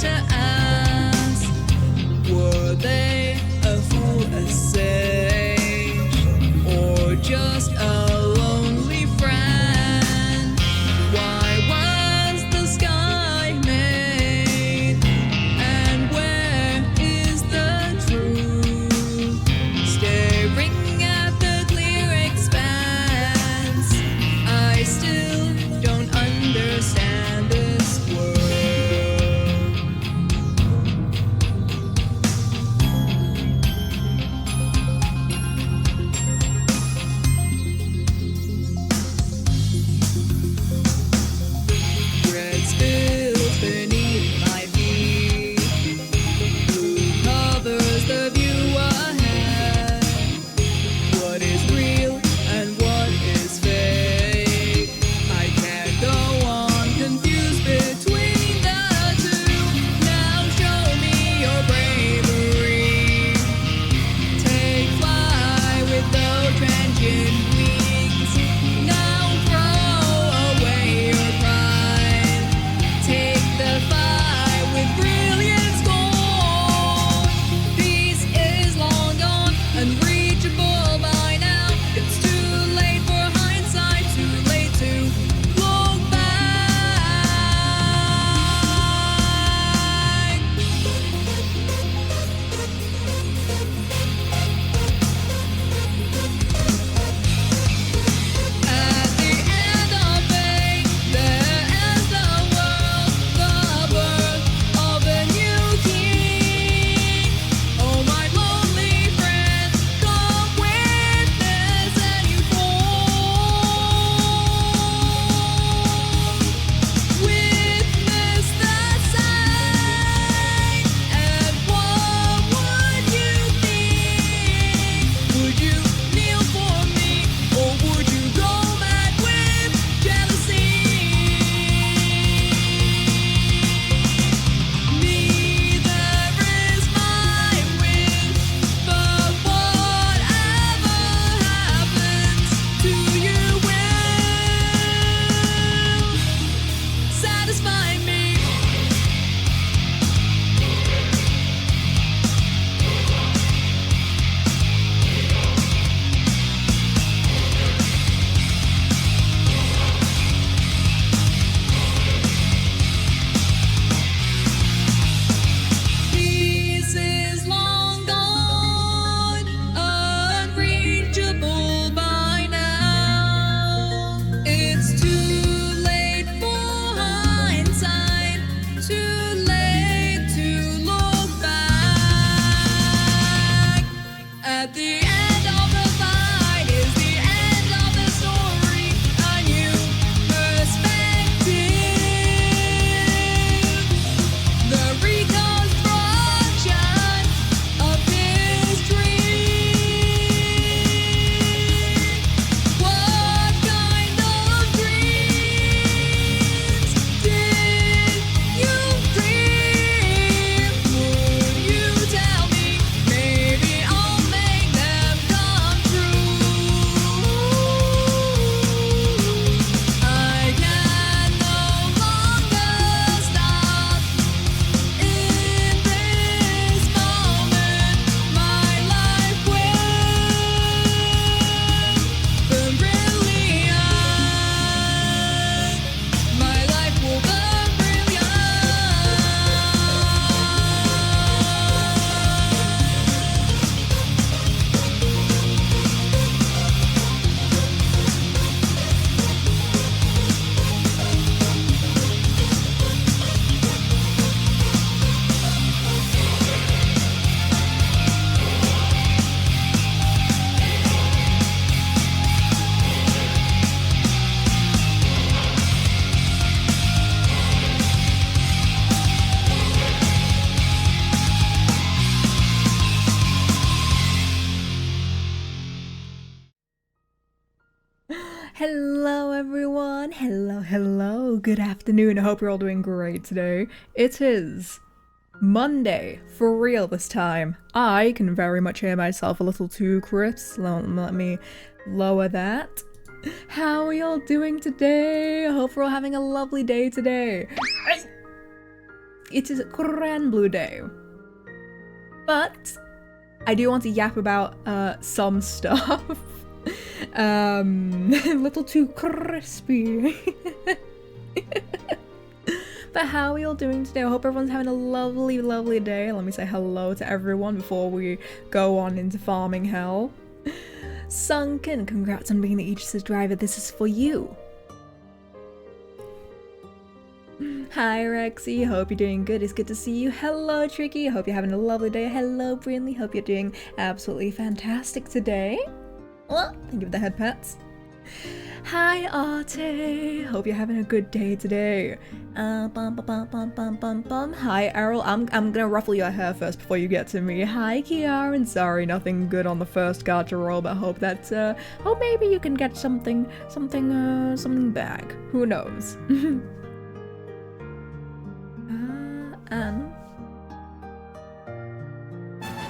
to ask, were they a fool, a sage, or just a lonely friend? Why was the sky made? And where is the truth? Staring at the clear expanse, I still don't understand this world. Red spills beneath my feet, blue covers the view ahead. What is real and what is fake? I can't go on confused between the two. Now show me your bravery. Take fly with those transient wings. Now throw away your pride. Take the fight with brilliant scorn. Peace is long gone, unreachable by now. It's too late for hindsight, too late to look back. At the end of fate, there ends the world, the birth of a new king. Oh, my lonely friend, come witness any fall. Witness the sight, and what would you think? Would you kneel for me, or would you go mad with jealousy? Neither is my wish, but whatever happens to you will satisfy me. Peace is long gone, unreachable by now. It's too late for hindsight, too late to look back. At the end of the fight is the end of the story, a new perspective. The reconstruction of history. What kind of dreams did you dream? Would you tell me? Maybe I'll make them come true. I can no longer stop in this moment. My life will burn brilliant. My life will burn Hello everyone, hello, good afternoon, I hope you're all doing great today. It is Monday, for real this time. I can very much hear myself a little too crisp, let me lower that. How are y'all doing today? I hope we're all having a lovely day today. it is Granblue Day. But I do want to yap about some stuff. A little too crispy. But how are we all doing today? I hope everyone's having a lovely, lovely day. Let me say hello to everyone before we go on into farming hell. Sunken, congrats on being the Aegis' driver. This is for you. Hi Rexy, hope you're doing good. It's good to see you. Hello Tricky, hope you're having a lovely day. Hello Brinley, hope you're doing absolutely fantastic today. Oh, thank you for the head pats. Hi Arte, hope you're having a good day today. Hi Errol, I'm gonna ruffle your hair first before you get to me. Hi Kiara, sorry, nothing good on the first gacha roll, but hope that hope maybe you can get something back. Who knows?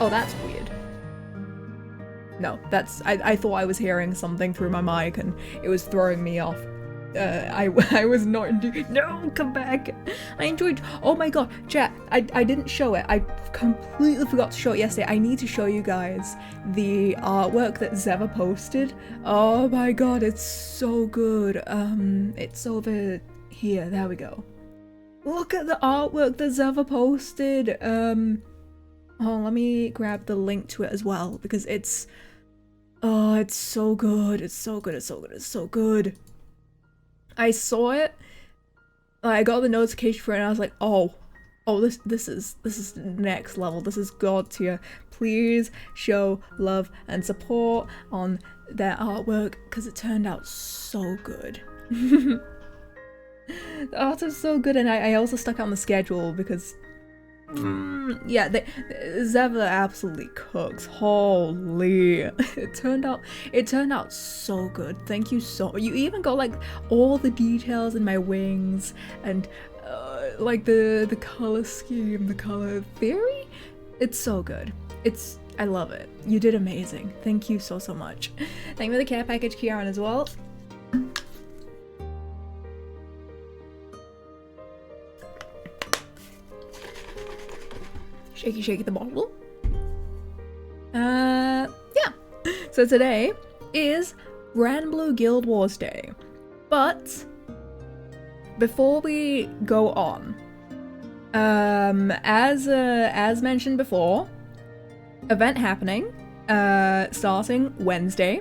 Oh, that's weird. No, that's I thought I was hearing something through my mic and it was throwing me off. I was not no, come back. I enjoyed, oh my god, chat, I didn't show it. I completely forgot to show it yesterday. I need to show you guys the artwork that Zeva posted. Oh my god, it's so good. It's over here, there we go. Look at the artwork that Zeva posted. Oh, let me grab the link to it as well because it's so good. It's so good. It's so good. It's so good. I saw it. I got the notification for it and I was like, oh, this is next level. This is god tier. Please show love and support on their artwork because it turned out so good. The art is so good, and I also stuck out on the schedule because yeah, Zeva absolutely cooks. Holy, it turned out so good. Thank you so. You even got like all the details in my wings and like the color scheme, the color theory. It's so good. I love it. You did amazing. Thank you so much. Thank you for the care package, Kieran, as well. Shaky shaky the bottle. Yeah. So today is Granblue Guild Wars Day. But before we go on, as mentioned before, event happening, starting Wednesday,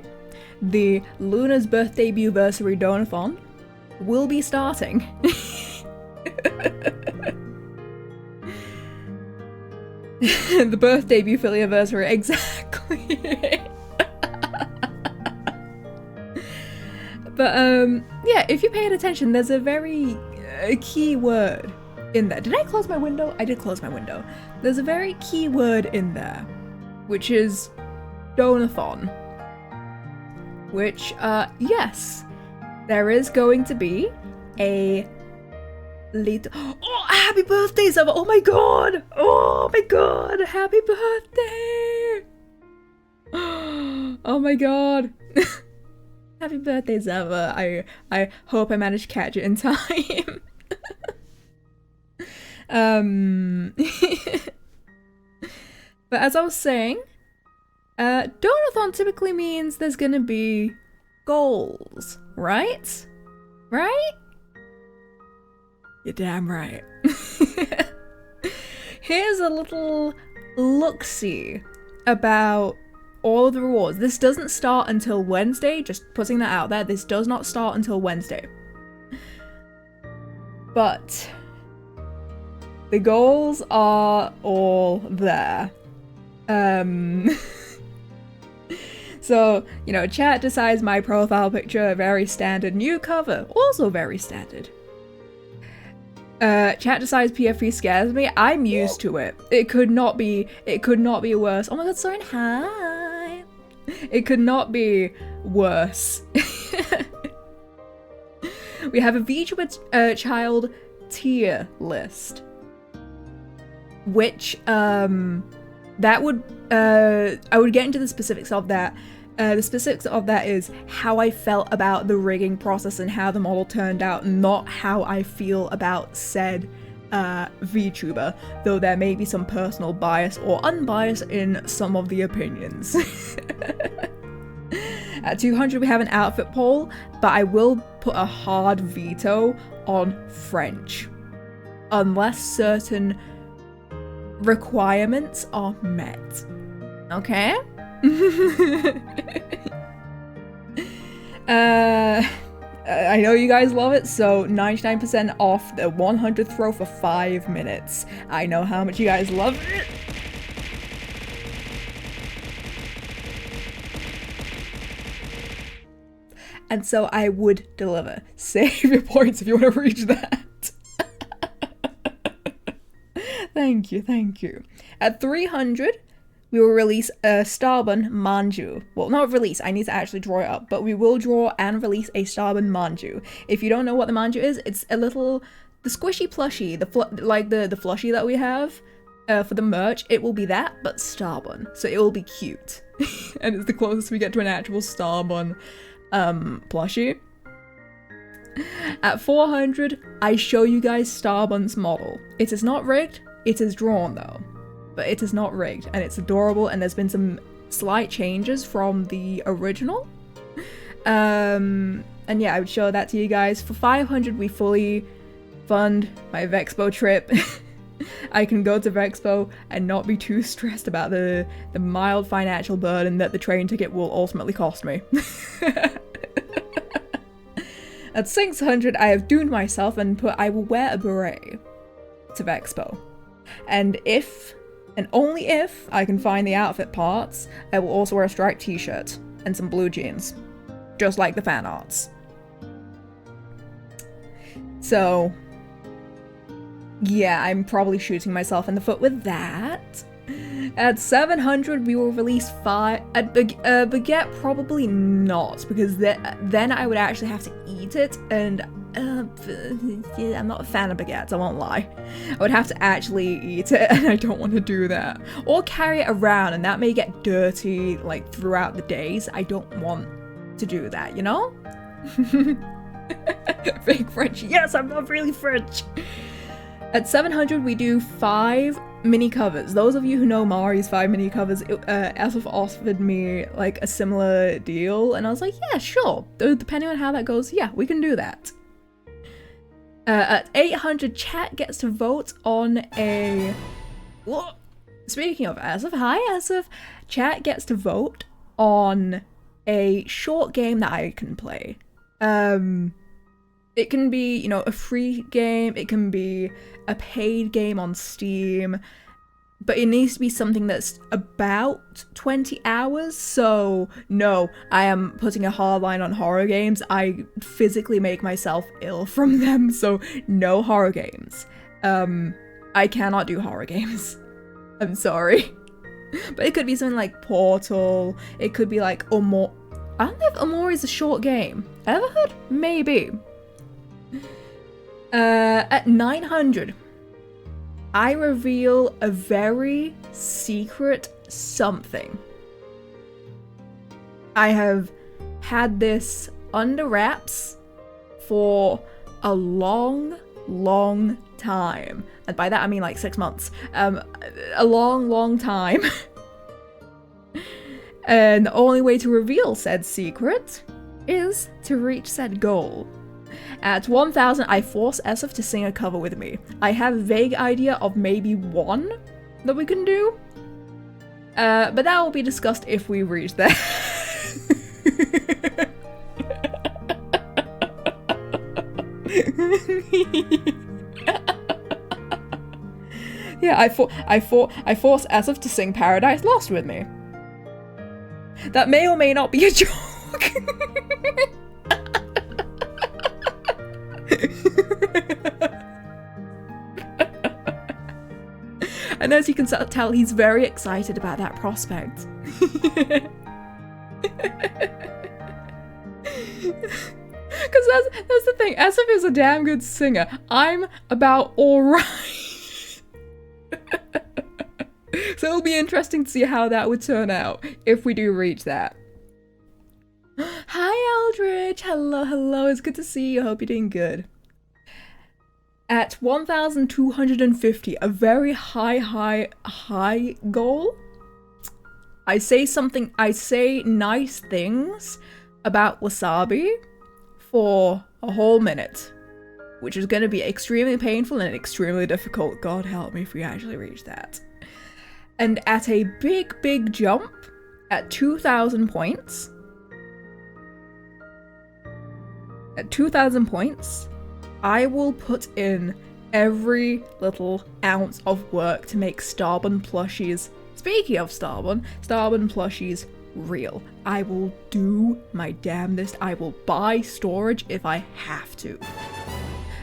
the Luna's birthday anniversary donathon will be starting. The birthday Bufilly anniversary, exactly. But yeah, if you paid attention, there's a very key word in there. Did I close my window? I did close my window. There's a very key word in there, which is donathon. Which, yes, there is going to be a little. Oh, happy birthday, Zeva! Oh my god! Oh my god! Happy birthday! Oh my god! Happy birthday, Zeva! I hope I managed to catch it in time. But as I was saying, donathon typically means there's gonna be goals, right? Right? You're damn right. Here's a little look-see about all of the rewards. This doesn't start until Wednesday, just putting that out there. This does not start until Wednesday. But the goals are all there. So, you know, chat decides my profile picture, very standard. New cover, also very standard. Chat decides PF3 scares me. I'm used to it. It could not be worse. Oh my god, Soren, hi! It could not be worse. We have a VTuber child tier list. Which, that would, I would get into the specifics of that. The specifics of that is how I felt about the rigging process and how the model turned out, not how I feel about said VTuber, though there may be some personal bias or unbiased in some of the opinions. At 200 we have an outfit poll, but I will put a hard veto on French, unless certain requirements are met. Okay? I know you guys love it, so 99% off the 100th throw for 5 minutes. I know how much you guys love it. And so I would deliver. Save your points if you want to reach that. Thank you, thank you. At 300, we will release a Starbun Manju. Well, not release, I need to actually draw it up, but we will draw and release a Starbun Manju. If you don't know what the Manju is, it's a little, the squishy plushie, like the plushie that we have for the merch, it will be that, but Starbun. So it will be cute. And it's the closest we get to an actual Starbun plushie. At 400, I show you guys Starbun's model. It is not rigged, it is drawn though. But it is not rigged, and it's adorable, and there's been some slight changes from the original. And yeah, I would show that to you guys. For 500, we fully fund my Vexpo trip. I can go to Vexpo and not be too stressed about the mild financial burden that the train ticket will ultimately cost me. At 600, I have doomed myself and put I will wear a beret to Vexpo. And if, and only if, I can find the outfit parts, I will also wear a striped t-shirt and some blue jeans. Just like the fan arts. So, yeah, I'm probably shooting myself in the foot with that. At 700, we will release 5. At Baguette, probably not, because then I would actually have to eat it, and I'm not a fan of baguettes, I won't lie. I would have to actually eat it, and I don't want to do that. Or carry it around, and that may get dirty, like, throughout the days. I don't want to do that, you know? Fake French. Yes, I'm not really French. At 700, we do 5 mini covers. Those of you who know Mari's 5 mini covers, Asif offered me like a similar deal, and I was like, yeah, sure. Depending on how that goes, yeah, we can do that. At 800, chat gets to vote on a... What? Speaking of Asif, hi Asif. Chat gets to vote on a short game that I can play. It can be, you know, a free game, it can be a paid game on Steam, but it needs to be something that's about 20 hours, so no, I am putting a hard line on horror games. I physically make myself ill from them, so no horror games. I cannot do horror games. I'm sorry. But it could be something like Portal, it could be like Amor. I don't know if Amor is a short game. Ever heard? Maybe. At 900, I reveal a very secret something. I have had this under wraps for a long time. And by that I mean like 6 months. A long time. And the only way to reveal said secret is to reach said goal. At 1000, I force Asif to sing a cover with me. I have a vague idea of maybe one that we can do. But that will be discussed if we reach there. Yeah, I force Asif to sing Paradise Lost with me. That may or may not be a joke. And as you can tell, he's very excited about that prospect. Because that's the thing, Asif is a damn good singer. I'm about alright. So it'll be interesting to see how that would turn out if we do reach that. Hi Eldridge! Hello, hello, it's good to see you. I hope you're doing good. At 1,250, a very high goal, I say nice things about wasabi for a whole minute, which is going to be extremely painful and extremely difficult. God help me if we actually reach that. And at a big jump, at 2,000 points, I will put in every little ounce of work to make Starbun plushies. Speaking of Starbun plushies real. I will do my damnedest. I will buy storage if I have to.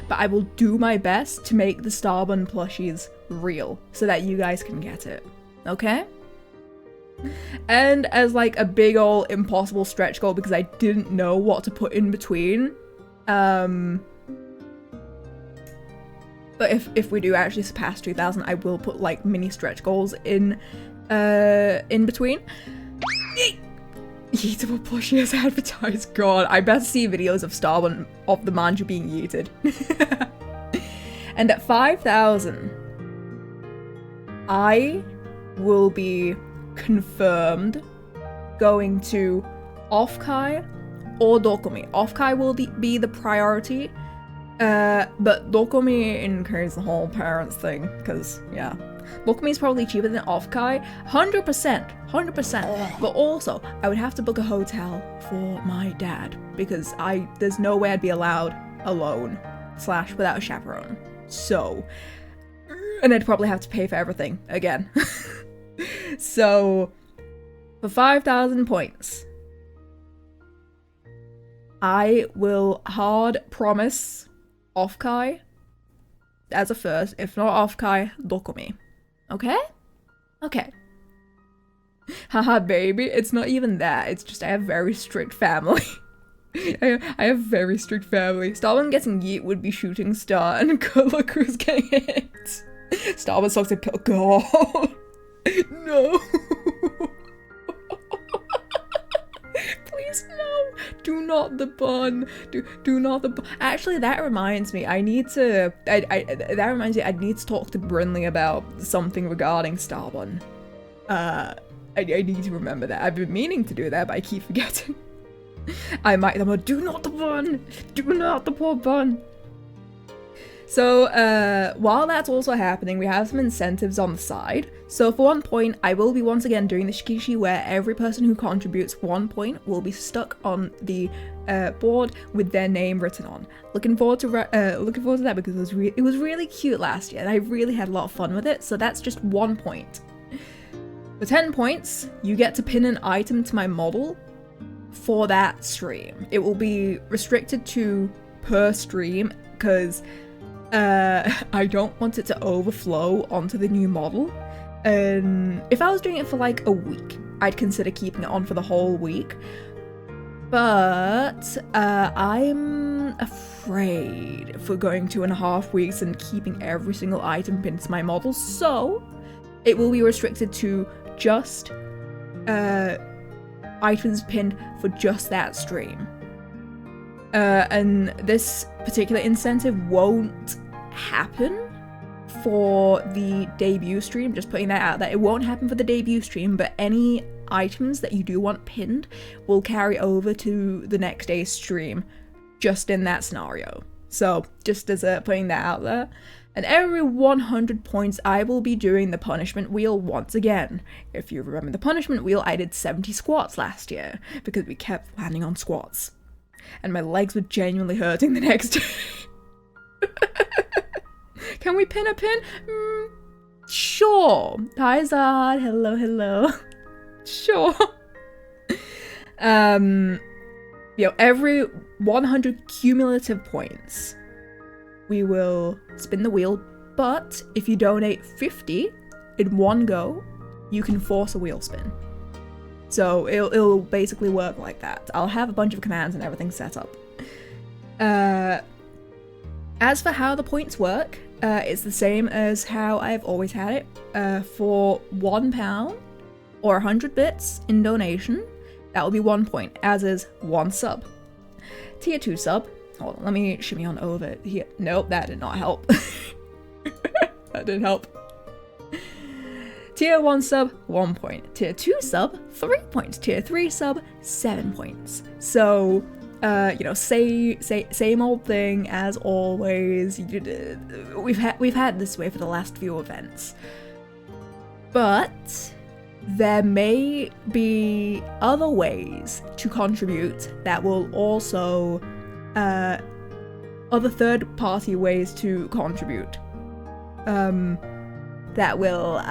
But I will do my best to make the Starbun plushies real so that you guys can get it. Okay? And as like a big ol' impossible stretch goal because I didn't know what to put in between, but if we do actually surpass 2,000, I will put like mini stretch goals in between. Yeetable plushie as advertised. God, I better see videos of Starbun of the manju being yeeted. And at 5,000, I will be confirmed going to Offkai or Dokumi. Offkai will be the priority, but Dokumi incurs the whole parents thing, because, yeah. Dokumi is probably cheaper than Offkai, 100%. But also, I would have to book a hotel for my dad, because there's no way I'd be allowed alone, / without a chaperone. So, and I'd probably have to pay for everything again. So, for 5,000 points, I will hard promise Offkai as a first, if not Offkai, Dokumi. Okay? Okay. Haha, baby, it's not even that, it's just I have very strict family. I have very strict family. Starbun getting yeet would be shooting star and Kulaku's getting hit. Starbun sucks a pill. God. No. Please no. Do not the bun. Do not the bun. Actually, that reminds me. I need to talk to Brinley about something regarding Starbun. I need to remember that. I've been meaning to do that, but I keep forgetting. I might do not the bun. Do not the poor bun. So, while that's also happening, we have some incentives on the side. So for 1 point, I will be once again doing the Shikishi where every person who contributes 1 point will be stuck on the board with their name written on. Looking forward to that because it was really cute last year and I really had a lot of fun with it. So that's just 1 point. For 10 points, you get to pin an item to my model for that stream. It will be restricted to per stream because I don't want it to overflow onto the new model. If I was doing it for like a week, I'd consider keeping it on for the whole week. But I'm afraid for going 2.5 weeks and keeping every single item pinned to my model, so it will be restricted to just items pinned for just that stream. And this particular incentive won't happen for the debut stream, just putting that out there. It won't happen for the debut stream, but any items that you do want pinned will carry over to the next day's stream, just in that scenario. So, just as putting that out there. And every 100 points, I will be doing the punishment wheel once again. If you remember the punishment wheel, I did 70 squats last year, because we kept landing on squats. And my legs were genuinely hurting the next day. Can we pin a pin? Sure. Hi Zod. Hello. Sure. Every 100 cumulative points, we will spin the wheel, but if you donate 50 in one go, you can force a wheel spin. So it'll basically work like that. I'll have a bunch of commands and everything set up. As for how the points work, it's the same as how I've always had it. For £1 or 100 bits in donation, that will be 1 point, as is 1 sub. Tier 2 sub, Hold on, let me shimmy on over here. Nope, that did not help. That didn't help. Tier 1 sub, 1 point. Tier 2 sub, 3 points. Tier 3 sub, 7 points. So, you know, same old thing as always. We've had this way for the last few events. But there may be other ways to contribute that will also, other third-party ways to contribute, that will,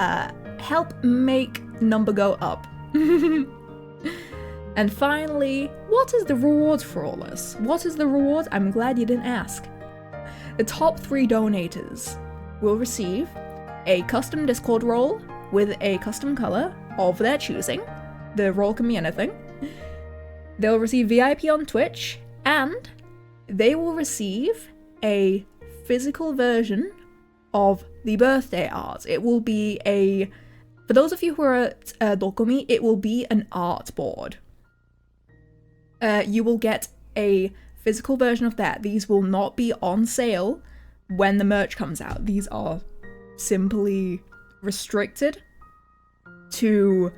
help make number go up. And finally, what is the reward for all this? What is the reward? I'm glad you didn't ask. The top 3 donators will receive a custom Discord role with a custom color of their choosing. The role can be anything. They'll receive VIP on Twitch, and they will receive a physical version of the birthday art. It will be a, for those of you who are at Dokomi, it will be an art board. You will get a physical version of that. These will not be on sale when the merch comes out. These are simply restricted to,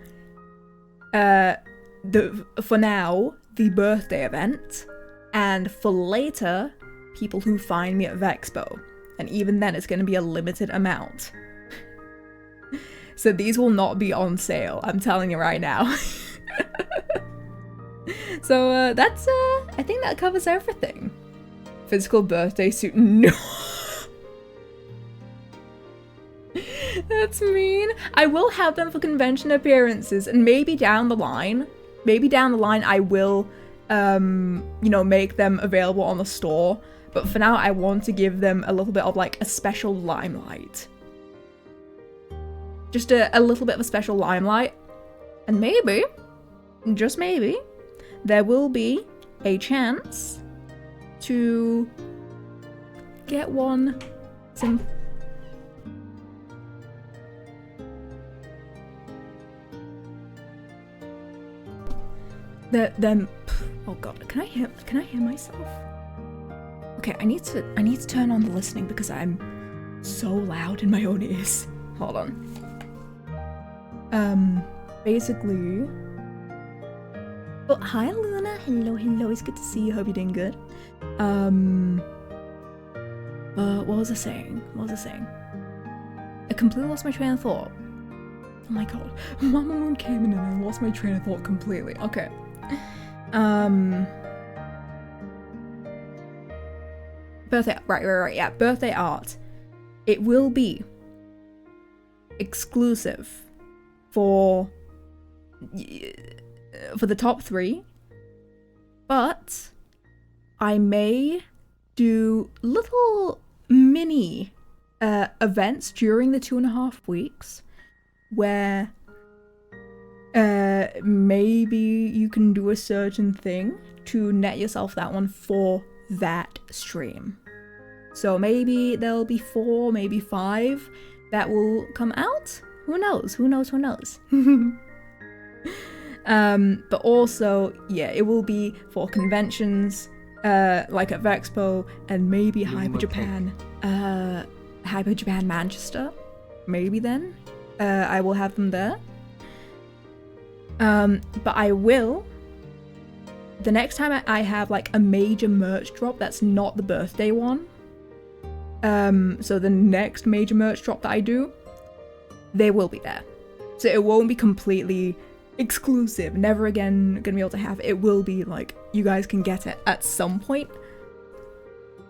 for now, the birthday event, and for later, people who find me at Vexpo. And even then, it's going to be a limited amount. So these will not be on sale, I'm telling you right now. So that's, I think that covers everything. Physical birthday suit, no. That's mean. I will have them for convention appearances, and maybe down the line I will, you know, make them available on the store. But for now, I want to give them a little bit of like a special limelight. Just a little bit of a special limelight. And maybe, just maybe, there will be a chance to get one oh god, can I hear myself? Okay, I need to turn on the listening because I'm so loud in my own ears. Hold on. Basically, oh, hi Luna, hello, it's good to see you, hope you're doing good. What was I saying? I completely lost my train of thought. Oh my god, Mama Moon came in and I lost my train of thought completely. Okay. Birthday, right, yeah, birthday art. It will be exclusive for the top 3, but I may do little mini events during the 2.5 weeks where maybe you can do a certain thing to net yourself that one for that stream. So maybe there'll be 4, maybe 5 that will come out. Who knows? But also, yeah, it will be for conventions, like at Vexpo and maybe Hyper Japan Manchester. Maybe then I will have them there. But I will, the next time I have like a major merch drop that's not the birthday one, so the next major merch drop that I do, they will be there. So it won't be completely exclusive, never again gonna be able to have it. It will be like, you guys can get it at some point.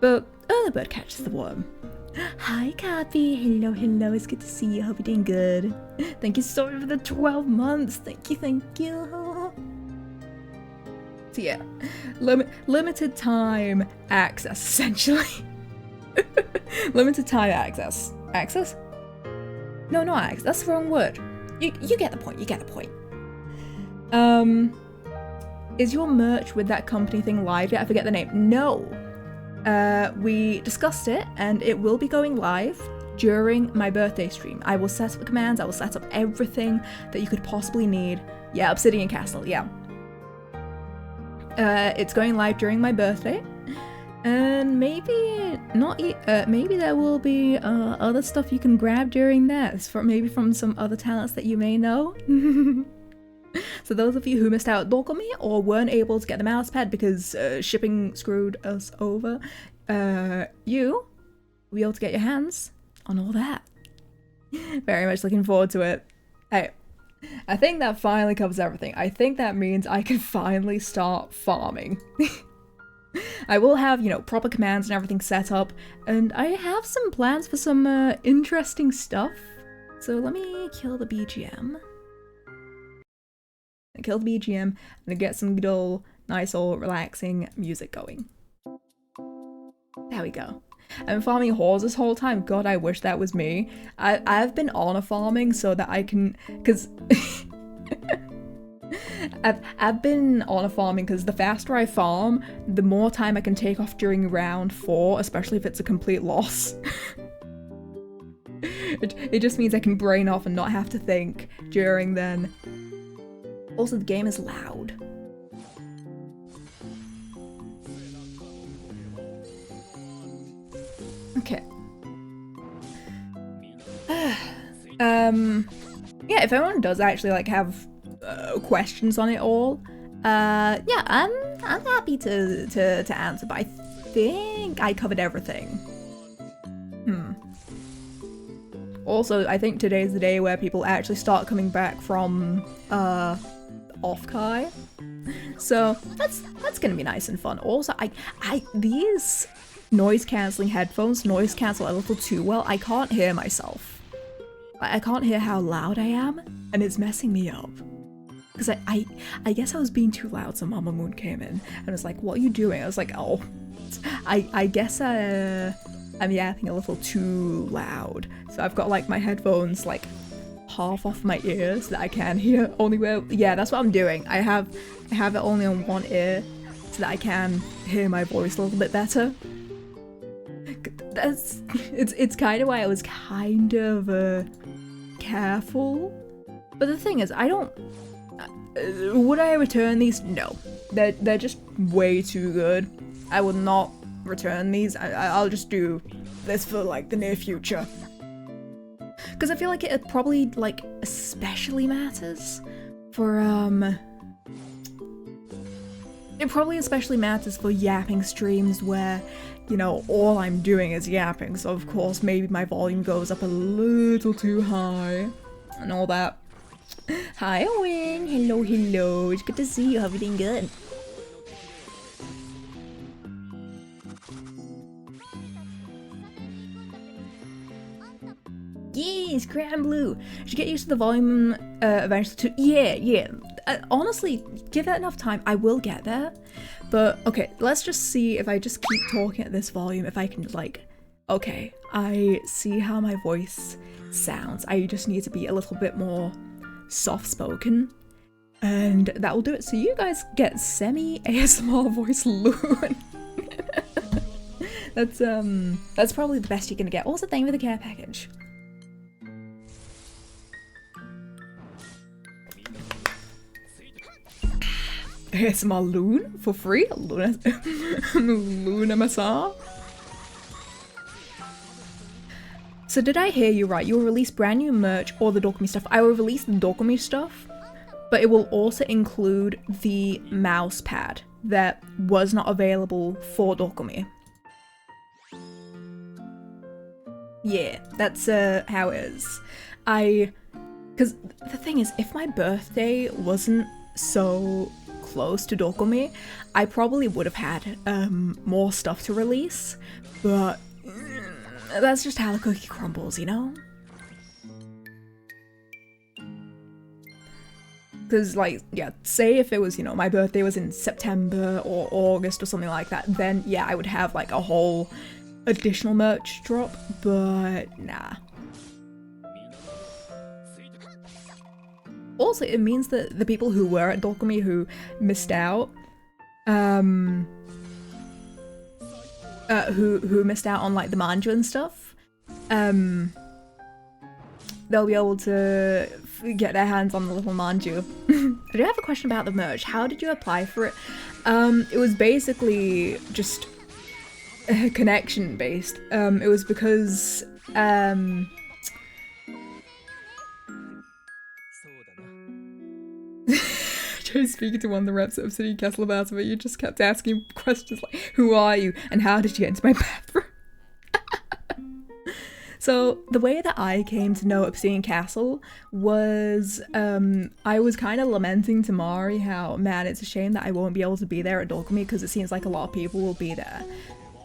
But the bird catches the worm. Hi Cappy, hello, it's good to see you, hope you're doing good. Thank you so much for the 12 months, thank you. So yeah, limited time access, essentially. Limited time access. Access? No, not access, that's the wrong word. You get the point, Is your merch with that company thing live yet? I forget the name. No. We discussed it, and it will be going live during my birthday stream. I will set up commands, I will set up everything that you could possibly need. Yeah, Obsidian Castle, yeah. It's going live during my birthday. And maybe not. Maybe there will be other stuff you can grab during this, maybe from some other talents that you may know. So those of you who missed out Dokumi or weren't able to get the mouse pad because shipping screwed us over, you will be able to get your hands on all that. Very much looking forward to it. I think that finally covers everything. I think that means I can finally start farming. I will have, you know, proper commands and everything set up, and I have some plans for some interesting stuff. So let me kill the BGM. Kill the BGM and get some good old, nice old relaxing music going. There we go. I've been farming whores this whole time. God, I wish that was me. I've been honor farming so that I can, cause I've been honor farming because the faster I farm, the more time I can take off during round 4, especially if it's a complete loss. It just means I can brain off and not have to think during then. Also, the game is loud. Okay. Yeah, if anyone does actually like have questions on it all, yeah, I'm happy to answer, but I think I covered everything. Also, I think today's the day where people actually start coming back from off-Kai. So that's gonna be nice and fun. Also, these noise cancelling headphones noise cancel a little too well. I can't hear myself. I can't hear how loud I am, and it's messing me up. Because I guess I was being too loud, so Mama Moon came in and was like, "What are you doing?" I was like, "Oh, I guess I'm yapping a little too loud." So I've got like my headphones like half off my ears so that I can hear only where. Yeah, that's what I'm doing. I have it only on one ear so that I can hear my voice a little bit better. It's kind of why I was kind of careful. But the thing is, I don't. Would I return these? No, they're just way too good. I would not return these. I'll just do this for like the near future. Because I feel like it probably like especially matters for it probably especially matters for yapping streams where, you know, all I'm doing is yapping, so of course maybe my volume goes up a little too high and all that. Hi Owen, hello, hello, it's good to see you, everything good? Yes, Granblue! Should get used to the volume eventually too. Yeah. Honestly, give that enough time, I will get there. But okay, let's just see if I just keep talking at this volume, if I can like, okay, I see how my voice sounds. I just need to be a little bit more soft-spoken, and that will do it. So you guys get semi-ASMR voice Loon. That's probably the best you're gonna get. Also, thank you for the care package. ASMR Loon for free? Loon MSR? So did I hear you right? You will release brand new merch or the Dokumi stuff. I will release the Dokumi stuff, but it will also include the mouse pad that was not available for Dokumi. Yeah, that's how it is. Because the thing is, if my birthday wasn't so close to Dokumi, I probably would have had more stuff to release, but that's just how the cookie crumbles, you know? Because, like, yeah, say if it was, you know, my birthday was in September or August or something like that, then yeah, I would have like a whole additional merch drop, but nah. Also, it means that the people who were at Dokumi who missed out, who missed out on like the manju and stuff, they'll be able to get their hands on the little manju. I do have a question about the merch. How did you apply for it? It was basically just connection based. It was because Joe's speaking to one of the reps of City Castle about it, you just kept asking questions like, who are you and how did you get into my bathroom? So the way that I came to know Obsidian Castle was I was kind of lamenting to Mari how, man, it's a shame that I won't be able to be there at Dokumi because it seems like a lot of people will be there.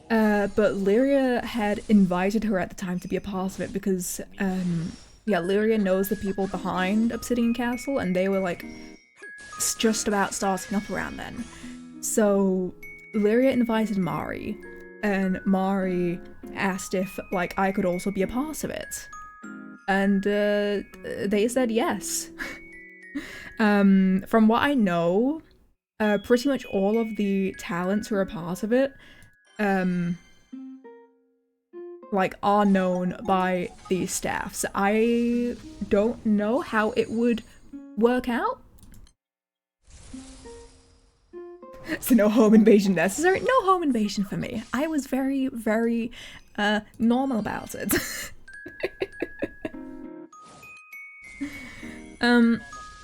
But Lyria had invited her at the time to be a part of it because, yeah, Lyria knows the people behind Obsidian Castle and they were like just about starting up around then. So Lyria invited Mari and Mari asked if like I could also be a part of it. And they said yes. From what I know, pretty much all of the talents who are a part of it like are known by the staff. So I don't know how it would work out. So no home invasion necessary. No home invasion for me. I was very, very normal about it. You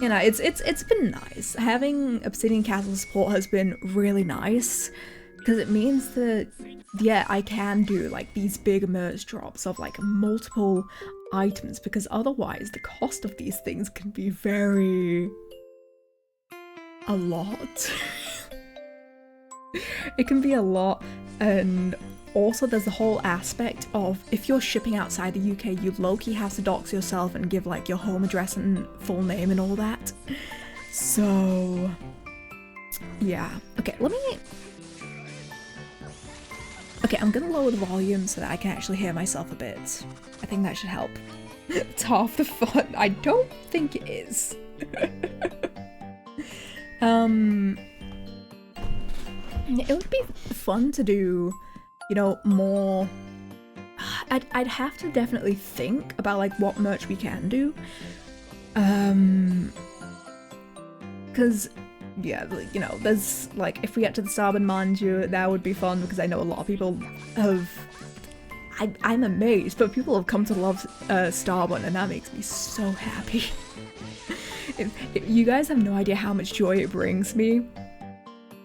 know, it's been nice. Having Obsidian Castle support has been really nice because it means that, yeah, I can do like these big merch drops of like multiple items because otherwise the cost of these things can be a lot. It can be a lot, and also there's the whole aspect of if you're shipping outside the UK, you low-key have to dox yourself and give like your home address and full name and all that. So yeah, okay, I'm gonna lower the volume so that I can actually hear myself a bit. I think that should help. It's half the fun. I don't think it is. It would be fun to do, you know, more. I'd have to definitely think about like what merch we can do. Because yeah, you know, there's like if we get to the Starban Manju, that would be fun because I know a lot of people have. I'm amazed, but people have come to love Starban, and that makes me so happy. You guys have no idea how much joy it brings me.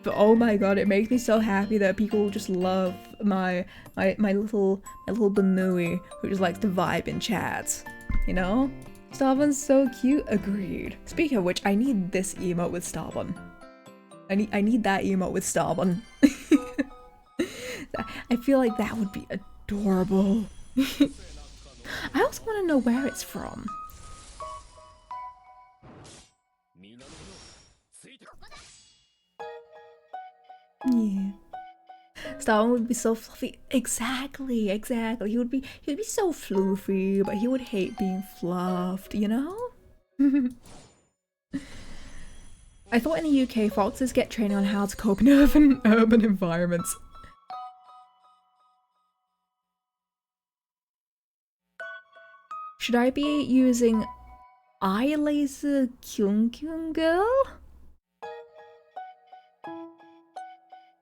But oh my god, it makes me so happy that people just love my little Banui who just likes to vibe in chat. You know? Starban's so cute, agreed. Speaking of which, I need this emote with Starban. I need that emote with Starban. I feel like that would be adorable. I also want to know where it's from. Yeah. Starman would be so fluffy. Exactly. He would be so floofy, but he would hate being fluffed, you know? I thought in the UK foxes get training on how to cope in urban environments. Should I be using eye laser Kyung Kyung girl?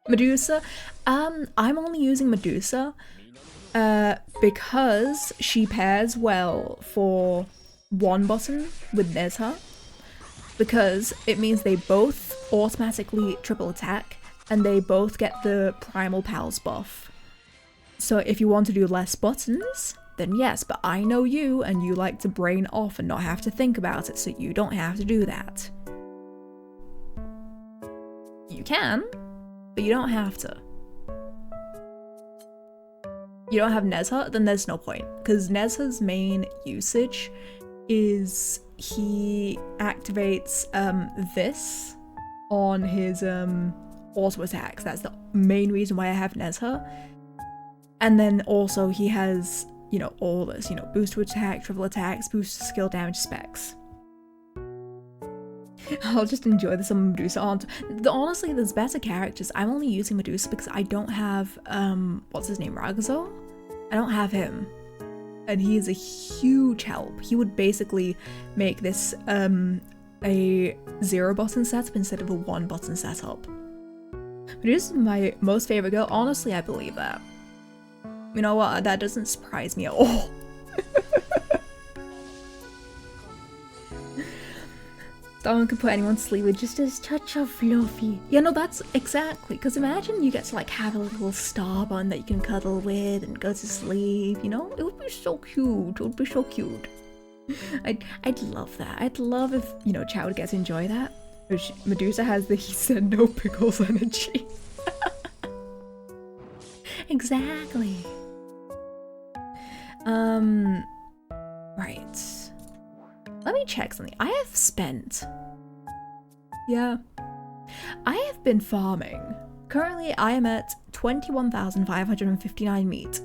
Medusa? I'm only using Medusa because she pairs well for one button with Nezha, because it means they both automatically triple attack and they both get the Primal Pals buff. So if you want to do less buttons, then yes, but I know you and you like to brain off and not have to think about it, so you don't have to do that. You can, but you don't have to. You don't have Nezha, then there's no point. Because Nezha's main usage is he activates this on his auto attacks. That's the main reason why I have Nezha. And then also he has, you know, all this, you know, boost to attack, triple attacks, boost to skill damage specs. I'll just enjoy this on Medusa. Honestly, there's better characters. I'm only using Medusa because I don't have, what's his name, Ragazo? I don't have him. And he is a huge help. He would basically make this, a 0 button setup instead of a 1 button setup. Medusa is my most favorite girl. Honestly, I believe that. You know what? That doesn't surprise me at all. Someone could put anyone to sleep with just a touch of fluffy. Yeah, no, that's exactly. Because imagine you get to like have a little star bun that you can cuddle with and go to sleep. You know, it would be so cute. It would be so cute. I'd love that. I'd love if, you know, Chad would get to enjoy that. Which Medusa has the he said no pickles energy. Exactly. Right. Let me check something. I have spent. Yeah. I have been farming. Currently, I am at 21,559 meat.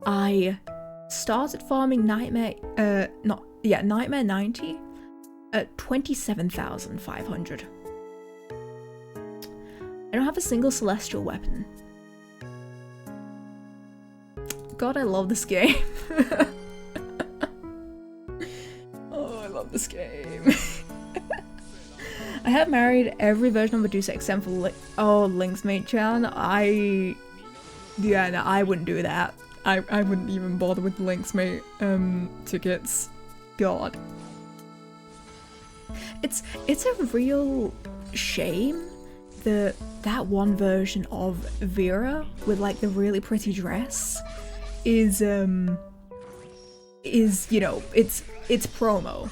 I started farming Nightmare 90 at 27,500. I don't have a single celestial weapon. God, I love this game. Oh, I love this game. I have married every version of Medusa except for Link's mate Chan. Yeah, no, I wouldn't do that. I wouldn't even bother with Link's mate tickets. God. It's a real shame that one version of Vera with like the really pretty dress is you know, it's promo.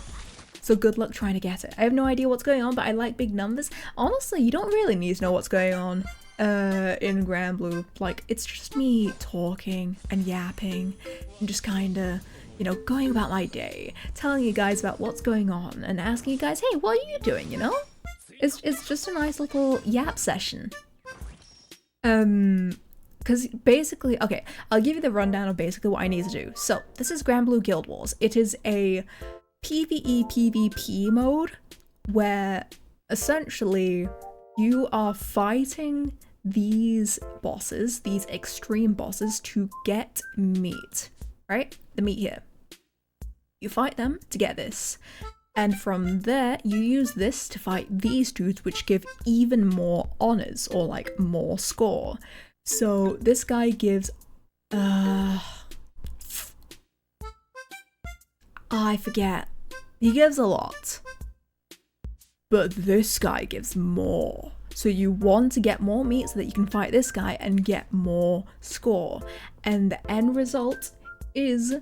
So good luck trying to get it. I have no idea what's going on, but I like big numbers. Honestly, you don't really need to know what's going on in Granblue. Like, it's just me talking and yapping and just kinda, you know, going about my day, telling you guys about what's going on and asking you guys, hey, what are you doing, you know? It's just a nice little yap session. Because basically, okay, I'll give you the rundown of basically what I need to do. So, this is Granblue Guild Wars. It is a PvE PvP mode where essentially you are fighting these bosses, these extreme bosses, to get meat, right? The meat here. You fight them to get this. And from there, you use this to fight these dudes, which give even more honors, or like more score. So this guy gives, I forget. He gives a lot. But this guy gives more. So you want to get more meat so that you can fight this guy and get more score. And the end result is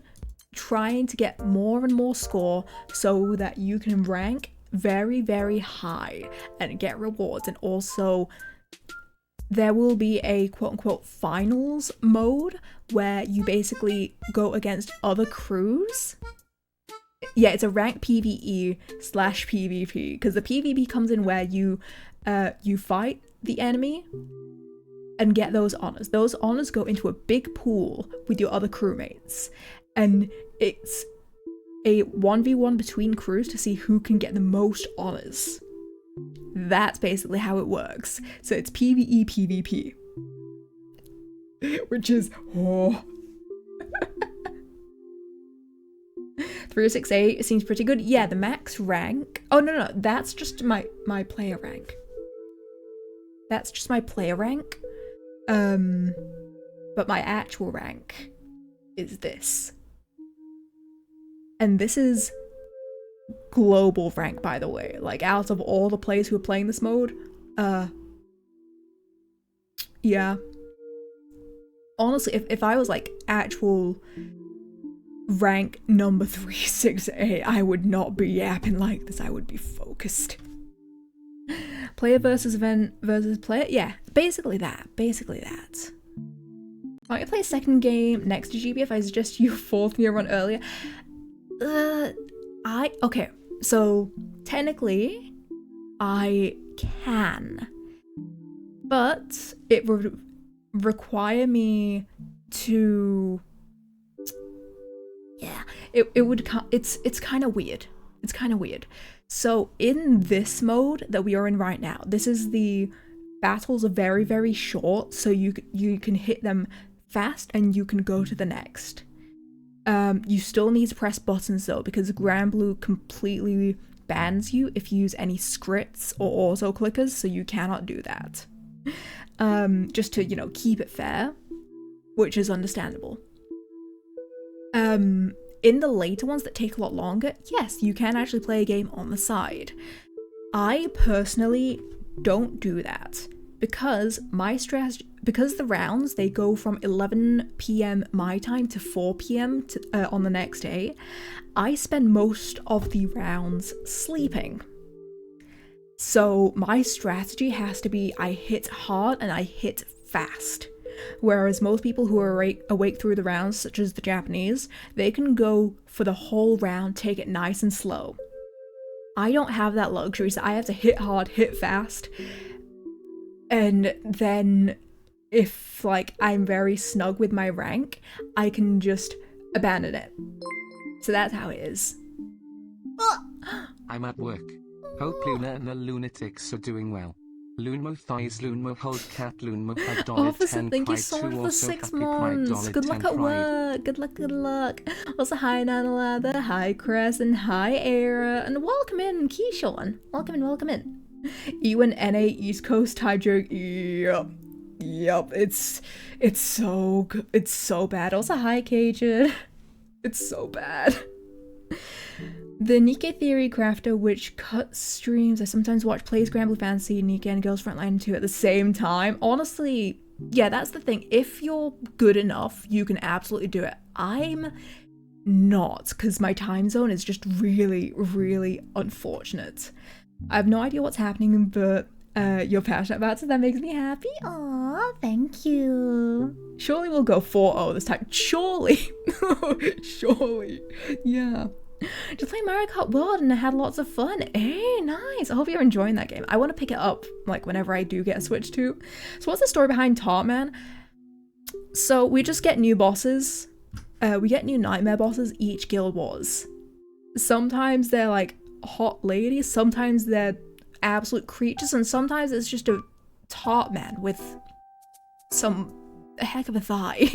trying to get more and more score so that you can rank very, very high and get rewards. And also there will be a quote-unquote finals mode where you basically go against other crews. Yeah, it's a rank PvE / PvP, because the PvP comes in where you fight the enemy and get those honors. Those honors go into a big pool with your other crewmates, and it's a 1v1 between crews to see who can get the most honors. That's basically how it works. So it's PvE PvP, which is 368 seems pretty good. Yeah, the max rank. Oh no, that's just my player rank. That's just my player rank. But my actual rank is this. And this is global rank, by the way. Like, out of all the players who are playing this mode, yeah. Honestly, if I was like actual rank number 368, I would not be yapping like this. I would be focused. Player versus event versus player. Yeah, basically that. Why don't you play a second game next to GBF? I suggest you fourth year run earlier. Okay, so technically I can, but it would require me to, yeah, it's kind of weird. It's kind of weird. So in this mode that we are in right now, this is the battles are very, very short, so you can hit them fast and you can go to the next. You still need to press buttons though, because Granblue completely bans you if you use any scripts or auto clickers, so you cannot do that. Just to, you know, keep it fair. which is understandable. In the later ones that take a lot longer, yes, you can actually play a game on the side. I personally don't do that because because the rounds, they go from 11 p.m. my time to 4 p.m. On the next day. I spend most of the rounds sleeping. So my strategy has to be I hit hard and I hit fast. Whereas most people who are awake through the rounds, such as the Japanese, they can go for the whole round, take it nice and slow. I don't have that luxury, so I have to hit hard, hit fast. And then if like I'm very snug with my rank, I can just abandon it. So that's how it is. I'm at work. Hope Luna and the lunatics are doing well. Lunmo thighs, Lunmo hold cat, Lunmo had dollar Officer, 10 thank you pride so much 2 for also 6 copy pride months. dollar Good 10 luck at pride. work. Good luck, good luck. Also, hi Nanalada, hi Cress, and hi Era, and welcome in, Keyshawn. Welcome in, welcome in. Ewan NA East Coast Thai joke. Yep. It's so good. It's so bad. Also, hi Cajun. It's so bad. The Nikkei Theory Crafter, which cuts streams. I sometimes watch plays Granblue Fantasy, Nikkei, and Girls Frontline 2 at the same time. Honestly, yeah, that's the thing. If you're good enough, you can absolutely do it. I'm not, because my time zone is just really, really unfortunate. I have no idea what's happening, but you're passionate about it. That makes me happy. Aw, thank you. Surely we'll go 4-0 this time. Surely. Surely. Yeah. Just playing Mario Kart World and I had lots of fun. Hey, nice. I hope you're enjoying that game. I want to pick it up like whenever I do get a Switch too. So what's the story behind Tartman? So we just get new bosses. We get new nightmare bosses each Guild Wars. Sometimes they're like hot ladies, sometimes they're absolute creatures, and sometimes it's just a Tartman with a heck of a thigh.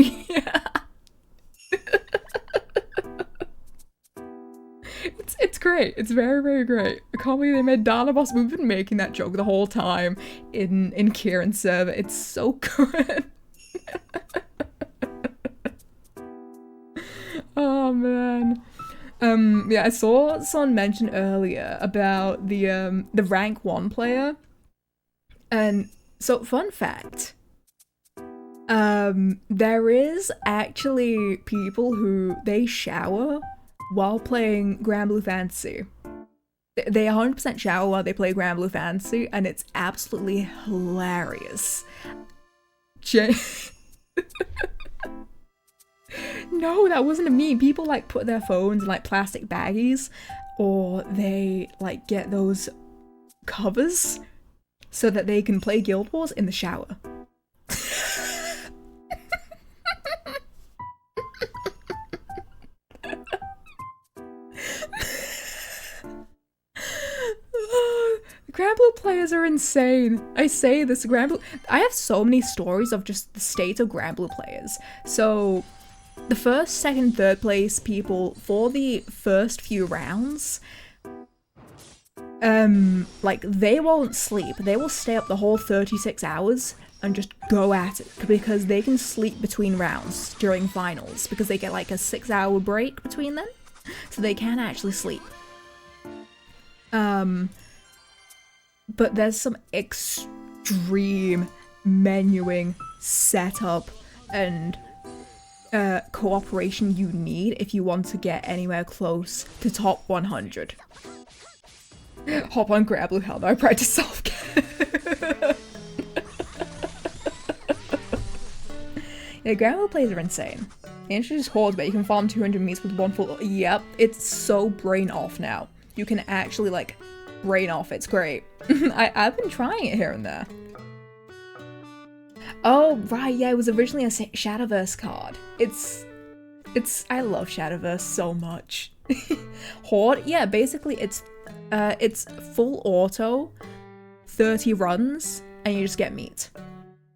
It's great. It's very, very great. I can't believe they made Dana Boss. We've been making that joke the whole time in Kieran's server. It's so good. Oh man. Yeah, I saw someone mention earlier about the rank 1 player. And so fun fact. There is actually people who they shower while playing Granblue Fantasy. They 100% shower while they play Granblue Fantasy, and it's absolutely hilarious. No, that wasn't a meme. People like put their phones in like plastic baggies, or they like get those covers so that they can play Guild Wars in the shower. Granblue players are insane. I say this, Granblue. I have so many stories of just the state of Granblue players. So, the first, second, third place people for the first few rounds, like they won't sleep. They will stay up the whole 36 hours and just go at it because they can sleep between rounds during finals because they get like a 6-hour break between them, so they can actually sleep. But there's some extreme menuing, setup, and cooperation you need if you want to get anywhere close to top 100. Hop on Granblue, hell no, I practice self-care. Yeah, Granblue plays are insane. They introduced hordes, but you can farm 200 meats with one full. Yep, it's so brain off now. You can actually like brain off. It's great. I've been trying it here and there. Oh right, yeah, it was originally a Shadowverse card. It's I love Shadowverse so much. Horde, yeah, basically it's full auto, 30 runs, and you just get meat.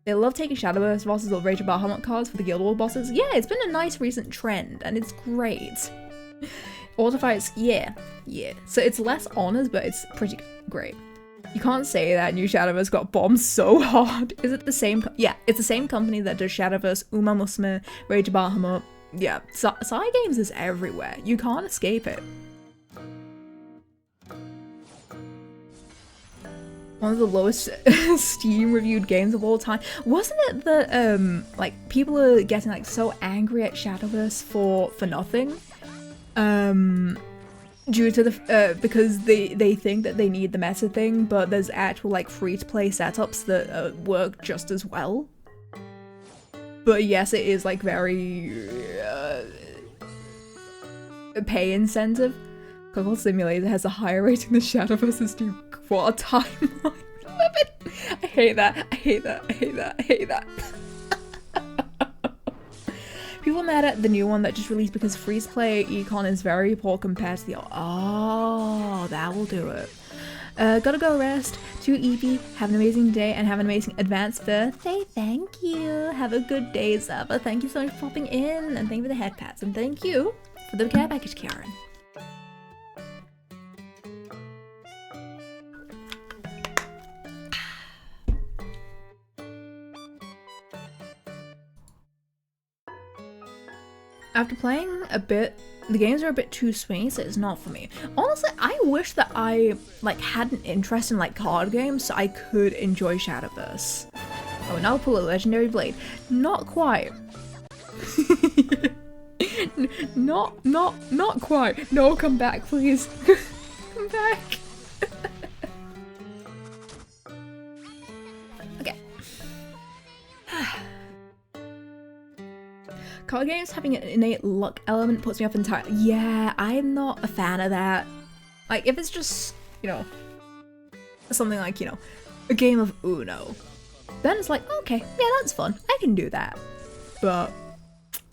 They love taking Shadowverse bosses or Rage of Bahamut cards for the Guild Wars bosses. Yeah, it's been a nice recent trend, and it's great. Auto fights, yeah. So it's less honors, but it's pretty great. You can't say that New Shadowverse got bombed so hard. Is it the same? Yeah, it's the same company that does Shadowverse, Uma Musume, Rage Bahamut. Yeah, Psy Games is everywhere. You can't escape it. One of the lowest Steam reviewed games of all time. Wasn't it that like people are getting like so angry at Shadowverse for nothing? Due to the because they think that they need the meta thing, but there's actual like free-to-play setups that work just as well. But yes, it is like very pay incentive. Google Simulator has a higher rating than Shadowverse do. What a timeline! I hate that. I hate that. I hate that. I hate that. People are mad at the new one that just released because free-to-play econ is very poor compared to the old. Oh, that will do it. Gotta go rest. To Evie, have an amazing day and have an amazing advanced birthday. Thank you. Have a good day, Zaba. Thank you so much for popping in, and thank you for the head pats, and thank you for the care package, Karen. After playing a bit, the games are a bit too swingy, so it's not for me. Honestly, I wish that I like had an interest in like card games so I could enjoy Shadowverse. Oh, now pull a legendary blade. Not quite. Not quite. No, come back, please. Come back. Okay. Card games having an innate luck element puts me off entirely. Yeah, I'm not a fan of that. Like, if it's just, you know, something like, you know, a game of Uno, then it's like, okay, yeah, that's fun. I can do that. But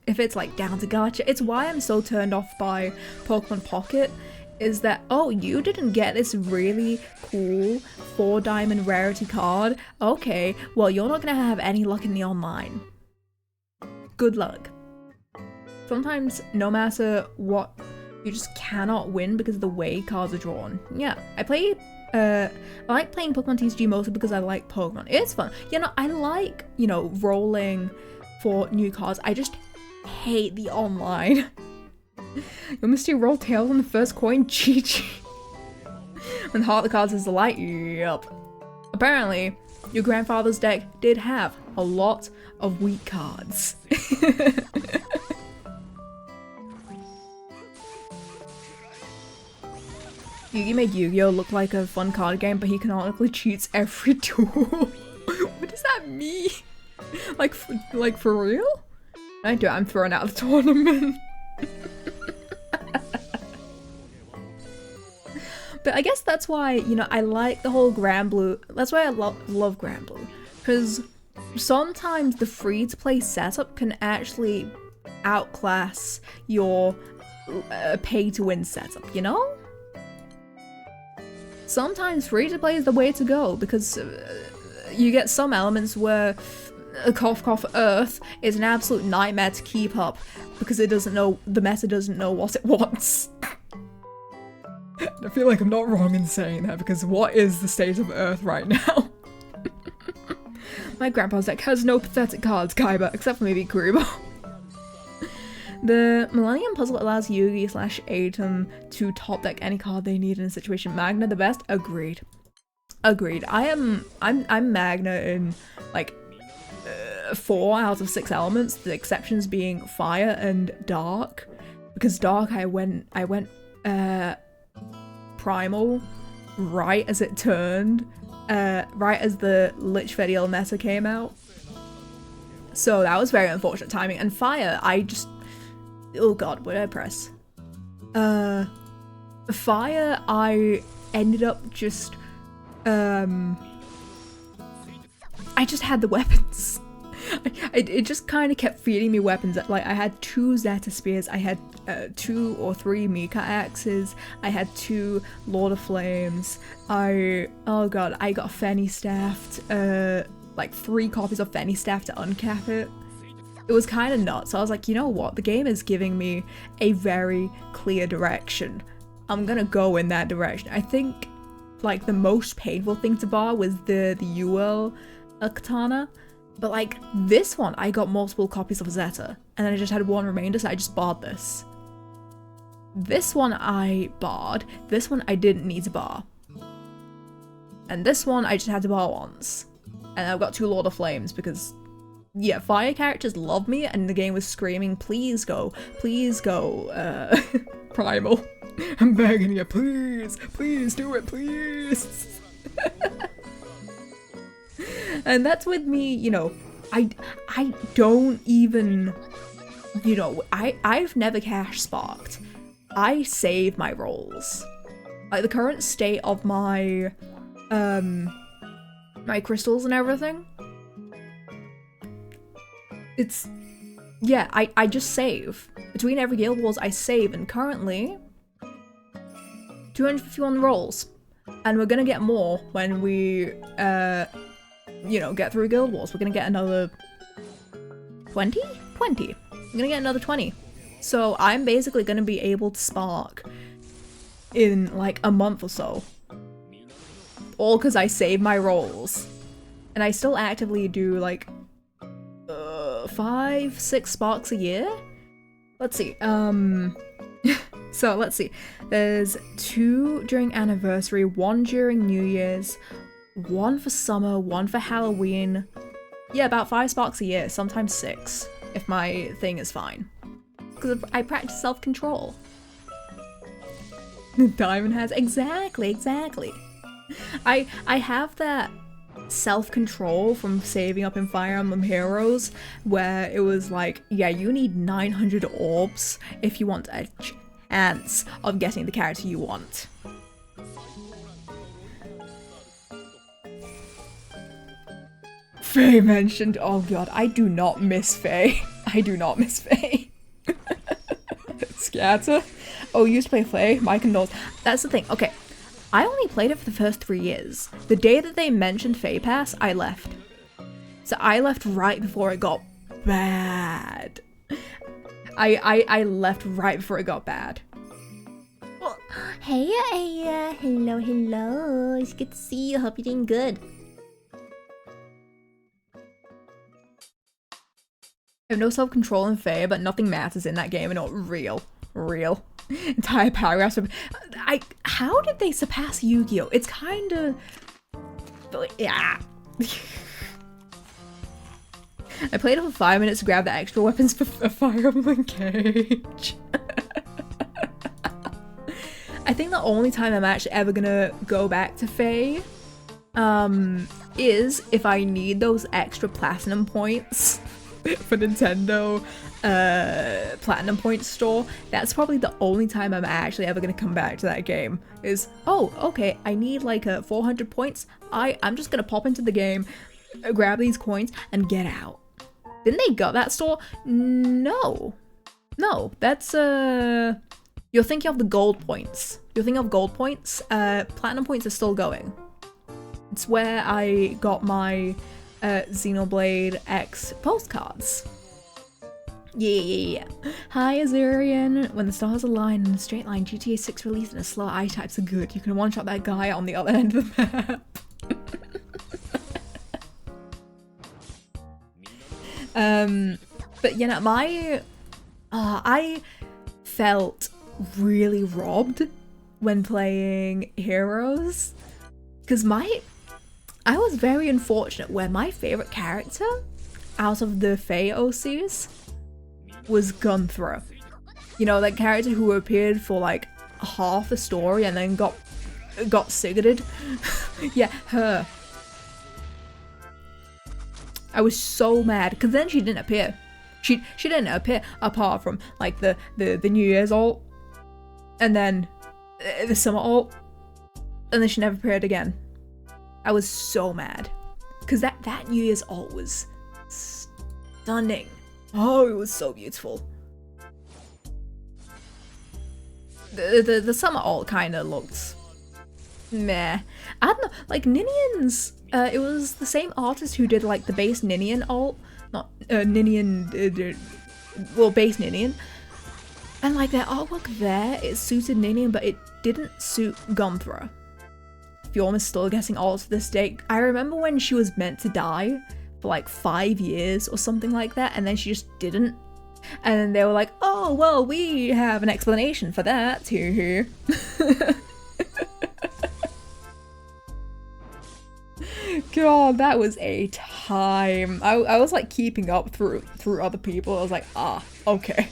if it's like down to gacha, it's why I'm so turned off by Pokemon Pocket, is that, oh, you didn't get this really cool 4-diamond rarity card? Okay, well, you're not gonna have any luck in the online. Good luck. Sometimes, no matter what, you just cannot win because of the way cards are drawn. Yeah, I like playing Pokemon TCG mostly because I like Pokemon. It's fun. You know, I like, you know, rolling for new cards. I just hate the online. You missed your roll tails on the first coin, GG. When the heart of the cards is the light, yup. Apparently, your grandfather's deck did have a lot of weak cards. Yugi made Yu-Gi-Oh! Look like a fun card game, but he canonically cheats every duel. What does that mean? Like for real? I do. I'm thrown out of the tournament. But I guess that's why, you know, I like the whole Granblue. That's why I love Granblue, because sometimes the free-to-play setup can actually outclass your pay-to-win setup. You know? Sometimes free-to-play is the way to go, because you get some elements where cough cough Earth is an absolute nightmare to keep up because it doesn't know, the meta doesn't know what it wants. I feel like I'm not wrong in saying that, because what is the state of Earth right now? My grandpa's deck has no pathetic cards, Kaiba, except for maybe Kuribo. The Millennium Puzzle allows Yugi/Atom to top deck any card they need in a situation. Magna the best? Agreed. Agreed. I'm Magna in like 4 out of 6 elements, the exceptions being fire and dark. Because dark I went primal right as it turned, right as the Lich Fediel meta came out. So that was very unfortunate timing. And fire, I just, oh god, what did I press? Fire, I ended up just, I just had the weapons. It just kind of kept feeding me weapons. Like, I had 2 Zeta Spears, I had 2 or 3 Mika Axes, I had 2 Lord of Flames, oh god, I got Fenny Staffed, like 3 copies of Fenny Staff to uncap it. It was kind of nuts. So I was like, you know what? The game is giving me a very clear direction. I'm gonna go in that direction. I think like the most painful thing to bar was the UL katana. But like this one, I got multiple copies of Zeta, and then I just had one remainder, so I just barred this. This one I barred, this one I didn't need to bar. And this one I just had to bar once. And I've got 2 Lord of Flames because, yeah, fire characters love me, and the game was screaming, please go, Primal. I'm begging you, please do it, please. And that's with me, you know, I don't even, you know, I've never cash sparked. I save my rolls. Like the current state of my my crystals and everything. It's, yeah, I just save. Between every guild wars I save, and currently 251 rolls. And we're gonna get more when we you know, get through guild wars. We're gonna get another 20? 20. I'm gonna get another 20. So I'm basically gonna be able to spark in like a month or so. All because I save my rolls. And I still actively do like 5-6 sparks a year? Let's see, so let's see. There's 2 during anniversary, 1 during New Year's, 1 for summer, 1 for Halloween. Yeah, about 5 sparks a year, sometimes 6, if my thing is fine. Because I practice self-control. Diamond has, exactly. I have that self-control from saving up in Fire Emblem Heroes, where it was like, yeah, you need 900 orbs if you want a chance of getting the character you want. Faye mentioned, oh god, I do not miss Faye. I do not miss Faye. Scatter. Oh, you used to play Faye? Mike and Knowles. That's the thing, okay. I only played it for the first 3 years. The day that they mentioned Faye Pass, I left. So I left right before it got bad. I left right before it got bad. Well, hey, hello. It's good to see you. Hope you're doing good. I have no self-control in Faye, but nothing matters in that game and not real. Entire paragraphs of, how did they surpass Yu-Gi-Oh? It's kinda, yeah. I played it for 5 minutes to grab the extra weapons for a Fire Emblem Cage. I think the only time I'm actually ever gonna go back to Faye is if I need those extra platinum points for Nintendo Platinum Points store. That's probably the only time I'm actually ever gonna come back to that game. Is, oh, okay, I need like 400 points. I'm just gonna pop into the game, grab these coins, and get out. Didn't they gut that store? No, that's you're thinking of the gold points. You're thinking of gold points. Platinum points are still going. It's where I got my Xenoblade X postcards. Yeah. Hi, Azurian. When the stars align in a straight line, GTA 6 release and a slow eye types are good. You can one-shot that guy on the other end of the map. But you know, I felt really robbed when playing Heroes, because I was very unfortunate where my favorite character out of the Faye OCs was Gunthra. You know, that character who appeared for like half the story and then got sigurd. Yeah, her. I was so mad because then she didn't appear. She didn't appear apart from like the New Year's ult and then the summer ult, and then she never appeared again. I was so mad because that New Year's ult was stunning. Oh, it was so beautiful. The summer ult kind of looked meh. I don't know, like Ninian's. It was the same artist who did like the base Ninian ult, not Ninian. Well, base Ninian, and like their artwork there, it suited Ninian, but it didn't suit Gunthra. Fjorm is still getting alts to this day. I remember when she was meant to die for like 5 years or something like that, and then she just didn't. And then they were like, oh, well, we have an explanation for that. Here. God, that was a time. I was like keeping up through other people. I was like, ah, okay.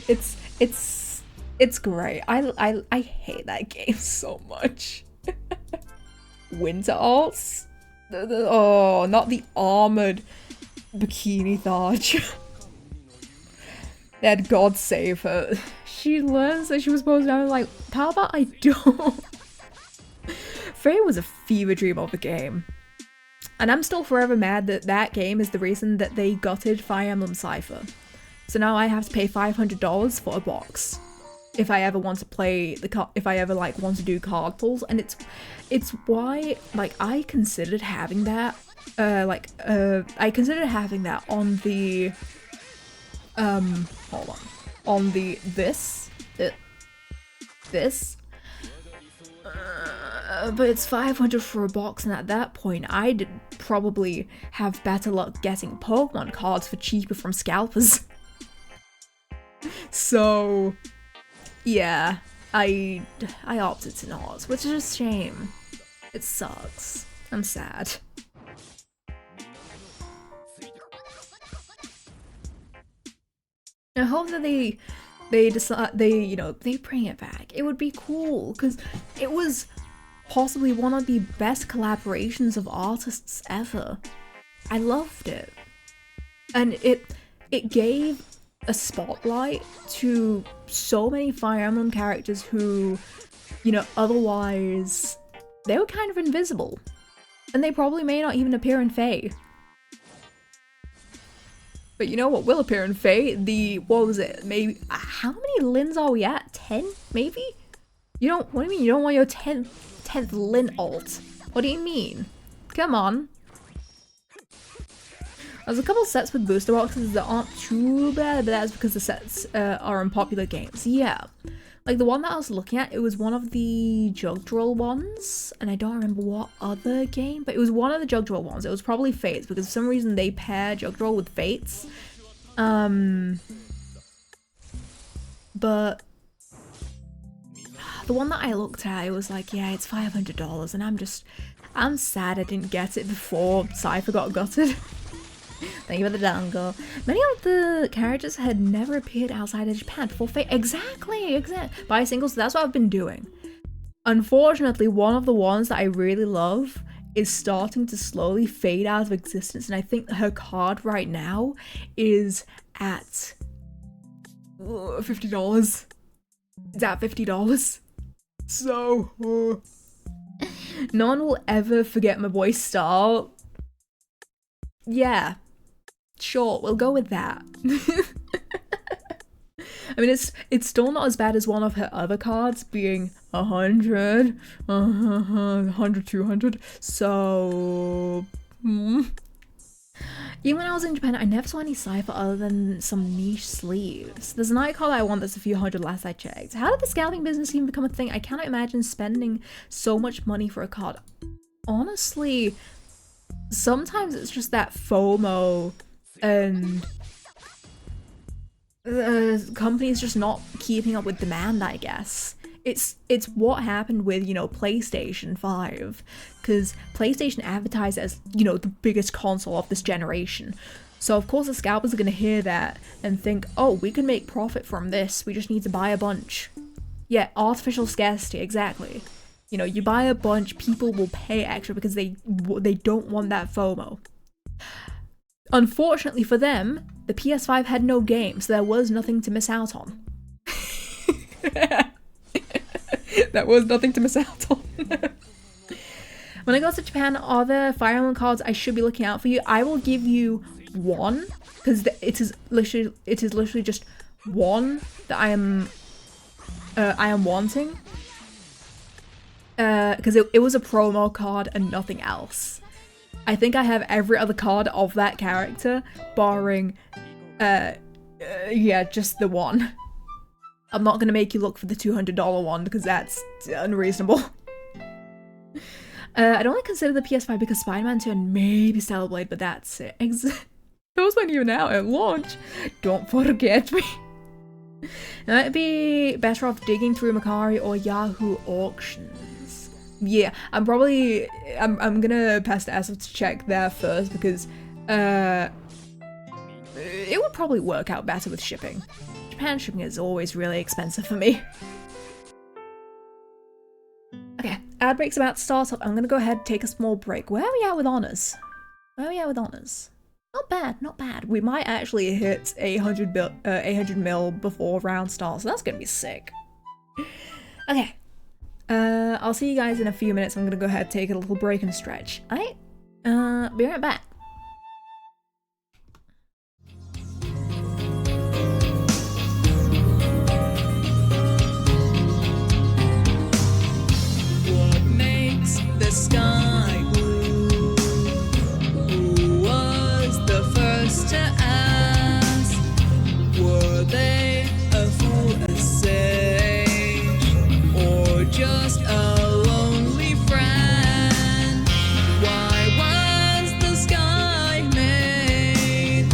It's great. I hate that game so much. Winter alts? Oh, not the armored bikini Tharge. They had God save her. She learns that she was supposed to. I was like, how about I don't? Faye was a fever dream of a game. And I'm still forever mad that that game is the reason that they gutted Fire Emblem Cypher. So now I have to pay $500 for a box if I ever want to play if I ever like want to do card pulls, and it's why like I considered having that I considered having that on the hold on the this but it's 500 for a box, and at that point I'd probably have better luck getting Pokemon cards for cheaper from scalpers. So yeah, I opted to not, which is a shame. It sucks. I'm sad. I hope that they decide they bring it back. It would be cool because it was possibly one of the best collaborations of artists ever. I loved it, and it gave a spotlight to so many Fire Emblem characters who, otherwise they were kind of invisible, and they probably may not even appear in Fae. But you know what will appear in Fae? What was it? Maybe, how many Lins are we at? 10? Maybe? What do you mean you don't want your 10th Lin alt? What do you mean? Come on. There's a couple sets with booster boxes that aren't too bad, but that's because the sets are in popular games. Yeah. Like the one that I was looking at, it was one of the Jugdral ones, and I don't remember what other game, but it was one of the Jugdral ones. It was probably Fates, because for some reason they pair Jugdral with Fates. But the one that I looked at, it was like, yeah, it's $500, and I'm sad I didn't get it before Cypher got gutted. Thank you for the dangle. Many of the characters had never appeared outside of Japan before Fate. Exactly. Buy singles, so that's what I've been doing. Unfortunately, one of the ones that I really love is starting to slowly fade out of existence, and I think her card right now is at $50. It's at $50. So, no one will ever forget my boy Star. Yeah. Sure, we'll go with that. I mean, it's still not as bad as one of her other cards being 100, 100, 200. So, even when I was in Japan, I never saw any Cypher other than some niche sleeves. There's a night card I want that's a few hundred last I checked. How did the scalping business even become a thing? I cannot imagine spending so much money for a card. Honestly, sometimes it's just that FOMO and companies just not keeping up with demand, I guess. It's what happened with, PlayStation 5, because PlayStation advertised as, the biggest console of this generation. So of course the scalpers are going to hear that and think, oh, we can make profit from this, we just need to buy a bunch. Yeah, artificial scarcity, exactly. You buy a bunch, people will pay extra because they don't want that FOMO. Unfortunately for them, the PS5 had no games, so there was nothing to miss out on. That was nothing to miss out on. When I go to Japan, are there Fire Emblem cards I should be looking out for you? I will give you one, because it is literally just one that I am wanting. Because it was a promo card and nothing else. I think I have every other card of that character, barring, yeah, just the one. I'm not gonna make you look for the $200 one because that's unreasonable. I'd only consider the PS5 because Spider-Man 2 and maybe Stellar Blade, but that's it. Those weren't even out at launch. Don't forget me. Now, it'd be better off digging through Macari or Yahoo Auctions. Yeah, I'm gonna pass the Asif to check there first because it would probably work out better with shipping. Japan shipping is always really expensive for me. Okay, ad break's about to start up. I'm gonna go ahead and take a small break. Where are we at with honors? Not bad, not bad. We might actually hit 800 mil before round starts, so that's gonna be sick. Okay, I'll see you guys in a few minutes. I'm gonna go ahead and take a little break and stretch. Alright, be right back. What makes the sky blue? Who was the first to ask? Were they a fool, a sage, or just a lonely friend? Why was the sky made?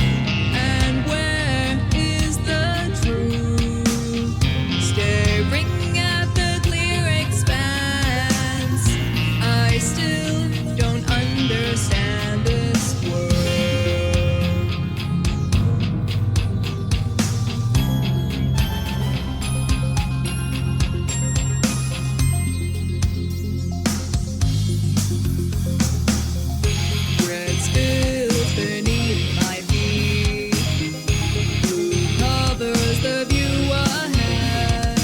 And where is the truth? Staring at the clear expanse, I still don't understand this world. Red spills beneath my feet. Blue covers the view ahead.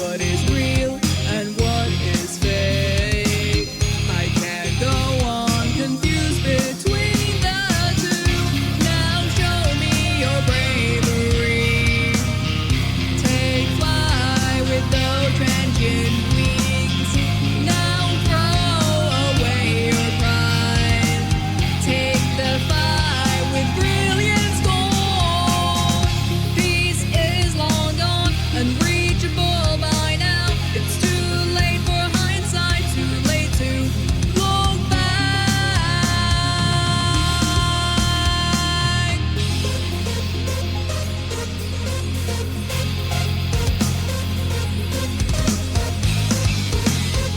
What is real and what is fake? I can't go on confused between the two. Now show me your bravery. Take fly with those transient wings. Now throw away your pride. Take the fight with brilliant scorn. Peace is long gone, unreachable by now. It's too late for hindsight, too late to look back.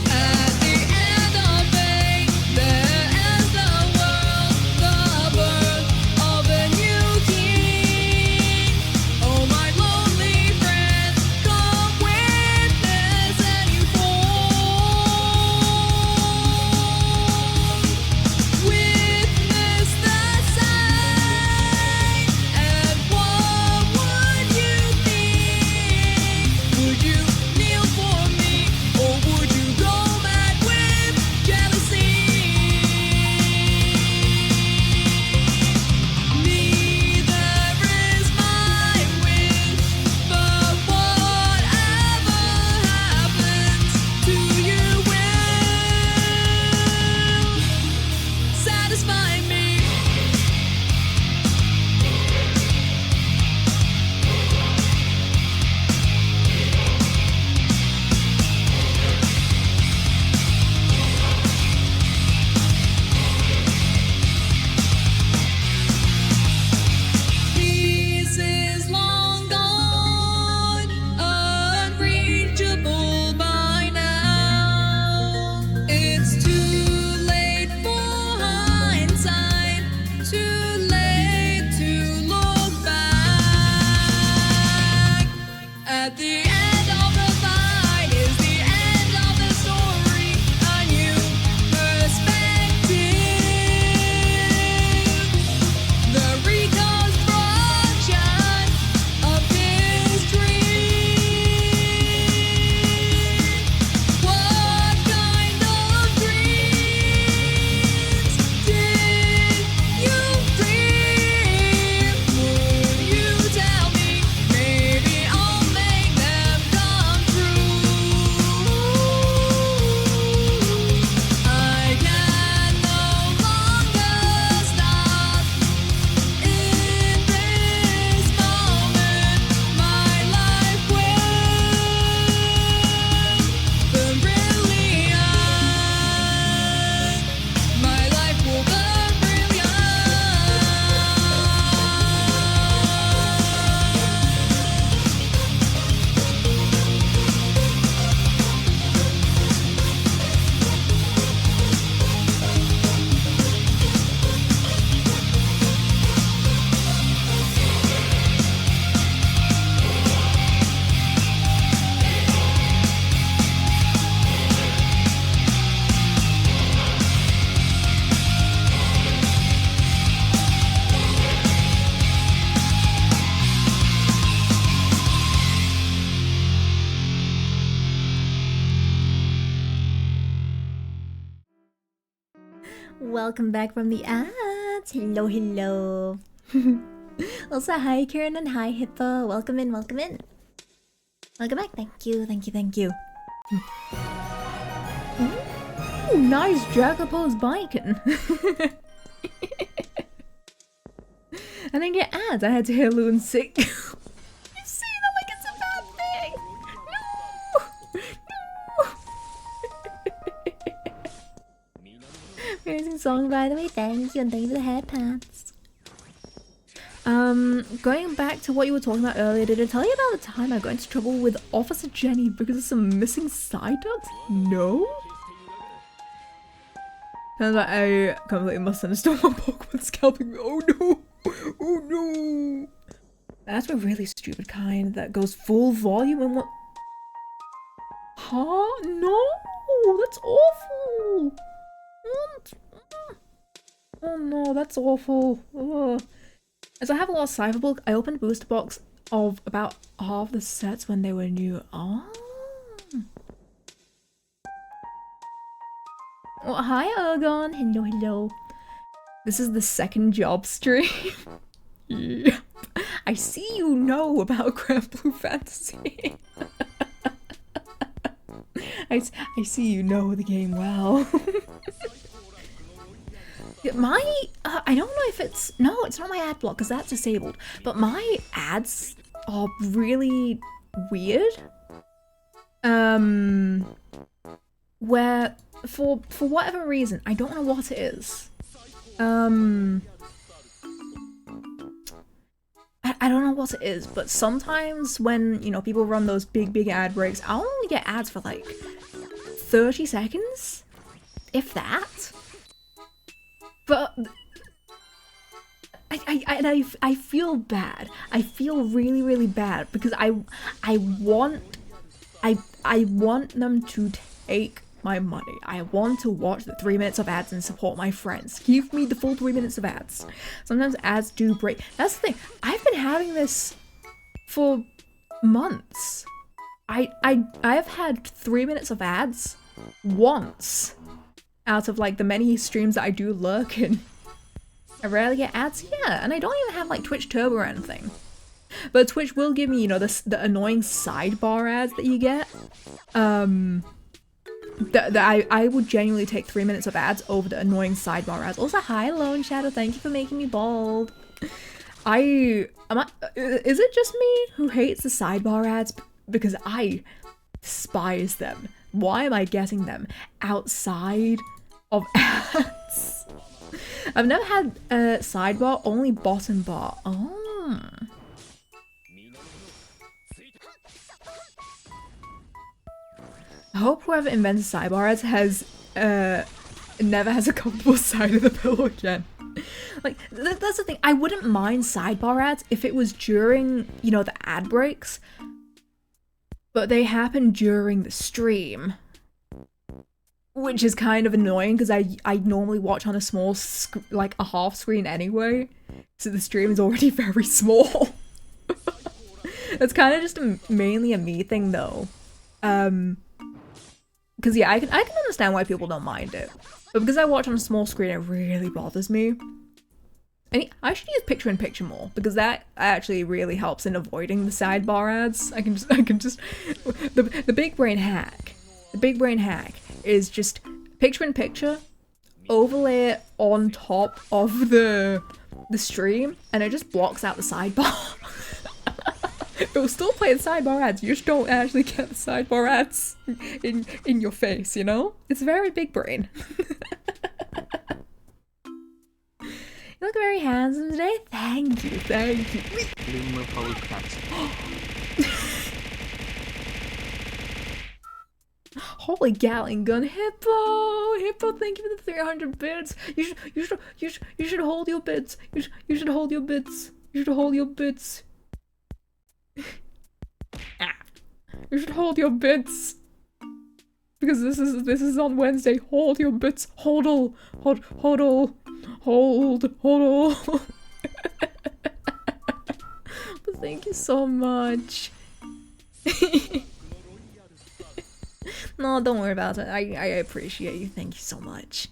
At the end of fate, there is the world, the birth of a new king. Oh, my lonely friend, come witness and you witness the sight. And what would you think? Would you kneel for me, or would you go mad with jealousy? Neither is my wish, but whatever happens to you will satisfy me. Peace is long gone, unreachable by now. It's too late for hindsight, too late to look back. At the end of the fight is the end of the story, a new perspective. The reconstruction of history. What kind of dreams did you dream? Would you tell me? Maybe I'll make them Welcome back from the ads. Hello, hello. Also, hi Kieran and hi Hippo. Welcome in, welcome in. Welcome back. Thank you, thank you, thank you. Ooh, nice Jacopo's biking. And then get ads. I had to hear Loon sick. You say that like it's a bad thing. No. Amazing song, by the way. Thank you, and thank you for the head pats. Going back to what you were talking about earlier, did I tell you about the time I got into trouble with Officer Jenny because of some missing side ducts? No? Sounds like I completely misunderstood my Pokemon scalping me. Oh no! Oh no! That's a really stupid kind that goes full volume and what? Huh? No! That's awful! What? Oh no, that's awful. Ugh. As I have a lot of Cypher Bulk, I opened a booster box of about half the sets when they were new. Oh. Oh, hi Ergon. Hello, hello. This is the second job stream. Yep. I see you know about Granblue Fantasy. I see you know the game well. My, I don't know if it's, no, it's not my ad block because that's disabled, but my ads are really weird. Where, for whatever reason, I don't know what it is. I don't know what it is, but sometimes when, you know, people run those big ad breaks, I'll only get ads for like 30 seconds, if that. But I feel bad. I feel really bad because I want them to take my money. I want to watch the 3 minutes of ads and support my friends. Give me the full 3 minutes of ads. Sometimes ads do break. That's the thing. I've been having this for months. I've had 3 minutes of ads once out of like the many streams that I do lurk in. I rarely get ads, yeah, and I don't even have like Twitch Turbo or anything. But Twitch will give me, you know, the annoying sidebar ads that you get. I would genuinely take 3 minutes of ads over the annoying sidebar ads. Also, hi Lone Shadow, thank you for making me bald. Is it just me who hates the sidebar ads? Because I despise them. Why am I getting them outside of ads? I've never had a sidebar, only bottom bar. Oh. I hope whoever invented sidebar ads has never has a comfortable side of the pillow again. Like, that's the thing. I wouldn't mind sidebar ads if it was during, you know, the ad breaks. But they happen during the stream. Which is kind of annoying because I normally watch on a small, like a half screen anyway. So the stream is already very small. It's kind of just mainly a me thing though. Because yeah, I can understand why people don't mind it. But because I watch on a small screen, it really bothers me. I should use picture-in-picture more because that actually really helps in avoiding the sidebar ads. I can just the big brain hack. The big brain hack is just picture-in-picture, overlay it on top of the stream, and it just blocks out the sidebar. It will still play the sidebar ads. You just don't actually get the sidebar ads in your face. You know, it's very big brain. You look very handsome today. Thank you, thank you. Holy gallon gun, Hippo, thank you for the 300 bits. You should hold your bits. You should hold your bits. You should hold your bits. You should hold your bits. Because this is on Wednesday. Hold your bits. Hold all. But thank you so much. No, don't worry about it. I appreciate you. Thank you so much.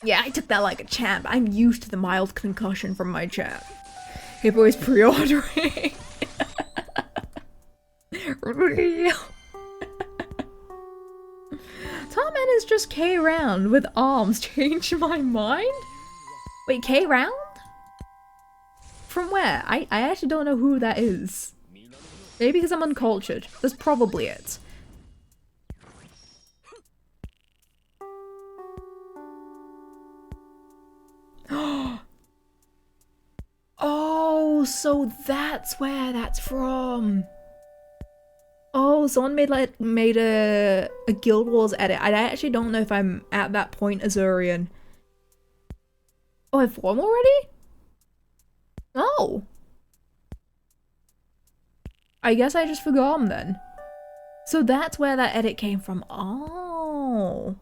Yeah, I took that like a champ. I'm used to the mild concussion from my chat. Hey boys, pre-ordering. Real. Tarman is just K round with arms. Change my mind? Wait, K round? From where? I actually don't know who that is. Maybe because I'm uncultured. That's probably it. Oh, so that's where that's from. Oh, someone made a Guild Wars edit. I actually don't know if I'm at that point, Azurian. Oh, I've won already? Oh. I guess I just forgot him then. So that's where that edit came from. Oh.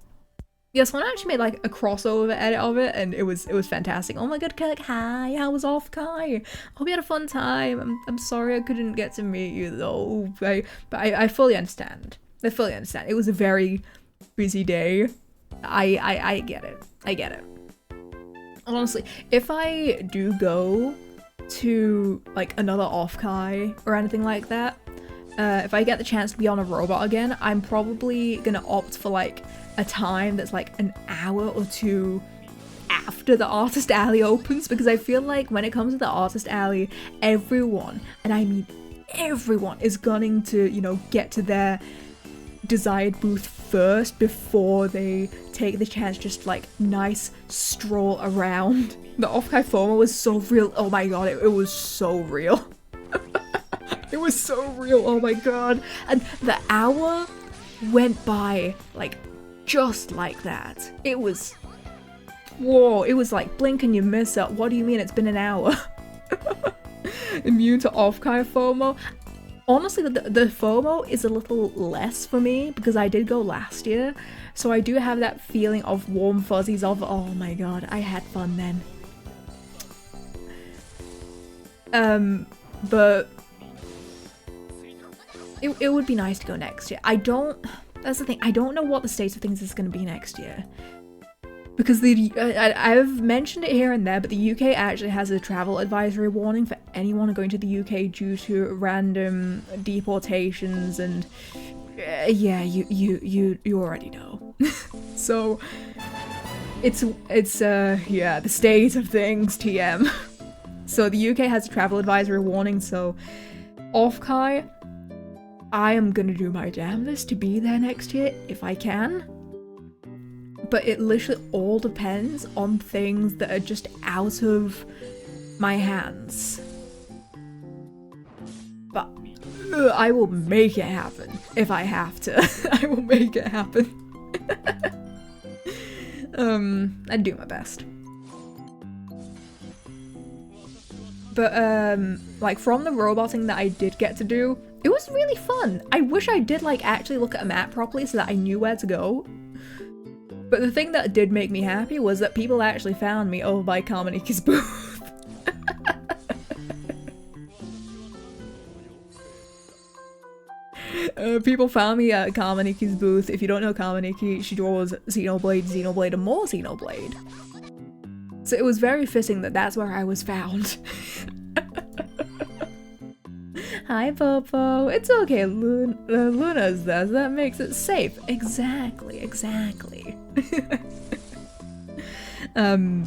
Yeah, someone actually made like a crossover edit of it, and it was fantastic. Oh my god, Kirk, hi, how was off Kai? Hope you had a fun time. I'm sorry I couldn't get to meet you though. But I fully understand. I fully understand. It was a very busy day. I get it. I get it. Honestly, if I do go to like another off Kai or anything like that, if I get the chance to be on a robot again, I'm probably gonna opt for like a time that's like an hour or two after the Artist Alley opens, because I feel like when it comes to the Artist Alley, everyone, and I mean everyone, is gunning to, you know, get to their desired booth first before they take the chance just like nice stroll around. The off-Kai FOMO was so real. Oh my god, it was so real. It was so real, oh my god. And the hour went by like just like that. It was, whoa, it was like blink and you miss it. What do you mean it's been an hour? Immune to off-Kai FOMO. Honestly, the FOMO is a little less for me because I did go last year. So I do have that feeling of warm fuzzies of, oh my god, I had fun then. But it would be nice to go next year. That's the thing, I don't know what the state of things is going to be next year. Because I've mentioned it here and there, but the UK actually has a travel advisory warning for anyone going to the UK due to random deportations and yeah, you already know. So it's yeah, the state of things, TM. So the UK has a travel advisory warning, so off-Kai, I am gonna do my damnedest to be there next year if I can. But it literally all depends on things that are just out of my hands. But I will make it happen if I have to. I will make it happen. I'd do my best. But like from the roboting that I did get to do, it was really fun. I wish I did like actually look at a map properly so that I knew where to go. But the thing that did make me happy was that people actually found me over by Kamaniki's booth. People found me at Kamaniki's booth. If you don't know Kamaniki, she draws Xenoblade, Xenoblade, and more Xenoblade. So it was very fitting that that's where I was found. Hi, Popo. It's okay, Luna's there, so that makes it safe. Exactly, exactly. Nah,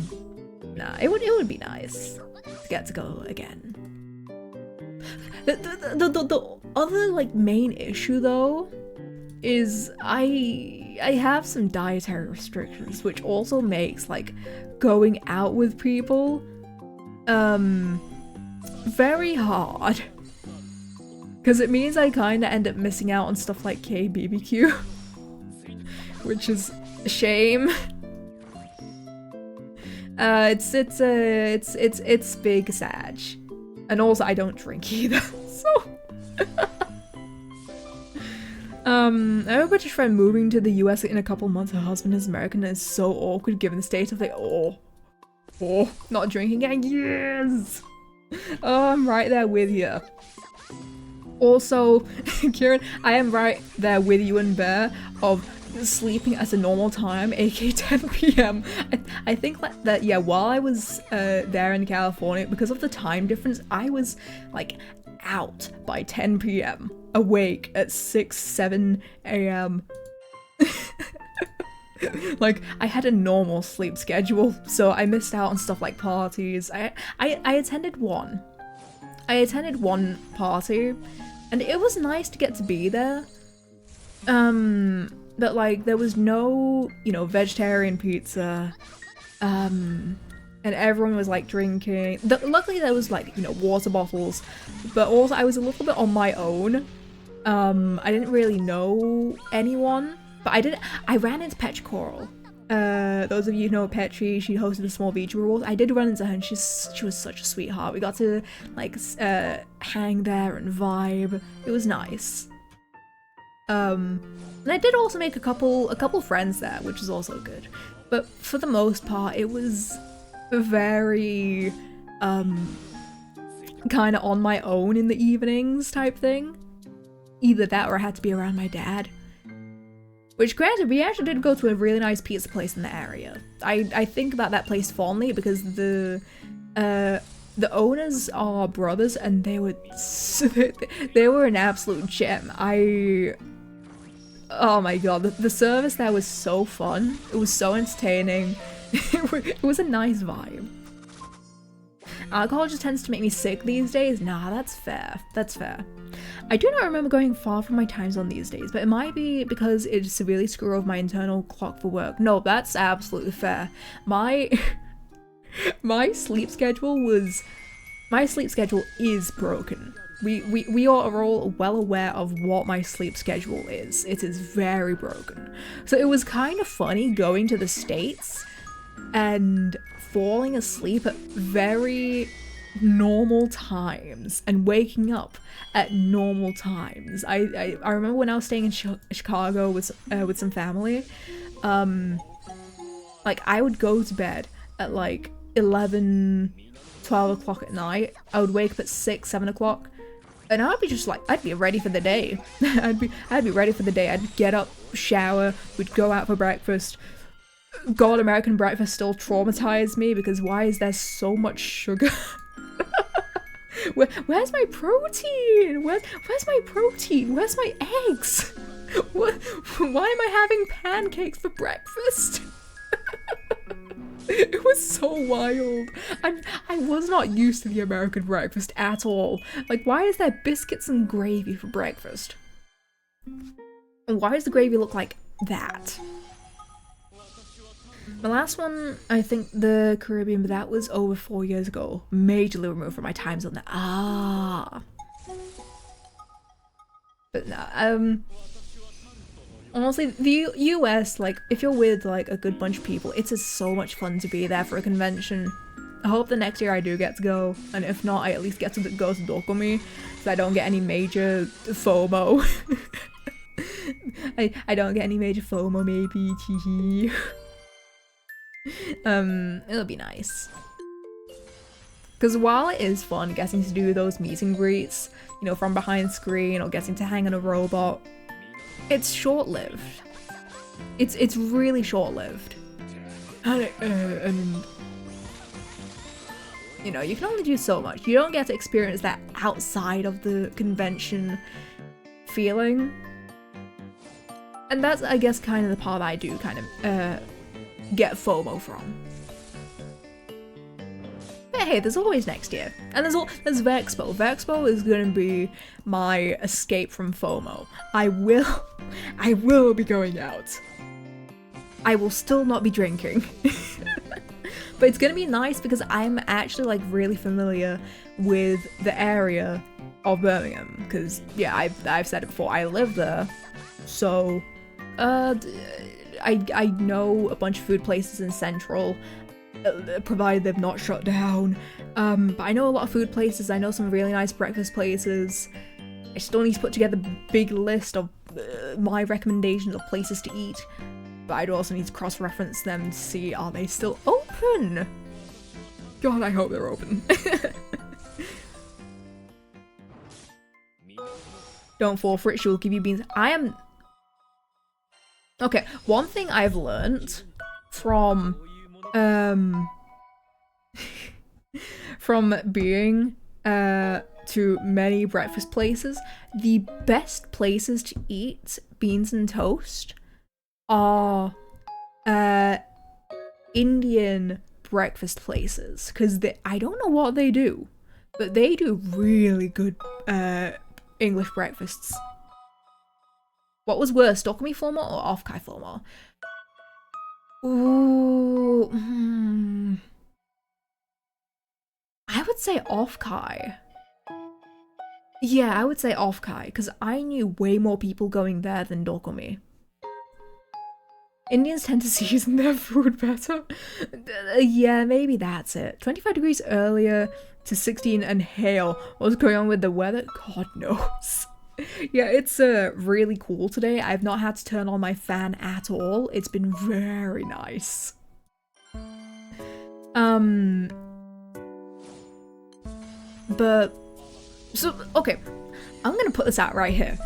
it would be nice to get to go again. The other like main issue though is I have some dietary restrictions, which also makes like going out with people very hard. Because it means I kind of end up missing out on stuff like KBBQ, which is a shame. It's big sag, and also I don't drink either. So, I have a British friend moving to the US in a couple months. Her husband is American, and it's so awkward given the state of like, oh, not drinking again. Yes, oh, I'm right there with you. Also, Kieran, I am right there with you and Bear of sleeping at a normal time, aka 10 p.m. I think that yeah, while I was there in California, because of the time difference, I was like out by 10 p.m. awake at 6-7 a.m. Like, I had a normal sleep schedule, so I missed out on stuff like parties. I attended one. I attended one party, and it was nice to get to be there. But like, there was no, you know, vegetarian pizza, and everyone was like drinking. Luckily there was like, you know, water bottles, but also I was a little bit on my own. I didn't really know anyone, but I ran into Petra Coral. Those of you who know Petri, she hosted the Small Beach Rules. I did run into her and she was such a sweetheart. We got to like hang there and vibe. It was nice. And I did also make a couple friends there, which is also good. But for the most part, it was very kind of on my own in the evenings type thing. Either that or I had to be around my dad. Which, granted, we actually did go to a really nice pizza place in the area. I think about that place fondly because the owners are brothers and they were an absolute gem. Oh my god, the service there was so fun. It was so entertaining. It was a nice vibe. Alcohol just tends to make me sick these days. Nah, that's fair. That's fair. I do not remember going far from my time zone these days, but it might be because it severely screwed over my internal clock for work. No, that's absolutely fair. My sleep schedule is broken. We are all well aware of what my sleep schedule is. It is very broken. So it was kind of funny going to the States and falling asleep at very normal times and waking up at normal times. I remember when I was staying in Chicago with some family, like I would go to bed at like 11, 12 o'clock at night. I would wake up at 6, 7 o'clock, and I'd be just like, I'd be ready for the day. I'd be ready for the day. I'd get up, shower, we'd go out for breakfast. God, American breakfast still traumatized me because why is there so much sugar? Where's my protein? Where's my protein? Where's my eggs? Why am I having pancakes for breakfast? It was so wild. I was not used to the American breakfast at all. Like, why is there biscuits and gravy for breakfast? And why does the gravy look like that? My last one, I think the Caribbean, but that was over 4 years ago. Majorly removed from my time zone. But nah, honestly, the US, like, if you're with, like, a good bunch of people, it's just so much fun to be there for a convention. I hope the next year I do get to go, and if not, I at least get to go to Dokumi, so I don't get any major FOMO. I don't get any major FOMO, maybe, teehee. It'll be nice. Because while it is fun getting to do those meet and greets, you know, from behind screen or getting to hang on a robot, it's short-lived. It's really short-lived. And you know, you can only do so much. You don't get to experience that outside of the convention feeling. And that's, I guess, kind of the part I do kind of get FOMO from. But hey, there's always next year. And there's Vexpo. Vexpo is gonna be my escape from FOMO. I will be going out. I will still not be drinking. But it's gonna be nice because I'm actually like really familiar with the area of Birmingham. Because yeah, I've said it before, I live there. So I know a bunch of food places in Central, provided they've not shut down. But I know a lot of food places. I know some really nice breakfast places. I still need to put together a big list of my recommendations of places to eat. But I'd also need to cross-reference them to see, are they still open? God, I hope they're open. Don't fall for it, she will give you beans. I am... Okay, one thing I've learned from from being to many breakfast places, the best places to eat beans and toast are Indian breakfast places, because I don't know what they do, but they do really good English breakfasts. What was worse, Dokumi formal or off-kai formal? Ooh, I would say off-kai. Yeah, I would say off-kai, because I knew way more people going there than Dokumi. Indians tend to season their food better. Yeah, maybe that's it. 25 degrees earlier to 16 and hail. What's going on with the weather? God knows. Yeah, it's really cool today. I've not had to turn on my fan at all. It's been very nice. But so okay, I'm gonna put this out right here.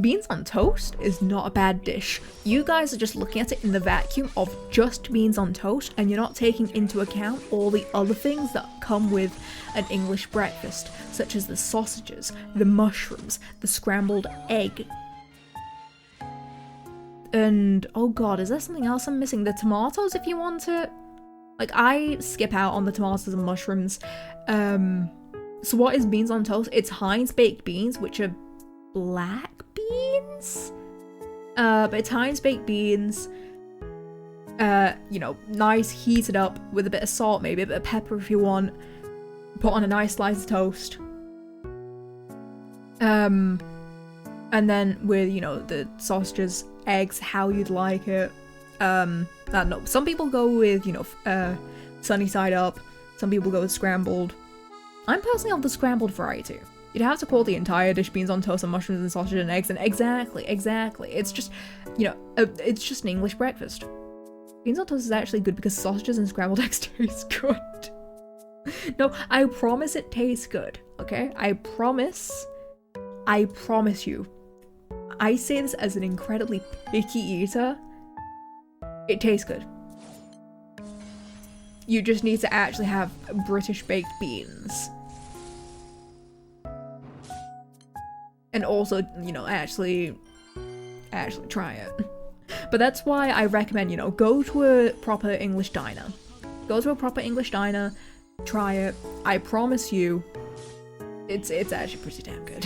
Beans on toast is not a bad dish. You guys are just looking at it in the vacuum of just beans on toast, and you're not taking into account all the other things that come with an English breakfast, such as the sausages, the mushrooms, the scrambled egg. And oh god, is there something else I'm missing? The tomatoes, if you want it. Like, I skip out on the tomatoes and mushrooms. So what is beans on toast? It's Heinz baked beans, which are black beans? But it's Heinz baked beans. You know, nice, heated up with a bit of salt, maybe a bit of pepper if you want. Put on a nice slice of toast. And then with, you know, the sausages, eggs, how you'd like it. I don't know. Some people go with, you know, sunny side up. Some people go with scrambled. I'm personally of the scrambled variety. You'd have to call the entire dish beans on toast and mushrooms and sausage and eggs, and exactly. It's just, you know, it's just an English breakfast. Beans on toast is actually good because sausages and scrambled eggs taste good. No, I promise it tastes good, okay? I promise you. I say this as an incredibly picky eater. It tastes good. You just need to actually have British baked beans. And also, you know, actually try it. But that's why I recommend, you know, go to a proper English diner. Go to a proper English diner, try it. I promise you, it's actually pretty damn good.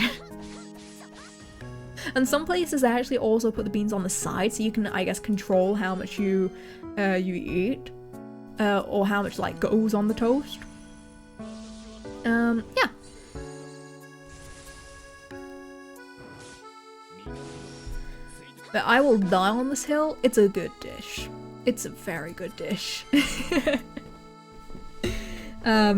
And some places actually also put the beans on the side, so you can, I guess, control how much you eat, or how much like goes on the toast. Yeah. But I will die on this hill. It's a good dish. It's a very good dish. Oh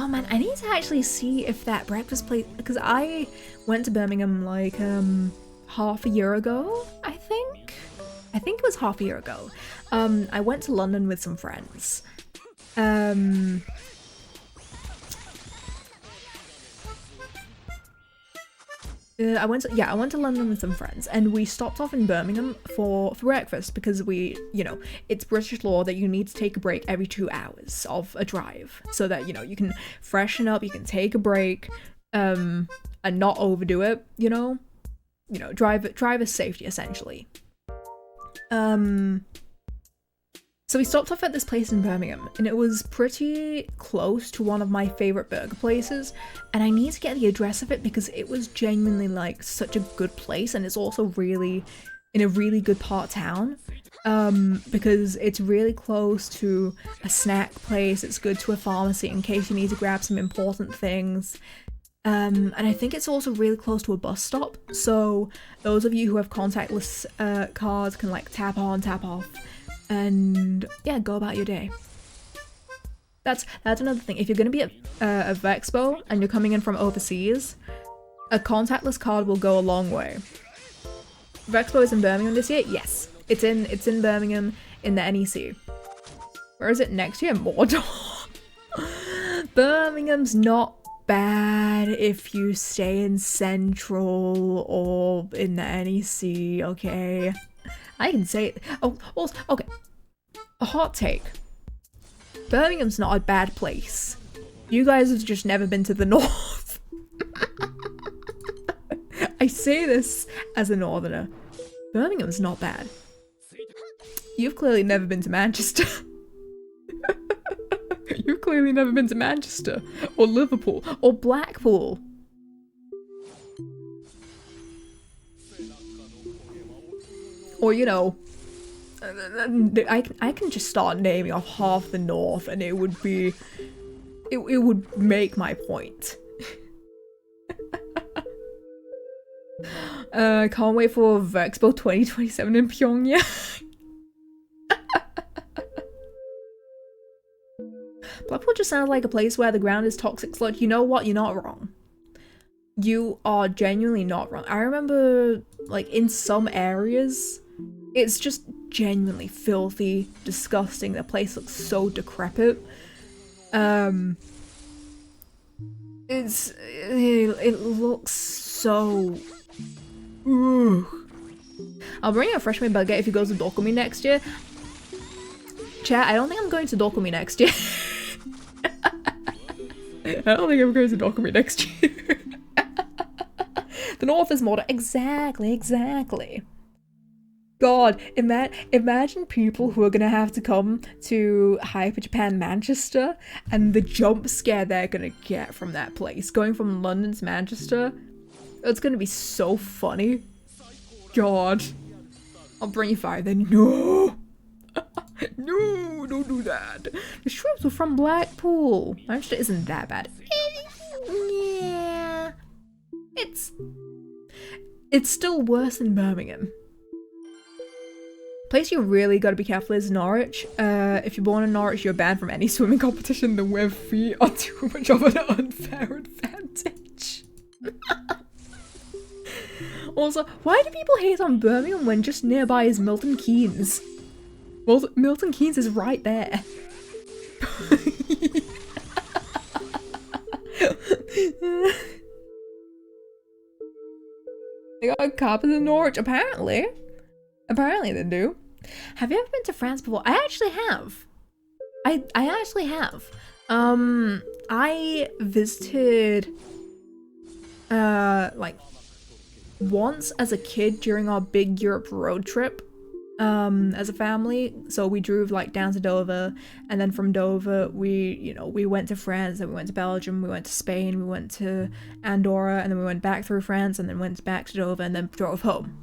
man, I need to actually see if that breakfast place, because I went to Birmingham like half a year ago, I think it was half a year ago. I went to London with some friends. I went to London with some friends, and we stopped off in Birmingham for breakfast because we, you know, it's British law that you need to take a break every 2 hours of a drive, so that, you know, you can freshen up, you can take a break, and not overdo it, you know, driver safety essentially. So we stopped off at this place in Birmingham, and it was pretty close to one of my favorite burger places, and I need to get the address of it because it was genuinely like such a good place, and it's also really in a really good part of town, because it's really close to a snack place. It's good to a pharmacy in case you need to grab some important things. And I think it's also really close to a bus stop, so those of you who have contactless cards can like tap on, tap off, and yeah, go about your day. That's another thing. If you're going to be at Vexpo and you're coming in from overseas, a contactless card will go a long way. Vexpo is in Birmingham this year? Yes. It's in Birmingham in the NEC. Where is it next year? Mordor. Birmingham's not bad if you stay in Central or in the NEC, okay? I can say it. Oh, also, okay. A hot take. Birmingham's not a bad place. You guys have just never been to the north. I say this as a northerner. Birmingham's not bad. You've clearly never been to Manchester. You've clearly never been to Manchester, or Liverpool, or Blackpool. Or, you know, I can just start naming off half the north and it would be... It would make my point. Can't wait for Expo 2027 in Pyongyang. Blackpool just sounds like a place where the ground is toxic sludge. You know what? You're not wrong. You are genuinely not wrong. I remember, like, in some areas, it's just genuinely filthy, disgusting. The place looks so decrepit. It looks so... Ugh. I'll bring a freshman baguette if he goes to Dokumi next year. Chat, I don't think I'm going to Dokumi next year. I don't think I'm going to Dokumi next year. The north is more... Exactly. God, imagine people who are gonna have to come to Hyper Japan Manchester and the jump scare they're gonna get from that place. Going from London to Manchester, it's gonna be so funny. God. I'll bring you fire then. No! No, don't do that. The shrimps were from Blackpool. Manchester isn't that bad. Yeah. It's still worse than Birmingham. Place you really gotta be careful is Norwich. If you're born in Norwich, you're banned from any swimming competition. The web feet are too much of an unfair advantage. Also, why do people hate on Birmingham when just nearby is Milton Keynes? Well, Milton Keynes is right there. They got carpets in Norwich, apparently. Apparently they do. Have you ever been to France before? I actually have. I actually have. I visited like once as a kid during our big Europe road trip as a family. So we drove like down to Dover, and then from Dover we went to France, then we went to Belgium, we went to Spain, we went to Andorra, and then we went back through France and then went back to Dover and then drove home.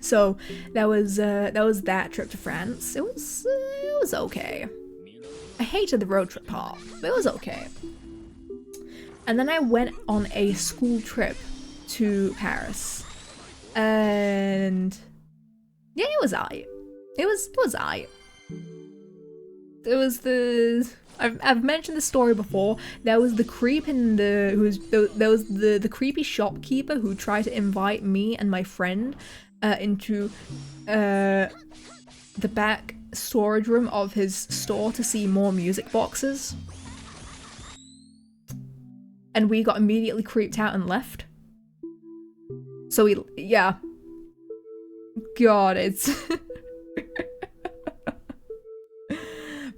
So that was that trip to France. It was okay. I hated the road trip part, but it was okay. And then I went on a school trip to Paris, and yeah, it was aight. It was aight. It was the I've mentioned this story before. There was the creep in there was the creepy shopkeeper who tried to invite me and my friend into the back storage room of his store to see more music boxes. And we got immediately creeped out and left. So yeah. God, it's...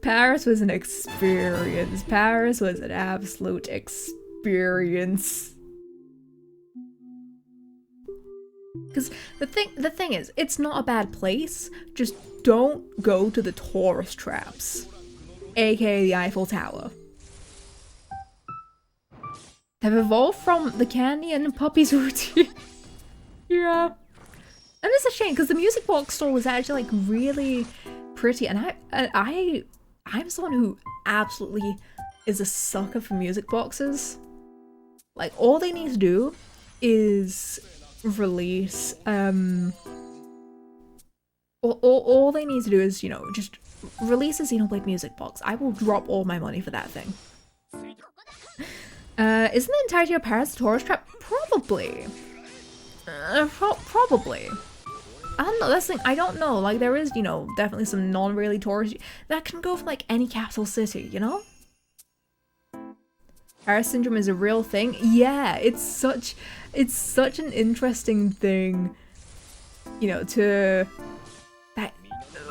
Paris was an experience. Paris was an absolute experience. Because the thing is, it's not a bad place, just don't go to the tourist traps. AKA the Eiffel Tower. They've evolved from the candy and puppies routine. Yeah. And it's a shame, because the music box store was actually like really pretty, and I'm someone who absolutely is a sucker for music boxes. Like, all they need to do is release all they need to do is, just release a Xenoblade music box. I will drop all my money for that thing. Isn't the entirety of Paris a tourist trap? Probably. Probably. I don't know, that's the thing, I don't know. Like, there is, definitely some non-really touristy that can go for like any capital city, Paris syndrome is a real thing. Yeah, it's such an interesting thing you know, to that.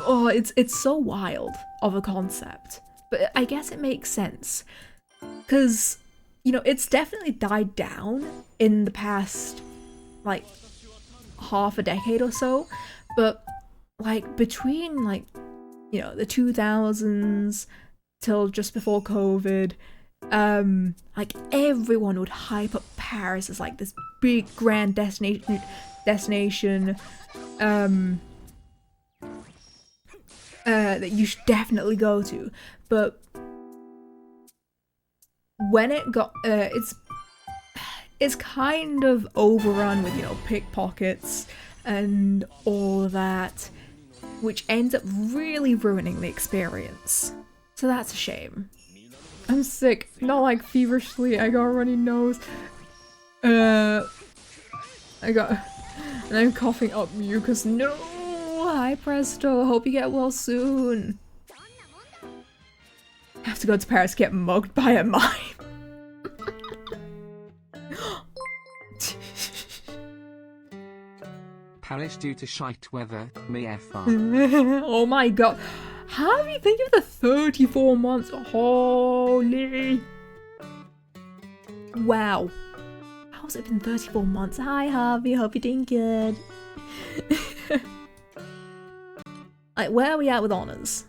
Oh, it's so wild of a concept, but I guess it makes sense because, you know, it's definitely died down in the past like half a decade or so, but like between like, you know, the 2000s till just before COVID, like everyone would hype up Paris as like this big grand destination that you should definitely go to. But when it got it's kind of overrun with, you know, pickpockets and all of that, which ends up really ruining the experience. So that's a shame. I'm sick. Not like feverishly. I got a runny nose. And I'm coughing up mucus. No! Hi Presto. Hope you get well soon. I have to go to Paris to get mugged by a mime. Paris due to shite weather, may FR. Oh my god. How do you think of the 34 months? Holy. Wow. How's it been 34 months? Hi Harvey, hope you're doing good. Like, where are we at with honors?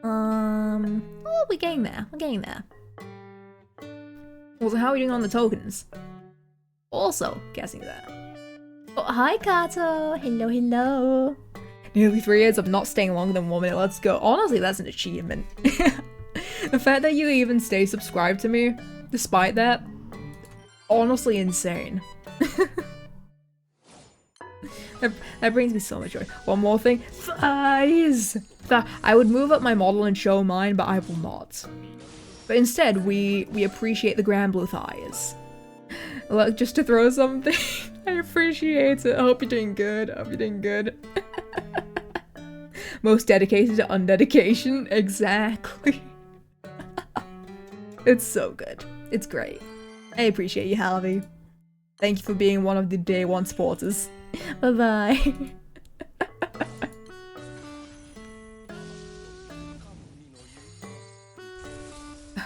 Oh, we're getting there. We're getting there. Also, how are we doing on the tokens? Also, guessing that. Oh, hi Kato! Hello, hello! Nearly 3 years of not staying longer than 1 minute, let's go. Honestly, that's an achievement. The fact that you even stay subscribed to me, despite that, honestly insane. That brings me so much joy. One more thing. Thighs! I would move up my model and show mine, but I will not. But instead, we appreciate the Granblue thighs. Look, just to throw something. I appreciate it. I hope you're doing good. I hope you're doing good. Most dedicated to undedication. Exactly. It's so good. It's great. I appreciate you, Harvey. Thank you for being one of the day one supporters. Bye-bye.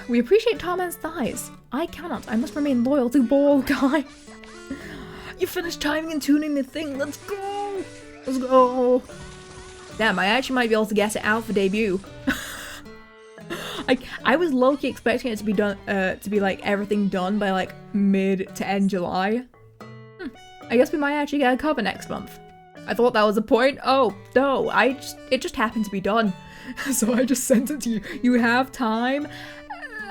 We appreciate Tarman's thighs. I cannot. I must remain loyal to Ball Guy. You finished timing and tuning the thing. Let's go. Let's go. Damn, I actually might be able to guess it out for debut. I was low-key expecting it to be done, to be like everything done by like mid to end July. I guess we might actually get a cover next month. I thought that was a point. Oh no, it just happened to be done, so I just sent it to you. You have time.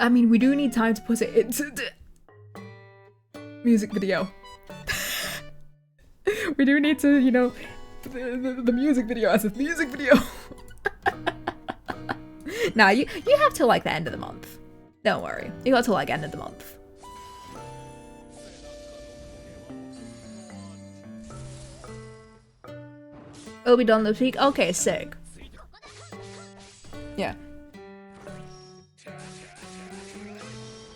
I mean, we do need time to put it into the music video. We do need to, you know, the music video as a music video. Nah, you have till like the end of the month. Don't worry, you got till like end of the month. It'll be done this week. Okay, sick. Yeah.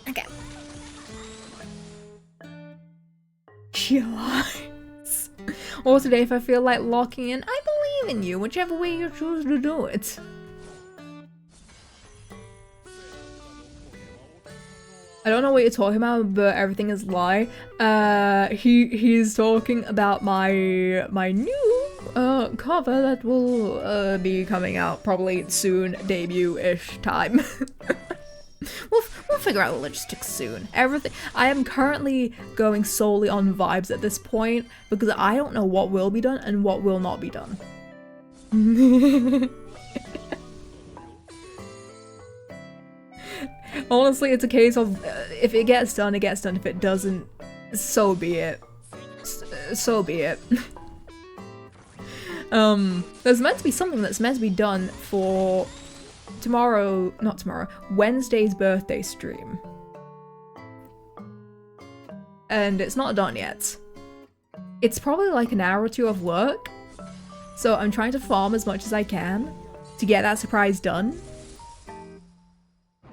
Okay. She lies. Or today, if I feel like locking in, I believe in you, whichever way you choose to do it. I don't know what you're talking about, but everything is lie. He's talking about my new cover that will be coming out probably soon, debut-ish time. We'll figure out the logistics soon. Everything. I am currently going solely on vibes at this point because I don't know what will be done and what will not be done. Honestly, it's a case of if it gets done, it gets done. If it doesn't, so be it. So be it. There's meant to be something that's meant to be done for Wednesday's birthday stream. And it's not done yet. It's probably like an hour or two of work. So I'm trying to farm as much as I can to get that surprise done.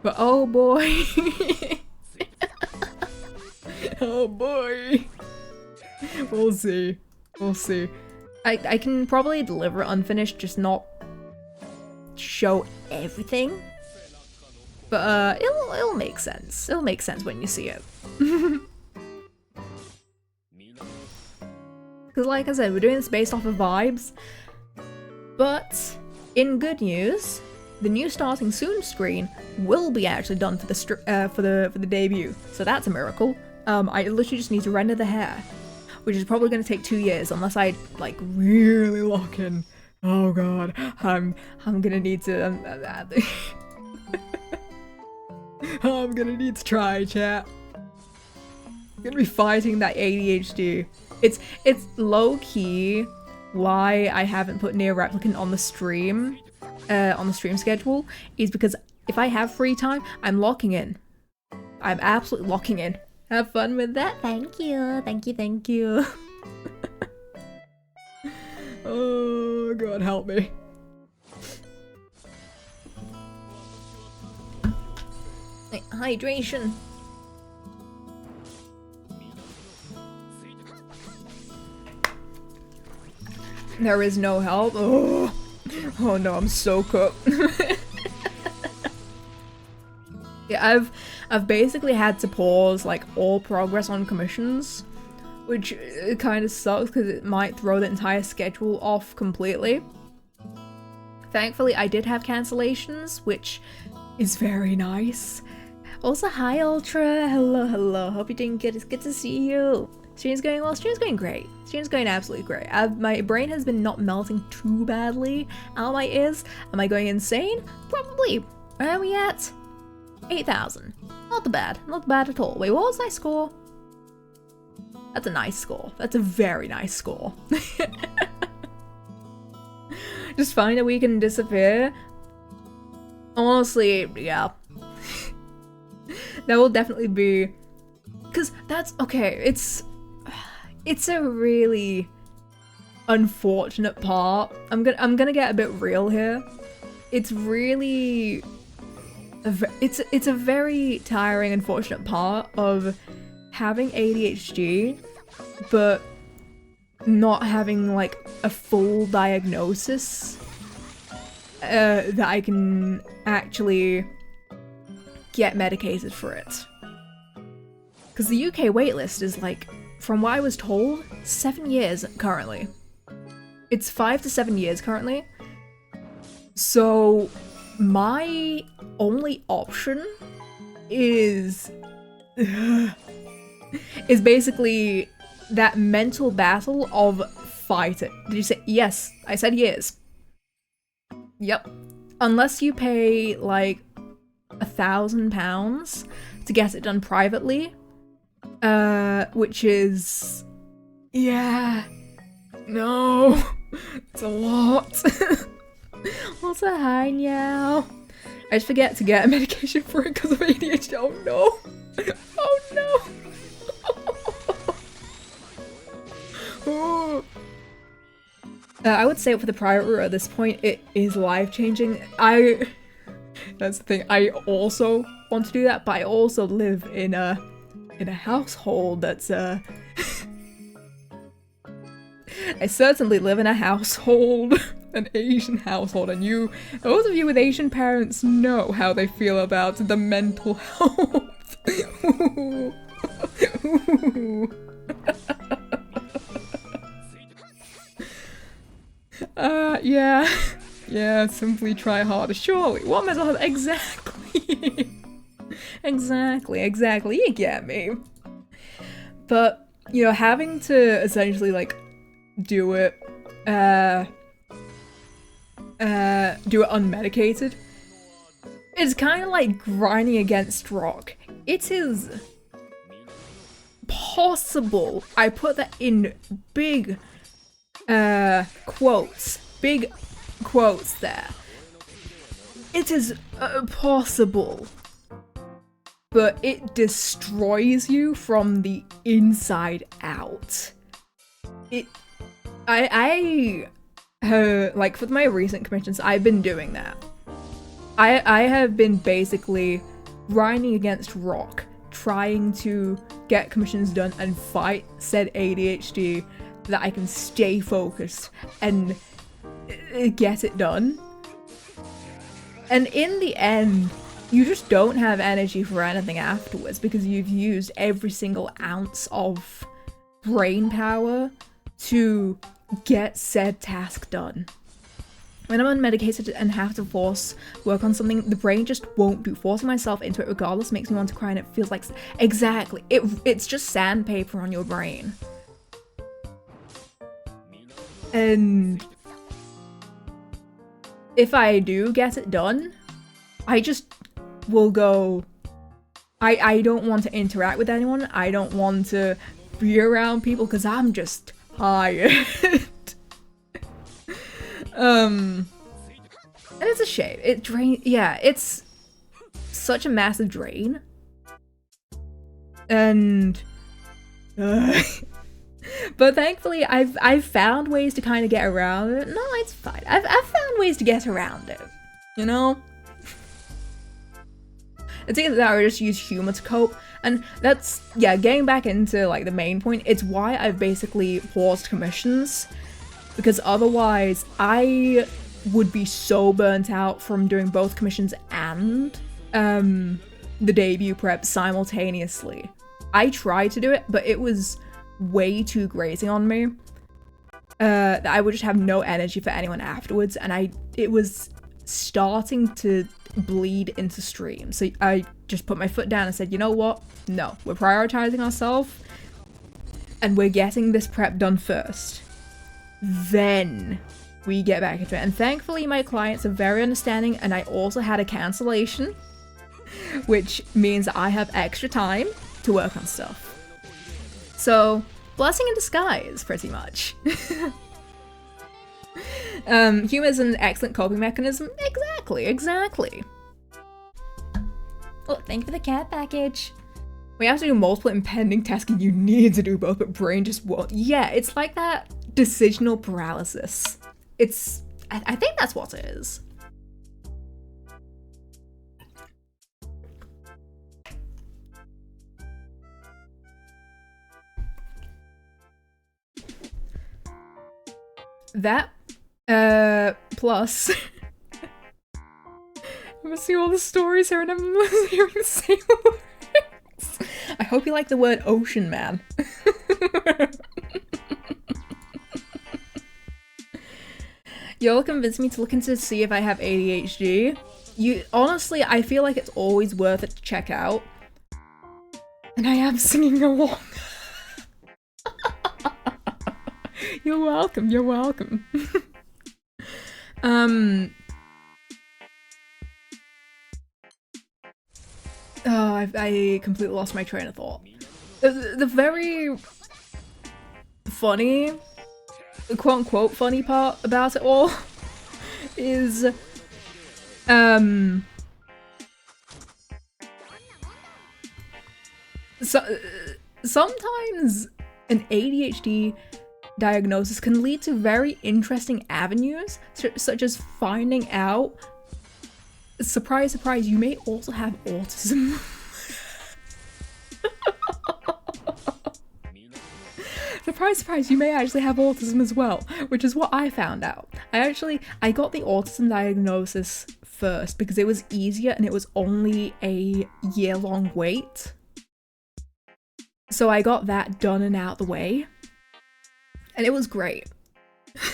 But oh boy. Oh boy. We'll see. We'll see. I can probably deliver it unfinished, just not show everything. But it'll make sense. It'll make sense when you see it. Because like I said, we're doing this based off of vibes. But in good news, the new starting soon screen will be actually done for the debut. So that's a miracle. I literally just need to render the hair, which is probably going to take 2 years unless I like really lock in. Oh god, I'm gonna need to. I'm gonna need to try, chat. I'm gonna be fighting that ADHD. It's low key why I haven't put Near Replicant on the stream schedule is because if I have free time, I'm locking in. I'm absolutely locking in. Have fun with that. Thank you, thank you, thank you. Oh god, help me. Hydration. There is no help. Oh, oh no, I'm so cooked. Yeah, I've basically had to pause like all progress on commissions, which kind of sucks because it might throw the entire schedule off completely. Thankfully, I did have cancellations, which is very nice. Also, hi Ultra, hello, hello. Hope you're doing good. It's good to see you. Stream's going well. Stream's going great. Stream's going absolutely great. My brain has been not melting too badly out my ears. Am I going insane? Probably. Where are we at? 8,000. Not bad. Not bad at all. Wait, what was my score? That's a nice score. That's a very nice score. Just find a week and disappear. Honestly, yeah. That will definitely be... Because that's... Okay, it's a really unfortunate part. I'm gonna get a bit real here. It's really... It's a very tiring, unfortunate part of having ADHD, but not having like a full diagnosis that I can actually get medicated for it. Because the UK waitlist is like, from what I was told, 7 years currently. It's 5 to 7 years currently. So my only option is basically that mental battle of fight it. Did you say yes? I said years. Yep. Unless you pay like £1,000 to get it done privately, which is, yeah, no, it's a lot. Also, hi now. I just forget to get a medication for it because of ADHD. Oh no! Oh no! I would say for the private route at this point, it is life-changing. That's the thing. I also want to do that, but I also live in a household that's I certainly live in a household, an Asian household, and those of you with Asian parents know how they feel about the mental health. Yeah, simply try harder. Surely, what mental health? Exactly. Exactly, you get me. But, you know, having to essentially, like, do it unmedicated, it's kind of like grinding against rock. It is possible, I put that in big quotes there. It is possible, but it destroys you from the inside out. I like, for my recent commissions, I've been doing that. I have been basically grinding against rock, trying to get commissions done and fight said ADHD that I can stay focused and get it done. And in the end, you just don't have energy for anything afterwards because you've used every single ounce of brain power to get said task done. When I'm unmedicated and have to force work on something, the brain just won't do. Forcing myself into it regardless makes me want to cry, and it feels like exactly it's just sandpaper on your brain. And if I do get it done, I just will go. I don't want to interact with anyone. I don't want to be around people because I'm just tired. And it's a shame. It drain. Yeah, it's such a massive drain. And but thankfully, I've found ways to kind of get around it. No, it's fine. I've found ways to get around it. You know. It's either that or just use humor to cope, and that's, yeah, getting back into like the main point, it's why I've basically paused commissions, because otherwise I would be so burnt out from doing both commissions and the debut prep simultaneously. I tried to do it, but it was way too grating on me that I would just have no energy for anyone afterwards, and it was starting to bleed into stream. So I just put my foot down and said, you know what? No, we're prioritizing ourselves and we're getting this prep done first. Then we get back into it. And thankfully my clients are very understanding, and I also had a cancellation, which means I have extra time to work on stuff. So, blessing in disguise, pretty much. Humor is an excellent coping mechanism. Exactly. Oh, thank you for the cat package. We have to do multiple impending tasks and you need to do both, but brain just won't. Yeah, it's like that decisional paralysis. I think that's what it is. That, plus, I'm gonna see all the stories here and I'm hearing the same words. I hope you like the word ocean, man. Y'all convinced me to look into see if I have ADHD. Honestly, I feel like it's always worth it to check out. And I am singing along. You're welcome. Oh, I completely lost my train of thought. The very funny, quote-unquote funny part about it all is, sometimes an ADHD diagnosis can lead to very interesting avenues, such as finding out, surprise, you may also have autism. Surprise, you may actually have autism as well, which is what I found out. I got the autism diagnosis first because it was easier and it was only a year-long wait. So I got that done and out the way. And it was great.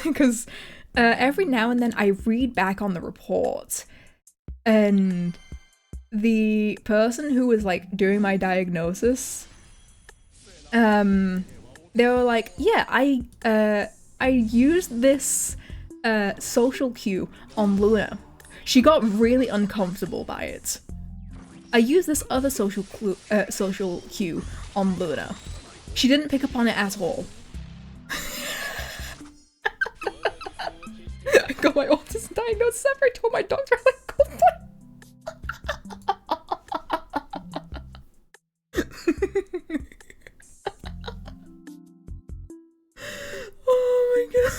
Because every now and then I read back on the report and the person who was like doing my diagnosis, they were like, yeah, I used this social cue on Luna. She got really uncomfortable by it. I used this other social cue on Luna. She didn't pick up on it at all. I got my autism diagnosis after I told my doctor, like, oh my god.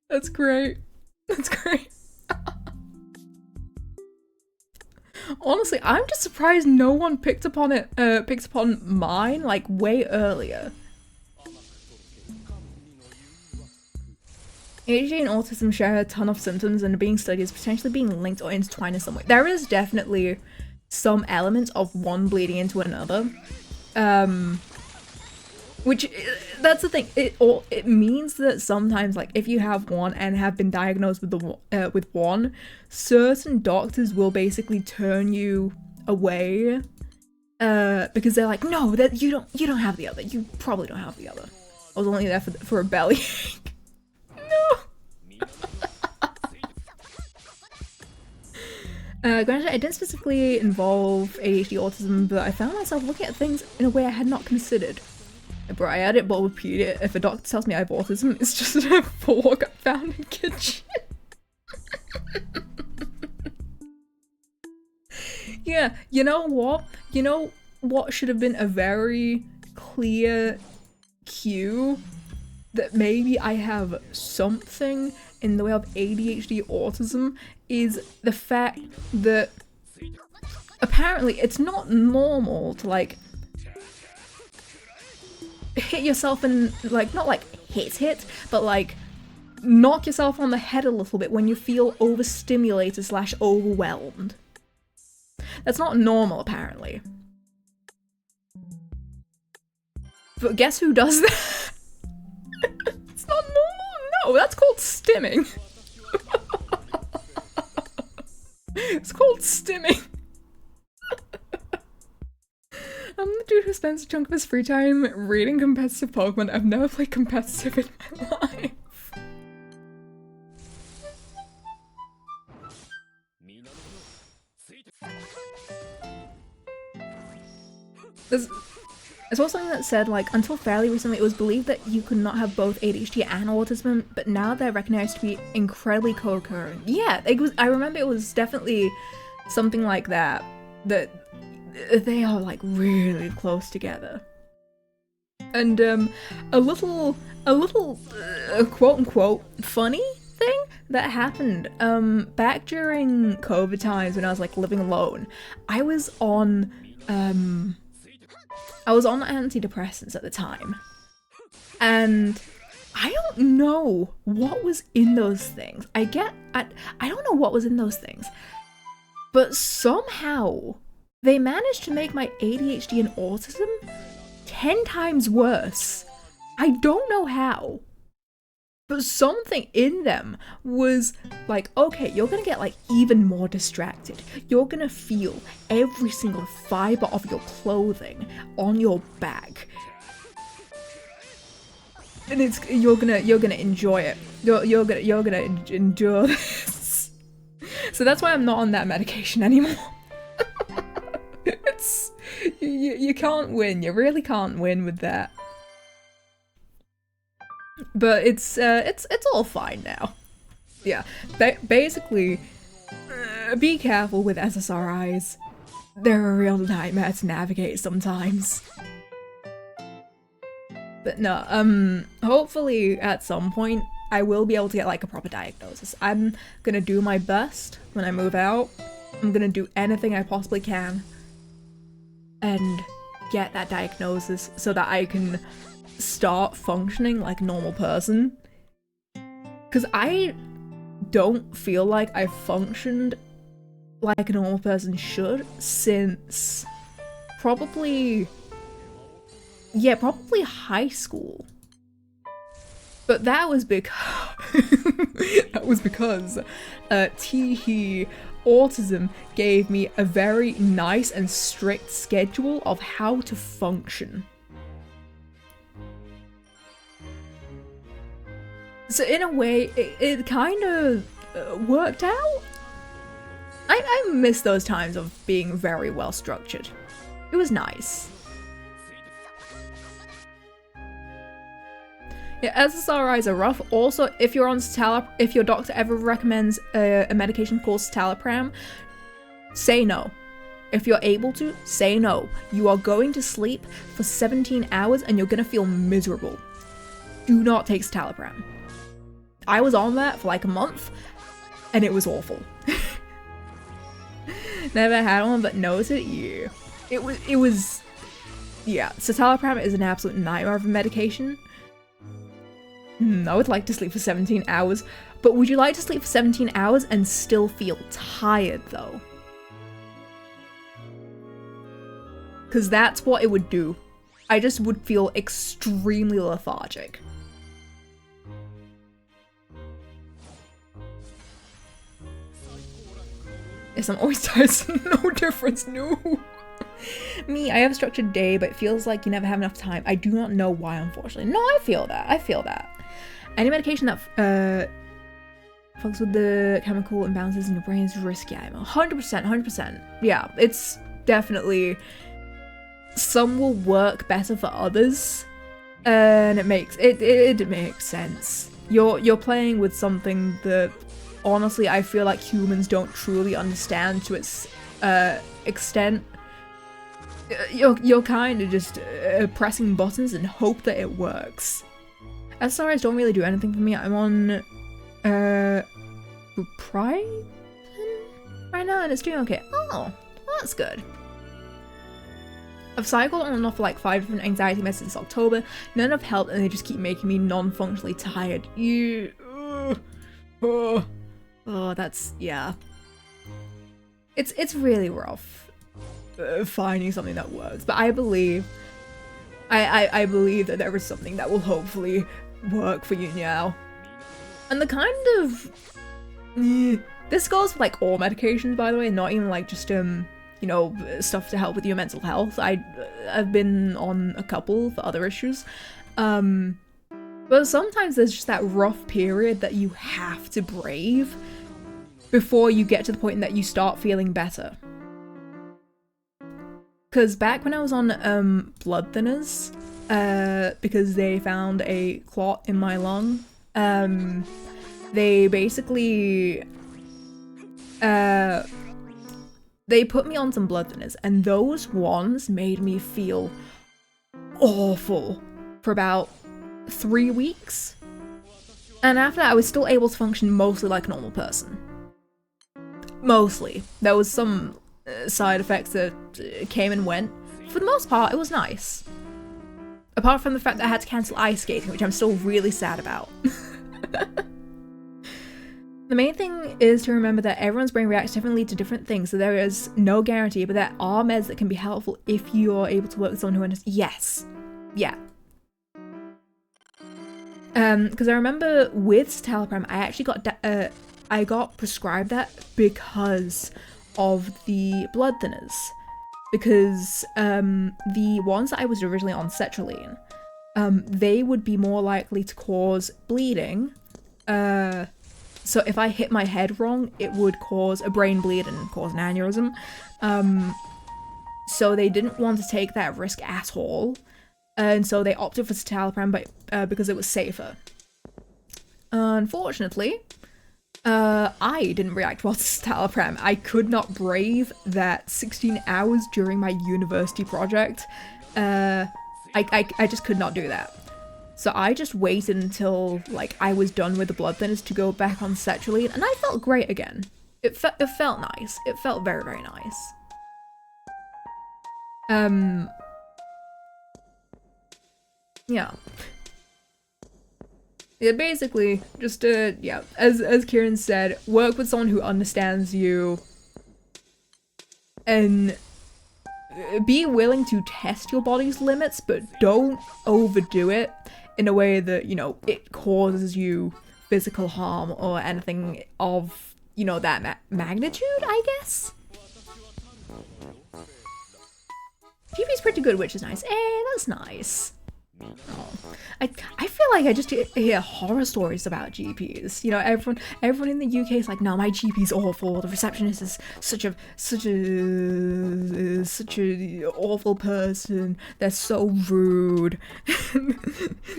That's great. Honestly, I'm just surprised no one picked upon mine, like, way earlier. ADHD and autism share a ton of symptoms and are being studied as potentially being linked or intertwined in some way. There is definitely some elements of one bleeding into another. Which, that's the thing, it means that sometimes, like, if you have one and have been diagnosed with one, certain doctors will basically turn you away, because they're like, no, that you don't have the other, you probably don't have the other. I was only there for a bellyache. No! Granted, I didn't specifically involve ADHD autism, but I found myself looking at things in a way I had not considered. Bro, I had it but repeat it. If a doctor tells me I have autism, it's just a fork I found in kitchen. Yeah, you know what? You know what should have been a very clear cue? That maybe I have something in the way of ADHD autism is the fact that apparently it's not normal to like hit yourself in, like, not like hit, but like knock yourself on the head a little bit when you feel overstimulated / overwhelmed. That's not normal, apparently. But guess who does that? It's not normal? No, that's called stimming. It's called stimming. I'm the dude who spends a chunk of his free time reading competitive Pokemon. I've never played competitive in my life. I saw something that said, like, until fairly recently it was believed that you could not have both ADHD and autism, but now they're recognized to be incredibly co-occurring. Yeah, I remember it was definitely something like that, that they are, like, really close together. And, a little quote-unquote funny thing that happened, back during COVID times when I was, like, living alone, I was on antidepressants at the time, and I don't know what was in those things. I don't know what was in those things, but somehow they managed to make my ADHD and autism 10 times worse. I don't know how, but something in them was like, okay, you're gonna get like even more distracted. You're gonna feel every single fiber of your clothing on your back. And you're gonna enjoy it. You're gonna endure this. So that's why I'm not on that medication anymore. You can't win. You really can't win with that. But it's all fine now. Yeah, basically, be careful with SSRIs. They're a real nightmare to navigate sometimes. But no, hopefully at some point I will be able to get like a proper diagnosis. I'm gonna do my best when I move out. I'm gonna do anything I possibly can and get that diagnosis so that I can start functioning like a normal person. Because I don't feel like I've functioned like a normal person should since probably high school. But that was because Teehee autism gave me a very nice and strict schedule of how to function. So in a way, it kind of worked out. I miss those times of being very well structured. It was nice. Yeah, SSRIs are rough. Also, if you're on if your doctor ever recommends a medication called citalopram, say no. If you're able to, say no. You are going to sleep for 17 hours and you're gonna feel miserable. Do not take citalopram. I was on that for like a month, and it was awful. Never had one, but knows it. Yeah, it was. Yeah, citalopram is an absolute nightmare of a medication. I would like to sleep for 17 hours, but would you like to sleep for 17 hours and still feel tired though? Because that's what it would do. I just would feel extremely lethargic. Yes, I'm always tired, so no difference, no. Me, I have a structured day, but it feels like you never have enough time. I do not know why, unfortunately. No, I feel that. I feel that. Any medication that fucks with the chemical imbalances in your brain is risky. I'm 100%, 100%. Yeah, it's definitely... Some will work better for others, and it makes sense. You're playing with something that, honestly, I feel like humans don't truly understand to its extent. You're kind of just pressing buttons and hope that it works. SRIs don't really do anything for me. I'm on Bupropion right now, and it's doing okay. Oh, well, that's good. I've cycled on and off for like 5 different anxiety meds since October. None have helped, and they just keep making me non-functionally tired. Oh, that's, yeah. It's really rough finding something that works, but I believe I believe that there is something that will hopefully work for you now. And the kind of this goes for like all medications, by the way, not even like just you know, stuff to help with your mental health. I've been on a couple for other issues. But sometimes there's just that rough period that you have to brave before you get to the point that you start feeling better. Because back when I was on blood thinners, because they found a clot in my lung, they basically they put me on some blood thinners, and those ones made me feel awful for about 3 weeks. And after that, I was still able to function mostly like a normal person. Mostly. There was some side effects that came and went. For the most part, it was nice. Apart from the fact that I had to cancel ice skating, which I'm still really sad about. The main thing is to remember that everyone's brain reacts differently to different things, so there is no guarantee, but there are meds that can be helpful if you're able to work with someone who understands. Yes. Yeah. Because I remember with citalopram, I actually got prescribed that because of the blood thinners. Because the ones that I was originally on, sertraline, they would be more likely to cause bleeding. So if I hit my head wrong, it would cause a brain bleed and cause an aneurysm. So they didn't want to take that risk at all. And so they opted for citalopram because it was safer. Unfortunately, I didn't react well to citalopram. I could not brave that 16 hours during my university project. I just could not do that. So I just waited until like I was done with the blood thinners to go back on sertraline, and I felt great again. It felt nice. It felt very, very nice. Yeah. Yeah, basically, just yeah, as Kieran said, work with someone who understands you, and be willing to test your body's limits, but don't overdo it in a way that, you know, it causes you physical harm or anything of, you know, that magnitude, I guess? GP's pretty good, which is nice. That's nice. Oh. I feel like I just hear horror stories about GPs. You know, everyone in the UK is like, no, my GP's awful. The receptionist is such a awful person. They're so rude.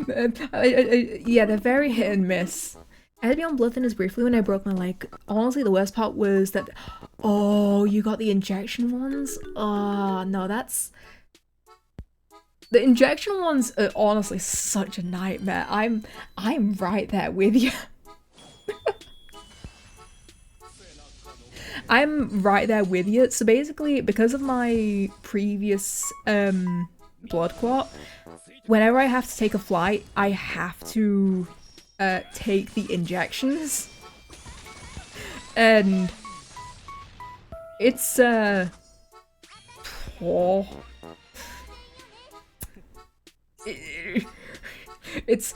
Yeah, they're very hit and miss. I had to be on blood thinners briefly when I broke my leg. Honestly, the worst part was that, oh, you got the injection ones? Oh, no, that's... The injection ones are honestly such a nightmare. I'm right there with you. I'm right there with you. So basically, because of my previous blood clot, whenever I have to take a flight, I have to take the injections. And it's oh, it's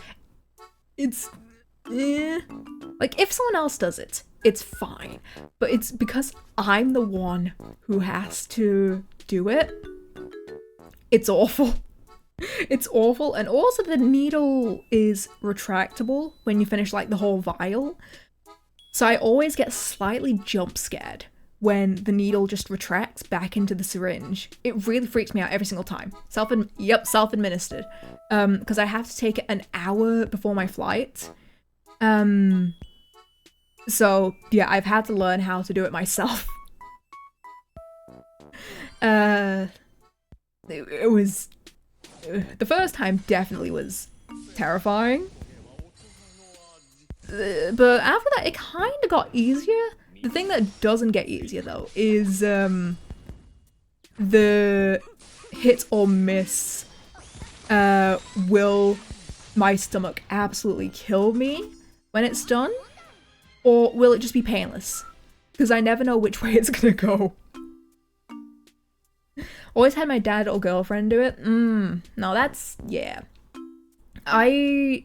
like if someone else does it, it's fine, but it's because I'm the one who has to do it. It's awful. It's awful, and also the needle is retractable when you finish like the whole vial. So I always get slightly jump scared when the needle just retracts back into the syringe. It really freaks me out every single time. Self-administered. Because I have to take it an hour before my flight. So yeah, I've had to learn how to do it myself. It was the first time definitely was terrifying. But after that, it kind of got easier. The thing that doesn't get easier though is the hit or miss. Will my stomach absolutely kill me when it's done? Or will it just be painless? Because I never know which way it's gonna go. Always had my dad or girlfriend do it. No, that's, yeah. The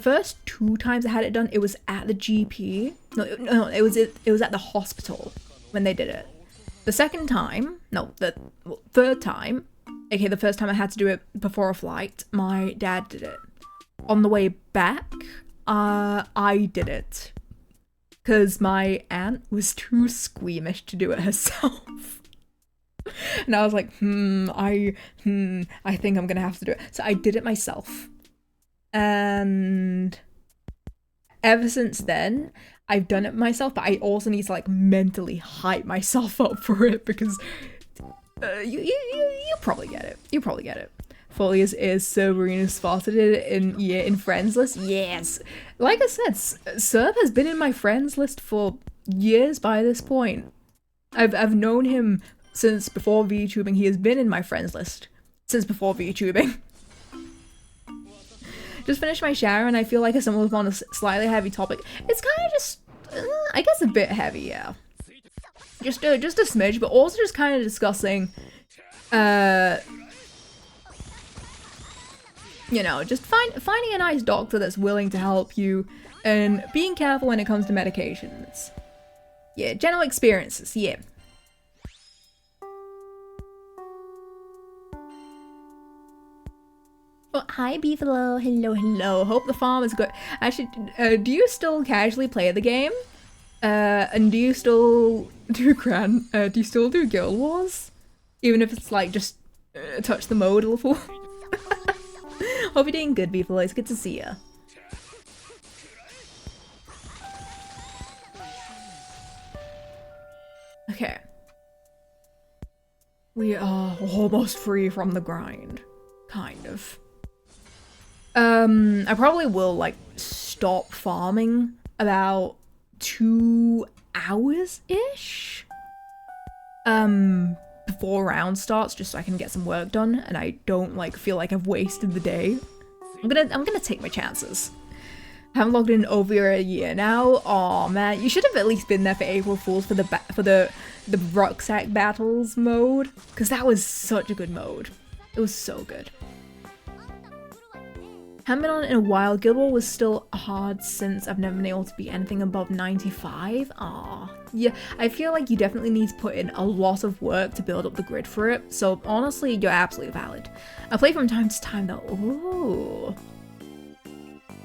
first 2 times I had it done, it was at the GP. No, it was at the hospital when they did it. The third time, okay, the first time I had to do it before a flight, my dad did it. On the way back, I did it. Because my aunt was too squeamish to do it herself. And I was like, I think I'm gonna have to do it. So I did it myself. And ever since then, I've done it myself, but I also need to like mentally hype myself up for it because you probably get it. You probably get it. Fully is Serverina spotted it in friends list. Yes, like I said, Serb has been in my friends list for years by this point. I've known him since before VTubing. He has been in my friends list since before VTubing. Just finished my shower and I feel like I stumbled upon a slightly heavy topic. It's kind of just, I guess a bit heavy, yeah. Just a smidge, but also just kind of discussing, you know, just finding a nice doctor that's willing to help you and being careful when it comes to medications. Yeah, general experiences, yeah. Oh, hi Beefalo, hello. Hope the farm is good. Actually, do you still casually play the game? And do you still do Guild Wars? Even if it's like just touch the mode a little? Hope you're doing good, Beefalo. It's good to see ya. Okay. We are almost free from the grind. Kind of. I probably will like stop farming about 2 hours-ish before round starts, just so I can get some work done and I don't like feel like I've wasted the day. I'm gonna take my chances. I haven't logged in over a year now. Oh man, you should have at least been there for April Fools for the rucksack battles mode, because that was such a good mode. It was so good. Haven't been on it in a while. Guild War was still hard since I've never been able to beat anything above 95. Aw. Yeah, I feel like you definitely need to put in a lot of work to build up the grid for it. So honestly, you're absolutely valid. I play from time to time though. Ooh.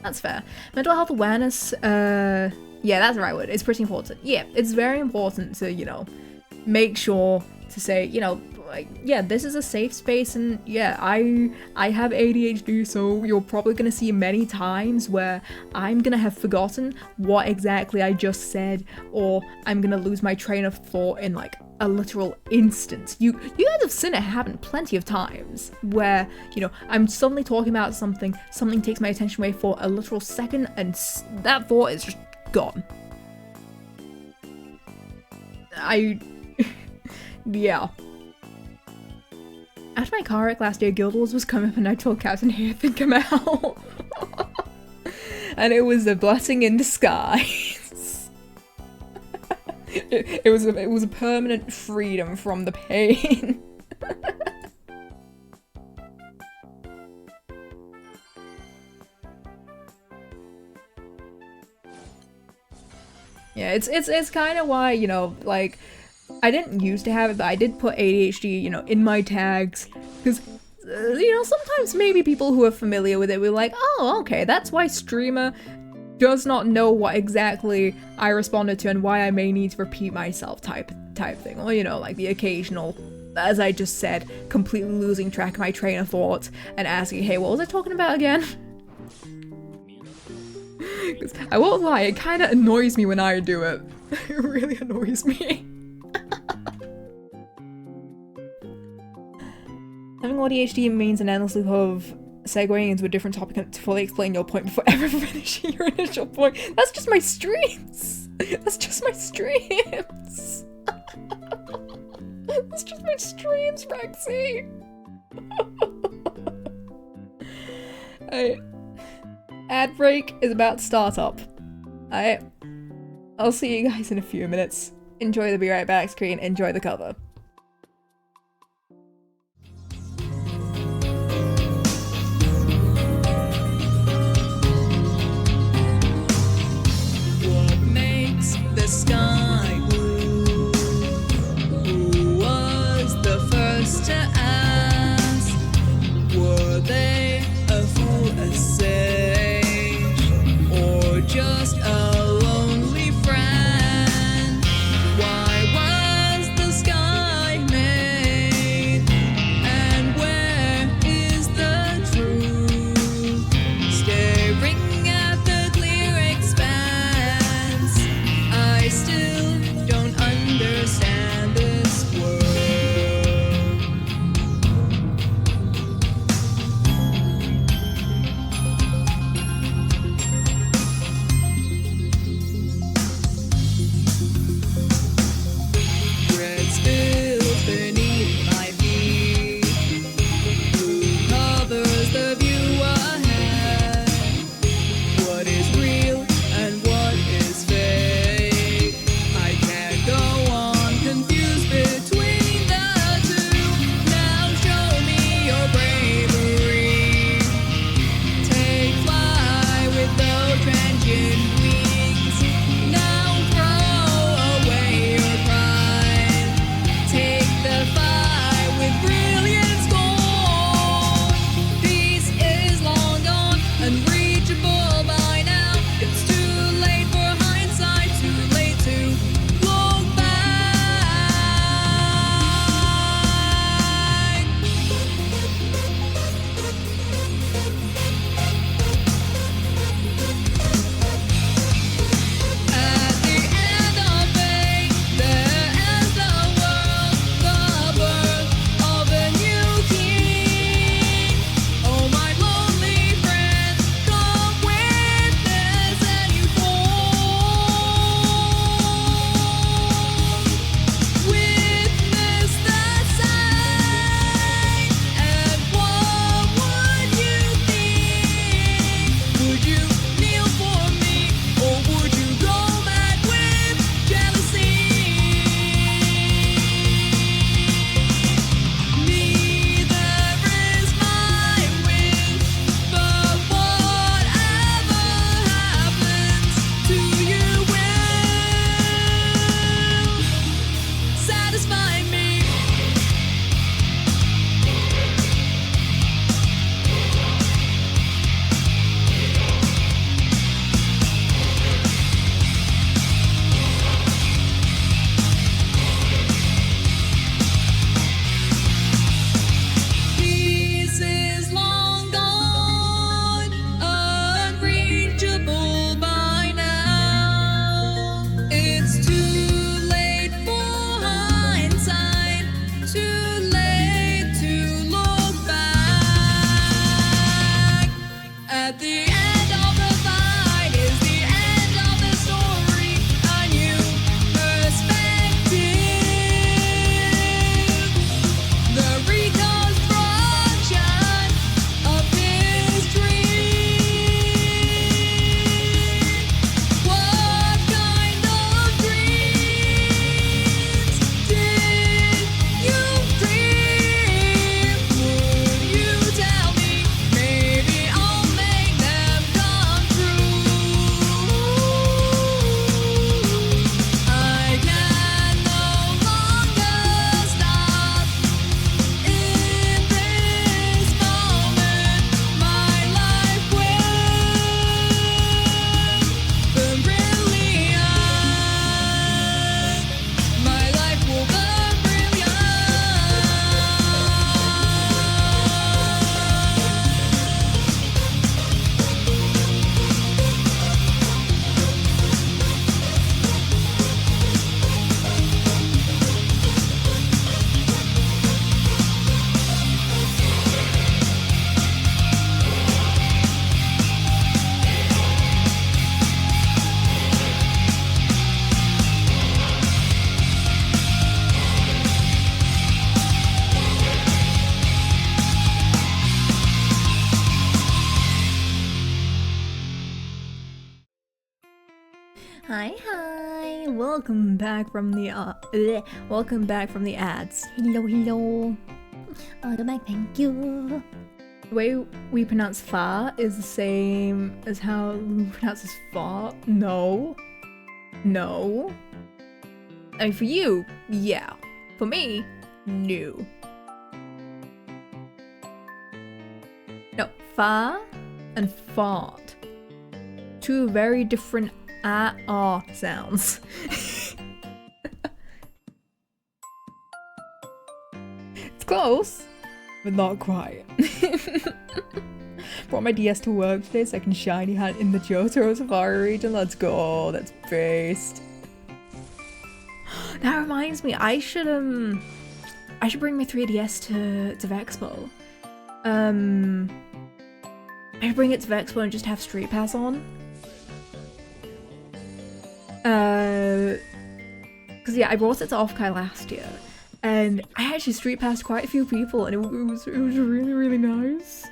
That's fair. Mental health awareness, yeah, that's the right word. It's pretty important. Yeah, it's very important to, you know, make sure to say, you know, like, yeah, this is a safe space, and yeah, I have ADHD, so you're probably gonna see many times where I'm gonna have forgotten what exactly I just said, or I'm gonna lose my train of thought in like a literal instant. You guys have seen it happen plenty of times where, you know, I'm suddenly talking about something takes my attention away for a literal second, and that thought is just gone. Yeah. After my car wreck last year, Guild Wars was coming up and I told Captain, hey, I think I'm out. and it was a blessing in disguise. it was a permanent freedom from the pain. Yeah, it's kind of why, you know, like, I didn't used to have it, but I did put ADHD, you know, in my tags, because, you know, sometimes maybe people who are familiar with it will be like, oh, okay, that's why streamer does not know what exactly I responded to and why I may need to repeat myself type thing, or, you know, like the occasional, as I just said, completely losing track of my train of thought and asking, hey, what was I talking about again? Because I won't lie, it kind of annoys me when I do it. It really annoys me. Having ADHD means an endless loop of segueing into a different topic to fully explain your point before ever finishing your initial point. That's just my streams! That's just my streams! That's just my streams, Rexy! Ad break is about to start up. I'll see you guys in a few minutes. Enjoy the Be Right Back screen, enjoy the cover. What makes the sky blue? Who was the first to ask? Were they a fool, a sage, or just a lonely friend? Why was the sky Hi. Welcome back from the ads. Hello. Welcome back. Thank you. The way we pronounce fa is the same as how we pronounce this fa. No. I mean, for you, yeah. For me, no. No, fa and fart. Two very different ah sounds. It's close, but not quite. Brought my DS to work today so I can shiny hunt in the Johto Safari region. Let's go. That's based. That reminds me, I should bring my 3DS to Vexpo. I should bring it to Vexpo and just have Street Pass on. Cause yeah, I brought it to Offkai last year, and I actually Street Passed quite a few people, and it was really nice.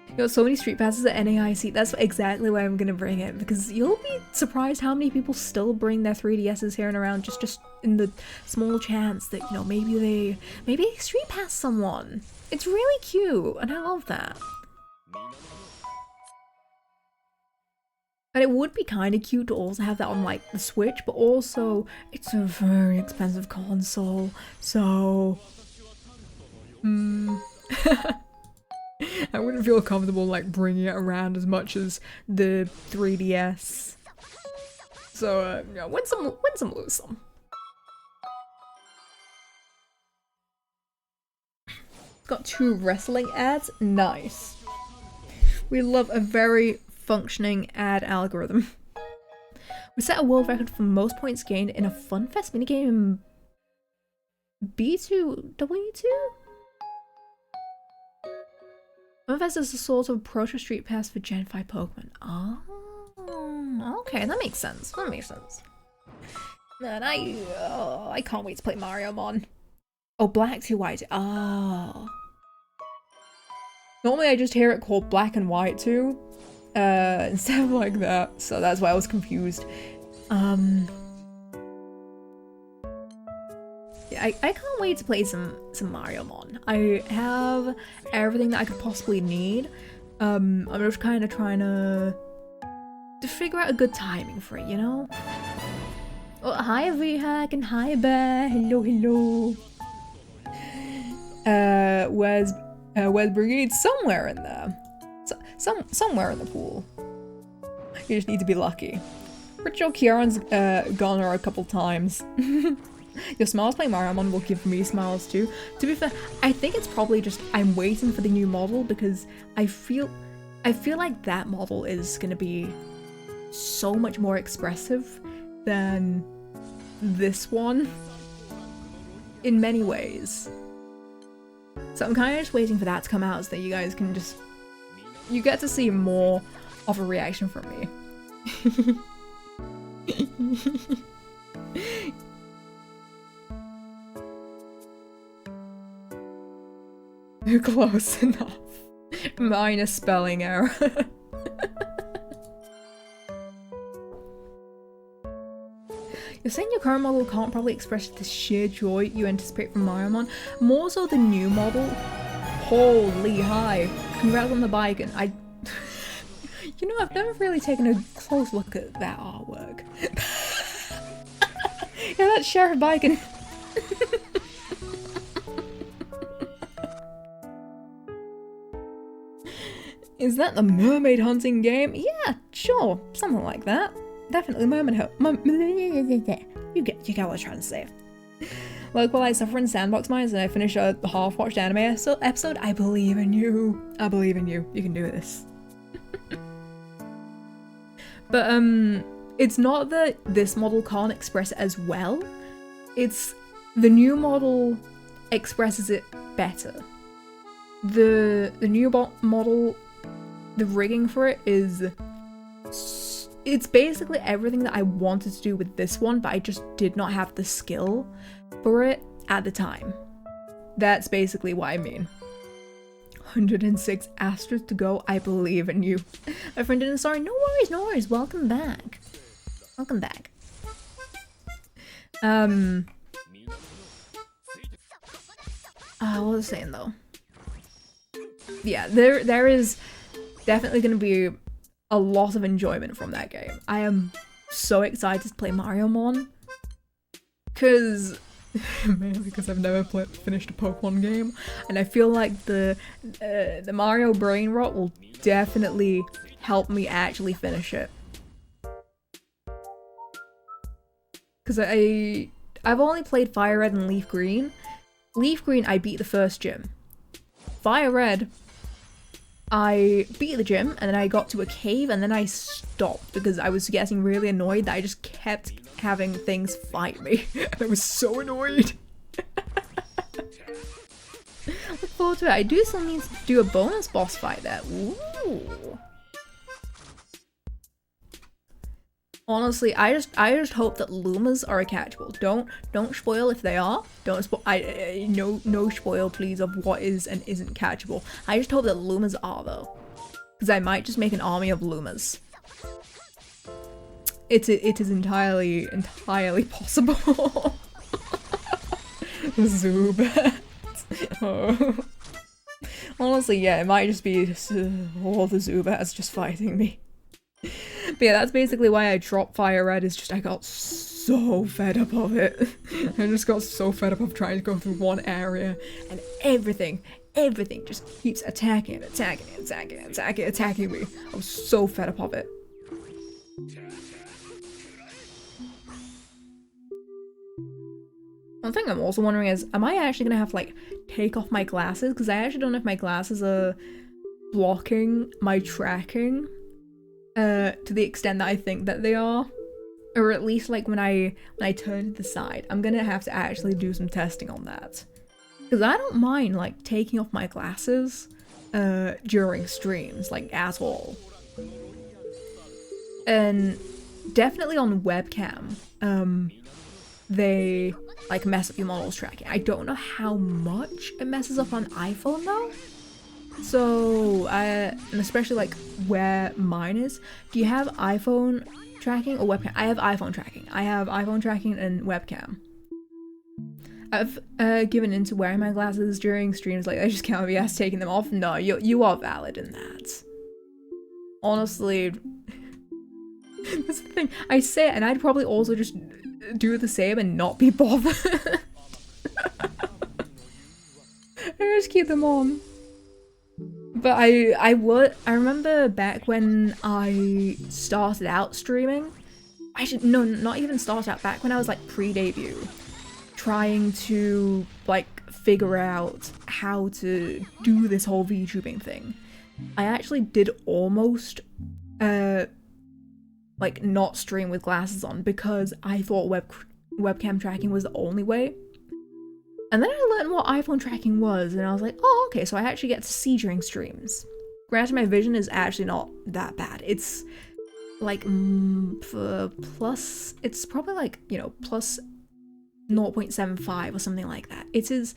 You got so many Street Passes at NAIC. That's exactly why I'm gonna bring it, because you'll be surprised how many people still bring their 3DSs here and around just in the small chance that, you know, maybe they Street Pass someone. It's really cute, and I love that. And it would be kind of cute to also have that on, like, the Switch, but also it's a very expensive console, so I wouldn't feel comfortable, like, bringing it around as much as the 3DS. So, yeah, win some, lose some. Got 2 wrestling ads. Nice. We love a very functioning ad algorithm. We set a world record for most points gained in a FunFest minigame in B2W2? FunFest is a sort of proto Street Pass for Gen 5 Pokemon. Oh, okay, that makes sense. Man, I can't wait to play Mario Mon. Oh, Black 2 White. Oh. Normally I just hear it called Black and White 2. Instead of like that, so that's why I was confused. Yeah, I can't wait to play some Mario Mon. I have everything that I could possibly need. I'm just kind of trying to figure out a good timing for it, you know? Oh, hi VHack and hi Bear. Hello. Where's Brigade? Somewhere in there. Somewhere in the pool. You just need to be lucky. Pretty sure Kieran's gone her a couple times. Your smiles playing Mario Mon will give me smiles too. To be fair, I think it's probably just I'm waiting for the new model because I feel like that model is gonna be so much more expressive than this one in many ways. So I'm kind of just waiting for that to come out so that you guys can just you get to see more of a reaction from me. Close enough. Minor spelling error. You're saying your current model can't probably express the sheer joy you anticipate from Mario Mon? More so the new model? Holy hi. Congrats on the bike, and you know, I've never really taken a close look at that artwork. Yeah, that's Sheriff Biken. Is that the mermaid hunting game? Yeah, sure, something like that. Definitely mermaid You get what I'm trying to say. Like while I suffer in sandbox mines and I finish a half-watched anime episode, I believe in you. I believe in you. You can do this. But it's not that this model can't express it as well. It's the new model expresses it better. The new model, the rigging for it is, it's basically everything that I wanted to do with this one, but I just did not have the skill for it at the time. That's basically what I mean. 106 asterisks to go. I believe in you. My friend didn't. Sorry. No worries. Welcome back. Welcome back. What was I saying though? Yeah, there is definitely going to be a lot of enjoyment from that game. I am so excited to play Mario Mon. Cause mainly because I've never finished a Pokemon game, and I feel like the Mario brain rot will definitely help me actually finish it. Cause I've only played Fire Red and Leaf Green. Leaf Green I beat the first gym. Fire Red I beat the gym and then I got to a cave and then I stopped because I was getting really annoyed that I just kept having things fight me. And I was so annoyed. Look forward to it. I do still need to do a bonus boss fight there. Ooh. Honestly, I just hope that Lumas are catchable. Don't spoil if they are. Don't spoil. No spoil, please, of what is and isn't catchable. I just hope that Lumas are though, because I might just make an army of Lumas. It is entirely possible. Zubat. Oh. Honestly, yeah, it might just be all the Zubats just fighting me. But yeah, that's basically why I dropped Fire Red, is just I got so fed up of it. I just got so fed up of trying to go through one area and everything just keeps attacking me. I was so fed up of it. One thing I'm also wondering is, am I actually gonna have to like take off my glasses? Because I actually don't know if my glasses are blocking my tracking to the extent that I think that they are, or at least like when I turn to the side. I'm gonna have to actually do some testing on that, because I don't mind like taking off my glasses during streams, like at all. And definitely on webcam, they like mess up your model's tracking. I don't know how much it messes up on iPhone though. So, and especially like where mine is. Do you have iPhone tracking or webcam? I have iPhone tracking. I have iPhone tracking and webcam. I've given into wearing my glasses during streams. Like, I just can't be asked taking them off. No, you are valid in that. Honestly, that's the thing. I say it, and I'd probably also just do the same and not be bothered. I just keep them on. But I remember back when I started out streaming. No, not even start out. Back when I was like pre-debut, trying to like figure out how to do this whole VTubing thing. I actually did almost like not stream with glasses on because I thought webcam tracking was the only way. And then I learned what iPhone tracking was, and I was like, oh, okay, so I actually get to see during streams. Granted, my vision is actually not that bad. It's like plus, it's probably like, you know, plus 0.75 or something like that. It is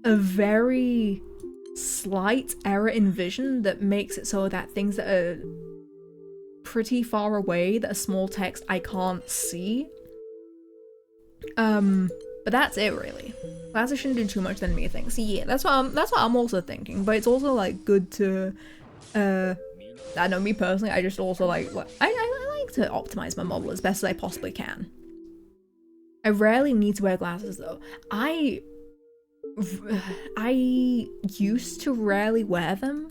a very slight error in vision that makes it so that things that are pretty far away, that are small text, I can't see. But that's it really. Glasses shouldn't do too much than me things. Yeah, that's what I'm also thinking. But it's also like good to, I know me personally, I just also like I like to optimize my model as best as I possibly can. I rarely need to wear glasses though. I used to rarely wear them,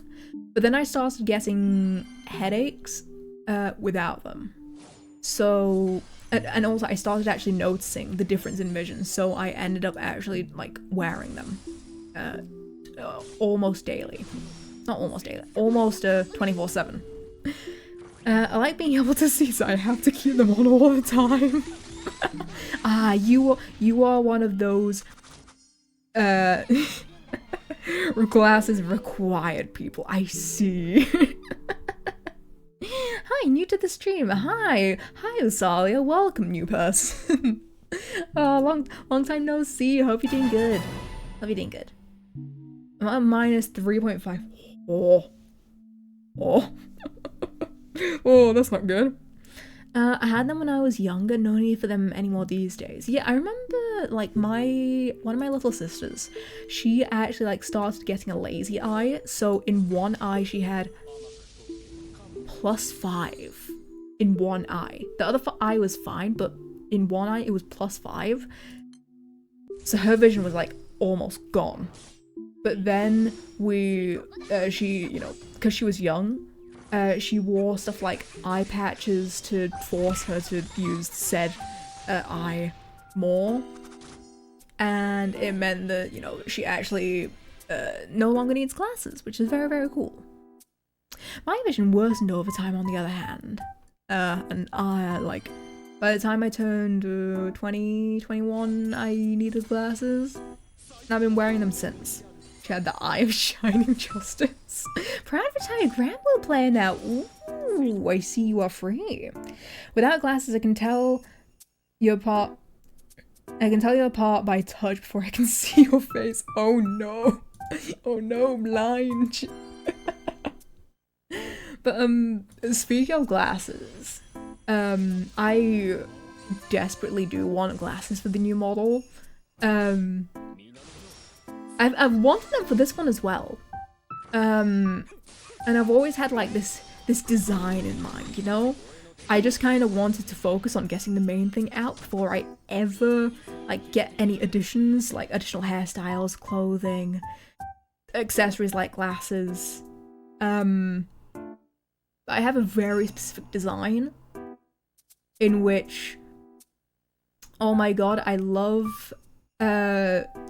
but then I started getting headaches without them. So. And also I started actually noticing the difference in vision, so I ended up actually like wearing them almost daily. Not almost daily, almost 24/7. I like being able to see, so I have to keep them on all the time. You are one of those glasses required people. I see. Hi, new to the stream. Hi, Usalia. Welcome, new person. Oh, long time no see. Hope you're doing good. Hope you're doing good. I'm at minus 3.5. Oh, oh, that's not good. I had them when I was younger, no need for them anymore these days. Yeah, I remember like one of my little sisters, she actually like started getting a lazy eye. So in one eye she had +5 in one eye. The other eye was fine, but in one eye it was +5. So her vision was like almost gone. But then she, you know, because she was young, she wore stuff like eye patches to force her to use said eye more. And it meant that, you know, she actually no longer needs glasses, which is very, very cool. My vision worsened over time, on the other hand. And I, like, by the time I turned 20, 21, I needed glasses. And I've been wearing them since. She had the Eye of Shining Justice. Proud retired Granblue player now. Ooh, I see you are free. Without glasses, I can tell you apart. I can tell you apart by touch before I can see your face. Oh no. Oh no, I'm blind. But speaking of glasses, I desperately do want glasses for the new model. I've wanted them for this one as well. And I've always had like this design in mind, you know? I just kind of wanted to focus on getting the main thing out before I ever like get any additions, like additional hairstyles, clothing, accessories like glasses. I have a very specific design in which, oh my god, I love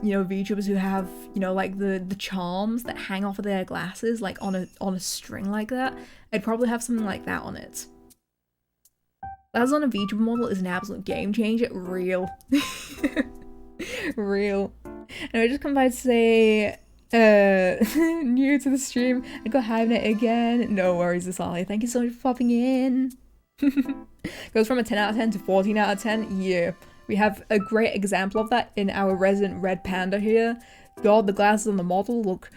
you know, VTubers who have, you know, like the charms that hang off of their glasses like on a string like that. I'd probably have something like that on it. Glasses on a VTuber model is an absolute game changer. Real. Real. And I just come by to say new to the stream. I got Hibernate again. No worries, Asali. Thank you so much for popping in. Goes from a 10 out of 10 to 14 out of 10. Yeah. We have a great example of that in our resident red panda here. God, the glasses on the model look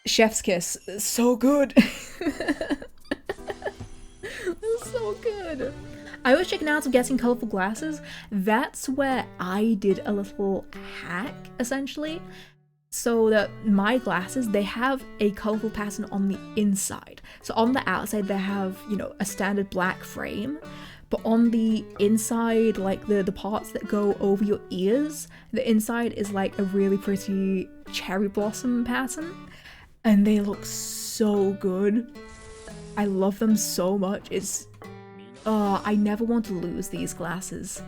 chef's kiss. So good. So good. I was checking out of getting colourful glasses. That's where I did a little hack, essentially. So that my glasses, they have a colourful pattern on the inside. So on the outside, they have, you know, a standard black frame. But on the inside, like the parts that go over your ears, the inside is like a really pretty cherry blossom pattern. And they look so good. I love them so much. It's... I never want to lose these glasses.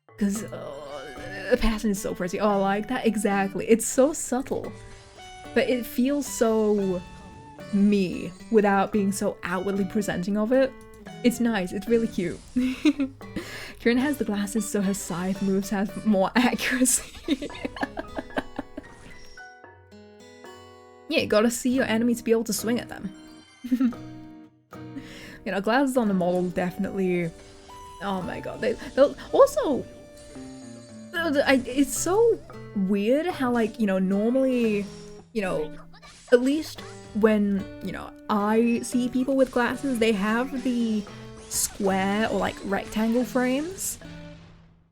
Because the pattern is so pretty. Oh, I like that. Exactly. It's so subtle. But it feels so me without being so outwardly presenting of it. It's nice, it's really cute. Kieran has the glasses so her scythe moves have more accuracy. Yeah, you gotta see your enemy to be able to swing at them. You know, glasses on the model definitely... Oh my god, they'll also... It's so weird how, like, you know, normally, you know, at least when, you know, I see people with glasses, they have the square or like rectangle frames.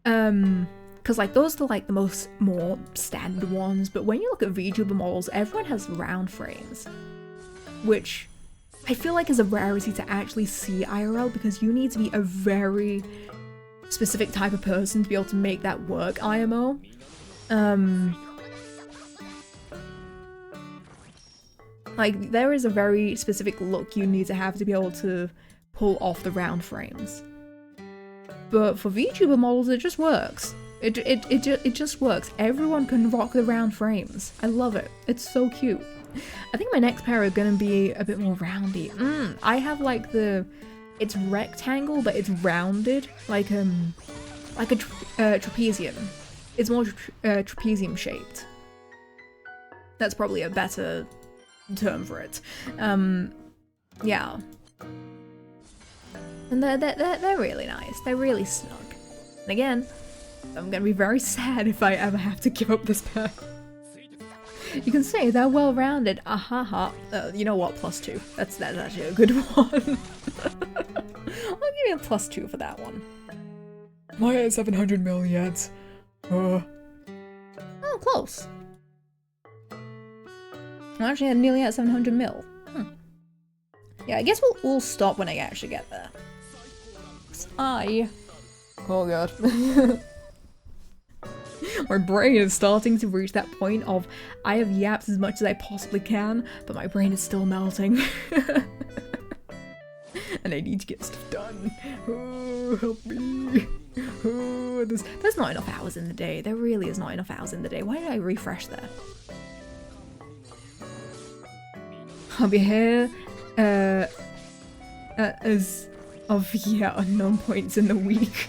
Because like those are like the more standard ones, but when you look at VTuber models, everyone has round frames, which I feel like is a rarity to actually see IRL, because you need to be a very specific type of person to be able to make that work IMO. Like, there is a very specific look you need to have to be able to pull off the round frames. But for VTuber models, it just works. It just works. Everyone can rock the round frames. I love it. It's so cute. I think my next pair are gonna be a bit more roundy. I have like it's rectangle, but it's rounded, like a trapezium. It's more trapezium shaped. That's probably a better term for it. Yeah. And they're really nice. They're really snug. And again, I'm gonna be very sad if I ever have to give up this pair. You can say they're well-rounded. You know what? +2. That's actually a good one. I'll give me a +2 for that one. Am I at 700 mil yet? Oh, close. I'm actually nearly at 700 mil. Yeah, I guess we'll stop when I actually get there. Oh god. My brain is starting to reach that point of I have yapped as much as I possibly can, but my brain is still melting. And I need to get stuff done. Oh, help me. Oh, there's not enough hours in the day. There really is not enough hours in the day. Why did I refresh there? I'll be here as of unknown points in the week.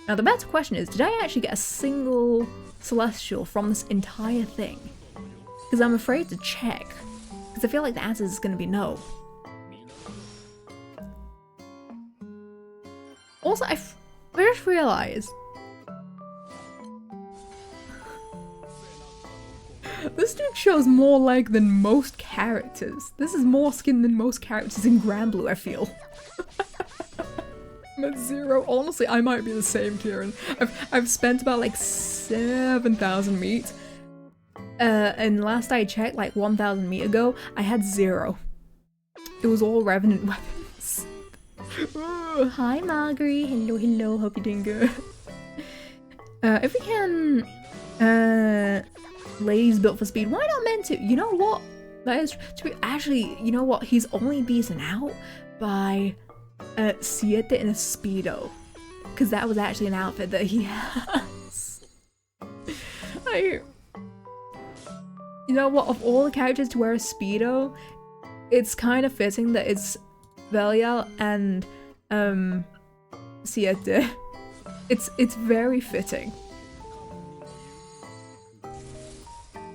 Now the better question is, did I actually get a single celestial from this entire thing? Because I'm afraid to check. Because I feel like the answer is going to be no. Also, I just realized this dude shows more leg than most characters. This is more skin than most characters in Granblue, I feel. I'm at 0. Honestly, I might be the same, Kieran. I've spent about like 7,000 meat. And last I checked, like 1,000 meat ago, I had 0. It was all Revenant weapons. Ooh, hi Marguerite, hello, hope you're doing good. If we can, ladies built for speed, why not men too? You know what? That is, actually, you know what? He's only beaten out by Siete in a Speedo. Because that was actually an outfit that he has. You know what, of all the characters to wear a Speedo, it's kind of fitting that it's Belial and Siete. It's very fitting.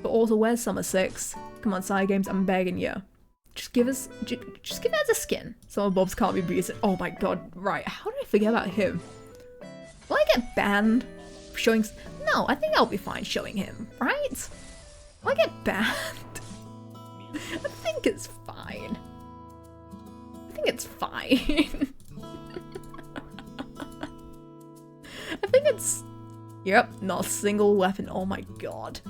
But also, where's Summer 6? Come on, Side Games, I'm begging you. Just give us a skin. Some of Bob's can't be beaten. Oh my god, right, how did I forget about him? Will I get banned for showing... No, I think I'll be fine showing him, right? Will I get banned? I think it's fine. I think it's fine. I think it's... Yep, not a single weapon. Oh my god.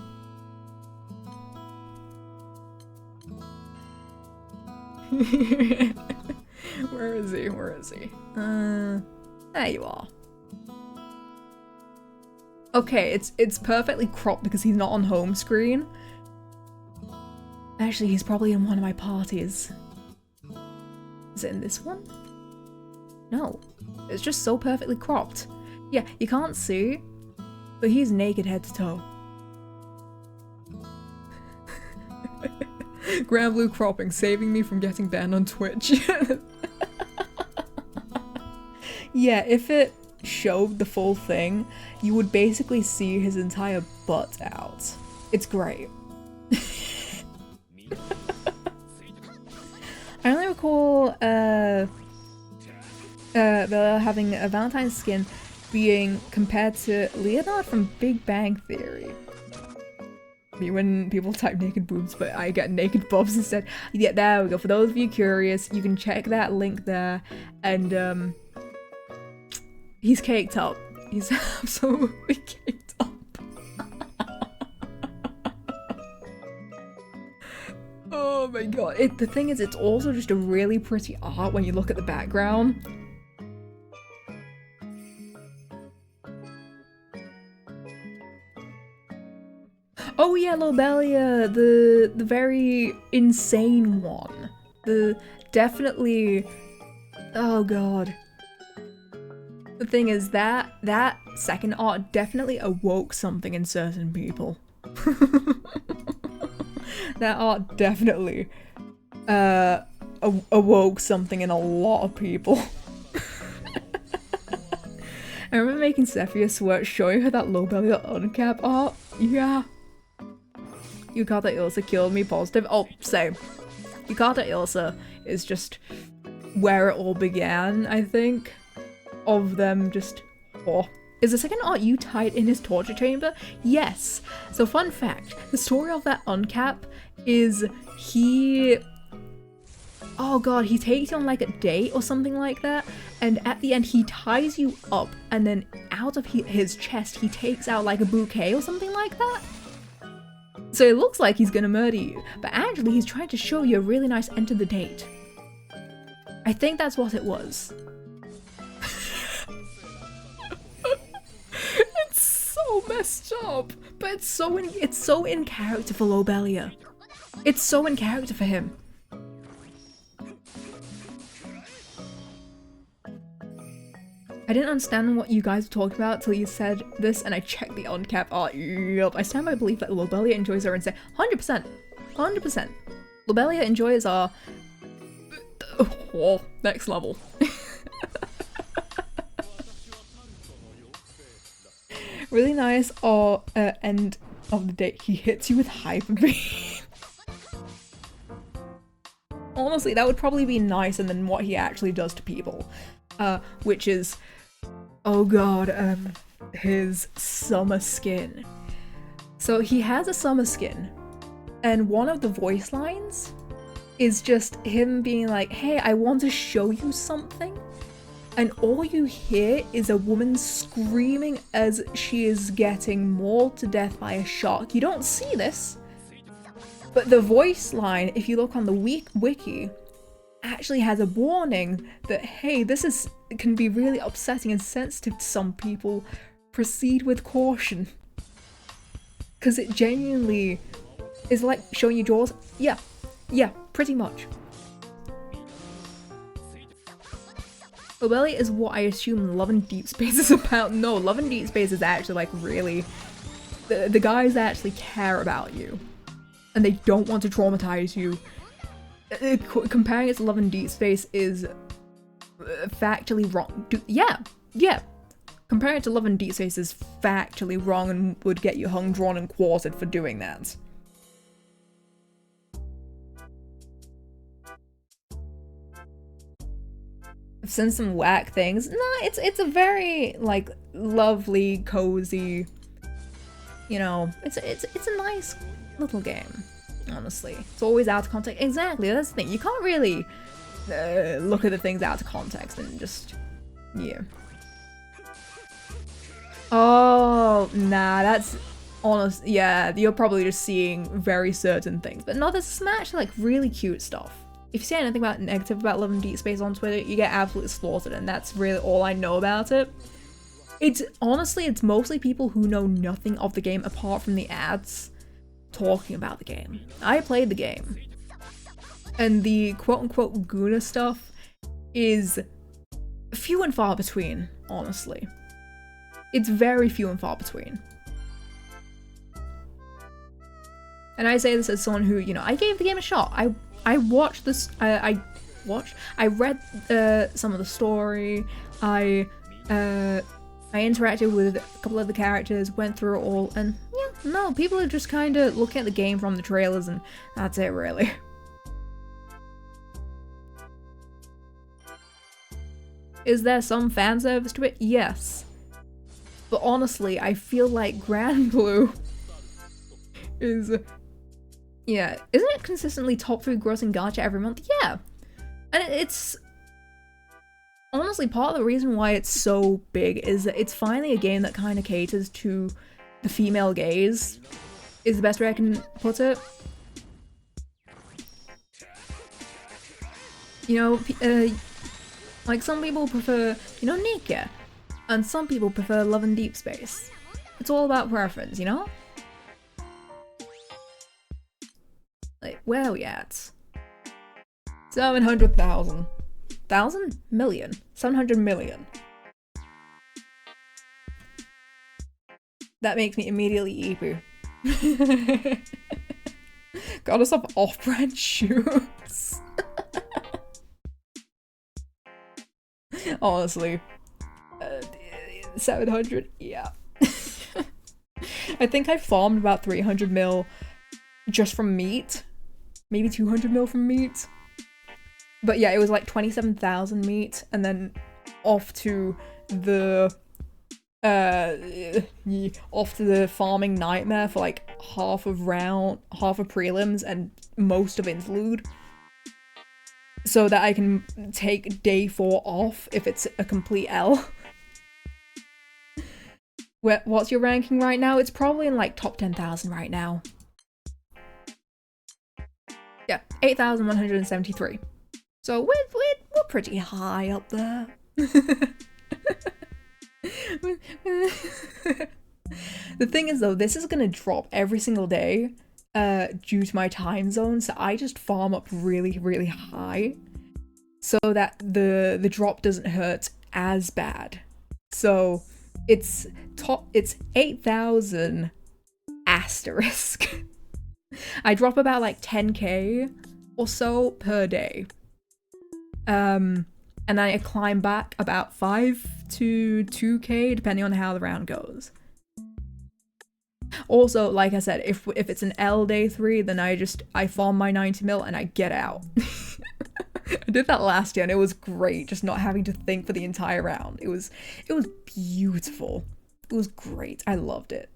Where is he? Where is he? There you are. Okay, it's perfectly cropped because he's not on home screen. Actually, he's probably in one of my parties. Is it in this one? No. It's just so perfectly cropped. Yeah, you can't see, but he's naked head to toe. Granblue cropping, saving me from getting banned on Twitch. Yeah, if it showed the full thing, you would basically see his entire butt out. It's great. I only recall Bella having a Valentine's skin being compared to Leonard from Big Bang Theory. When people type naked boobs, but I get naked bobs instead. Yeah, there we go. For those of you curious, you can check that link there, and he's caked up. He's absolutely caked up. Oh my god. The thing is, it's also just a really pretty art when you look at the background. Oh yeah, Lobelia, the very insane one. The definitely... Oh god. The thing is that second art definitely awoke something in certain people. That art definitely awoke something in a lot of people. I remember making Sephia sweat showing her that Lobelia uncap art. Yeah. Yukata Ilsa killed me positive. Oh, same. Yukata Ilsa is just where it all began, I think. Of them just... Oh. Is the second art you tied in his torture chamber? Yes. So fun fact, the story of that uncap is he... oh god, he takes you on like a date or something like that, and at the end he ties you up, and then out of his chest he takes out like a bouquet or something like that. So it looks like he's gonna murder you, but actually he's trying to show you a really nice end to the date. I think that's what it was. It's so messed up, but it's so in character for Lobelia. It's so in character for him. I didn't understand what you guys were talking about till you said this, and I checked the on-cap art. Yup, I stand by belief that Lobelia enjoys her and say 100%. 100%. Lobelia enjoys our... Oh, next level. Really nice, or end of the date, he hits you with hyper beam. Honestly, that would probably be nicer than what he actually does to people. Which is, oh god, his summer skin. So he has a summer skin, and one of the voice lines is just him being like, hey, I want to show you something. And all you hear is a woman screaming as she is getting mauled to death by a shark. You don't see this, but the voice line, if you look on the wiki, actually has a warning that, hey, this can be really upsetting and sensitive to some people. Proceed with caution. Because it genuinely is like showing you jaws. Yeah, pretty much. Lobelia is what I assume Love and Deep Space is about. No, Love and Deep Space is actually like really... The guys actually care about you. And they don't want to traumatize you. Comparing it to Love and Deep Space is factually wrong. Yeah. Comparing it to Love and Deep Space is factually wrong and would get you hung, drawn, and quartered for doing that. I've seen some whack things. Nah, it's a very like lovely, cozy. You know, it's a nice little game. Honestly, it's always out of context. Exactly, that's the thing. You can't really look at the things out of context and just, yeah. Oh, nah, that's honest. Yeah, you're probably just seeing very certain things. But no, there's some actually like really cute stuff. If you say anything about negative about Love and Deep Space on Twitter, you get absolutely slaughtered, and that's really all I know about it. It's honestly, it's mostly people who know nothing of the game apart from the ads talking about the game. I played the game, and the quote-unquote Guna stuff is few and far between, honestly. It's very few and far between. And I say this as someone who, you know, I gave the game a shot. I watched this, I read some of the story, I interacted with a couple of the characters, went through it all, and yeah, no, people are just kind of looking at the game from the trailers and that's it really. Is there some fan service to it? Yes. But honestly, I feel like Granblue is... Yeah, isn't it consistently top 3 grossing gacha every month? Yeah. And it's... Honestly, part of the reason why it's so big is that it's finally a game that kind of caters to the female gaze, is the best way I can put it. You know, like some people prefer, you know, Nika, and some people prefer Love and Deep Space. It's all about preference, you know? Like, where are we at? 700,000. 1,000? Million. 700 million. That makes me immediately eepoo. Got us some off-brand shoes. Honestly. 700? Yeah. I think I farmed about 300 mil just from meat. Maybe 200 mil from meat. But yeah, it was like 27,000 meat, and then off to the farming nightmare for like half of prelims and most of interlude. so that I can take day 4 off if it's a complete L. What's your ranking right now? It's probably in like top 10,000 right now. Yeah, 8,173. So we're pretty high up there. The thing is though, this is gonna drop every single day due to my time zone, so I just farm up really, really high so that the drop doesn't hurt as bad. So it's 8,000 asterisk. I drop about like 10k or so per day. And then I climb back about 5 to 2k depending on how the round goes. Also, like I said, if it's an L day 3, then I farm my 90 mil and I get out. I did that last year and it was great, just not having to think for the entire round. It was beautiful. It was great. I loved it.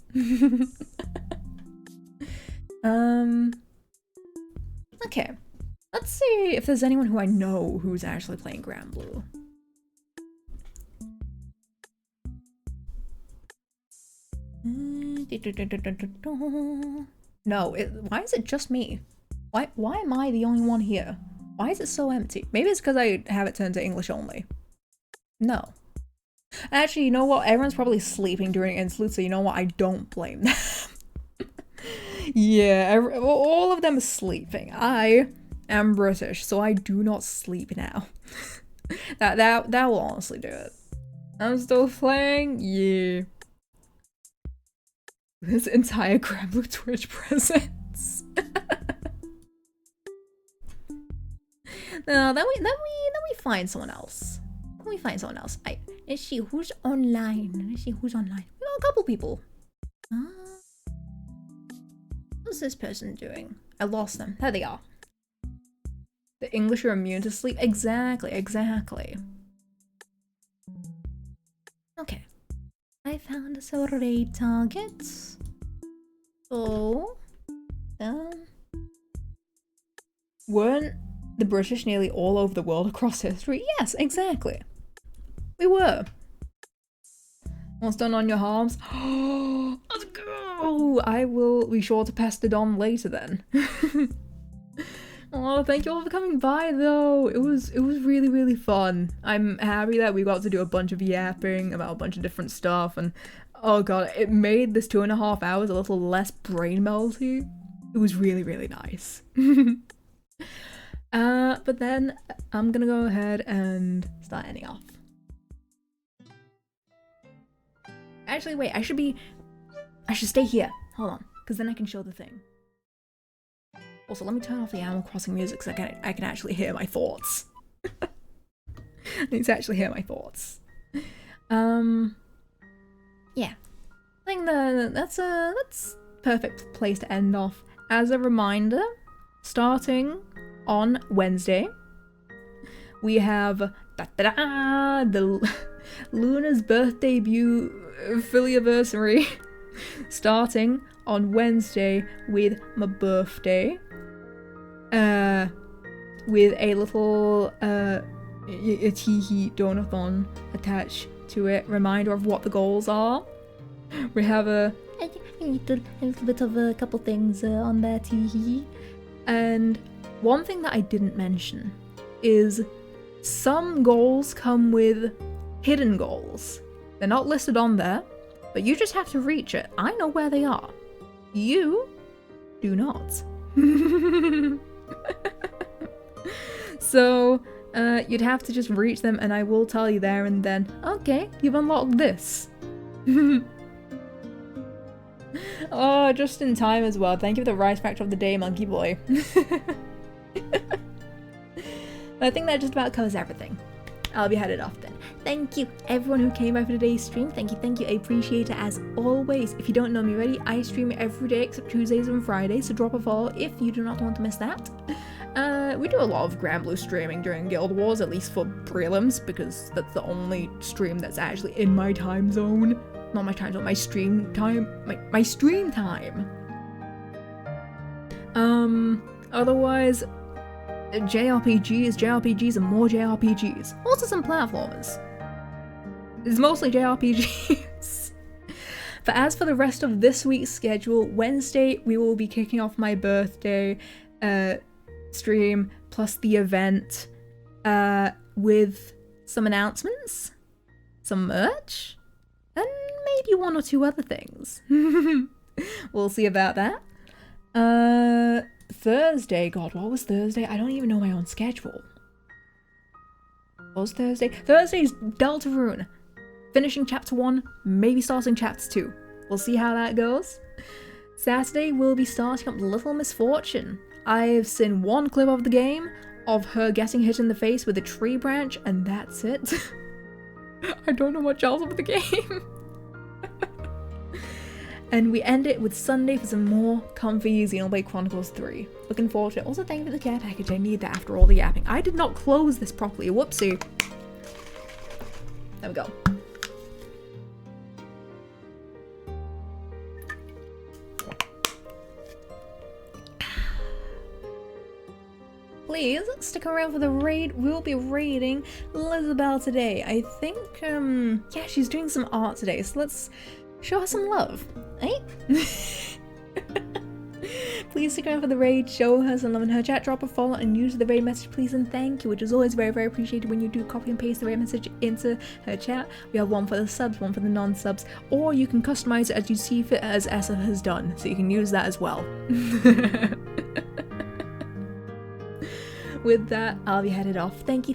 Okay. Let's see if there's anyone who I know who's actually playing Granblue. No, why is it just me? Why am I the only one here? Why is it so empty? Maybe it's because I have it turned to English only. No. Actually, you know what? Everyone's probably sleeping during Interlude, so you know what? I don't blame them. Yeah, all of them are sleeping. I am British, so I do not sleep now. that will honestly do it. I'm still playing? Yeah. This entire Granblue Twitch presence. No, then we find someone else. Then we find someone else. Let's see who's online. Let's see who's online. We got a couple people. What's this person doing? I lost them. There they are. The English are immune to sleep. Exactly. Okay. I found a raid target. So, weren't the British nearly all over the world across history? Yes, exactly. We were. What's done on your harms? Let's go! I will be sure to pester Dom later then. Oh, thank you all for coming by though. It was really, really fun. I'm happy that we got to do a bunch of yapping about a bunch of different stuff, and oh god, it made this 2.5 hours a little less brain melty. It was really, really nice. But then I'm gonna go ahead and start ending off. Actually, wait, I should stay here. Hold on, because then I can show the thing. Also, let me turn off the Animal Crossing music so I can actually hear my thoughts. I need to actually hear my thoughts. Yeah. I think that's perfect place to end off. As a reminder, starting on Wednesday, we have the Luna's birthday Philly-anniversary starting on Wednesday with my birthday. With a little a teehee donathon attached to it, reminder of what the goals are. We have a little bit of a couple things on there, teehee. And one thing that I didn't mention is some goals come with hidden goals. They're not listed on there, but you just have to reach it. I know where they are. You do not. So, you'd have to just reach them, and I will tell you there and then, okay, you've unlocked this. Oh, just in time as well. Thank you for the rice factor of the day, Monkey Boy. I think that just about covers everything. I'll be headed off then. Thank you everyone who came by for today's stream. Thank you, I appreciate it as always. If you don't know me already, I stream every day except Tuesdays and Fridays, so drop a follow if you do not want to miss that. We do a lot of Granblue streaming during Guild Wars, at least for prelims, because that's the only stream that's actually in my time zone. Not my time zone, my stream time. My stream time. Otherwise, JRPGs, and more JRPGs. Also some platformers. It's mostly JRPGs. But as for the rest of this week's schedule, Wednesday we will be kicking off my birthday stream plus the event with some announcements, some merch, and maybe one or two other things. We'll see about that. Thursday, God, what was Thursday? I don't even know my own schedule. What was Thursday? Thursday's Deltarune. Finishing chapter 1, maybe starting chapter 2. We'll see how that goes. Saturday, we'll be starting up Little Misfortune. I've seen one clip of the game, of her getting hit in the face with a tree branch, and that's it. I don't know much else of the game. And we end it with Sunday for some more comfy Xenoblade Chronicles 3. Looking forward to it. Also, thank you for the care package. I need that after all the yapping. I did not close this properly. Whoopsie. There we go. Please stick around for the raid. We'll be raiding Lizabelle today. I think, yeah, she's doing some art today, so let's show her some love, eh? Please stick around for the raid, show her some love in her chat, drop a follow, and use the raid message, please and thank you, which is always very, very appreciated when you do copy and paste the raid message into her chat. We have one for the subs, one for the non-subs, or you can customize it as you see fit, as Essa has done, so you can use that as well. With that, I'll be headed off. Thank you,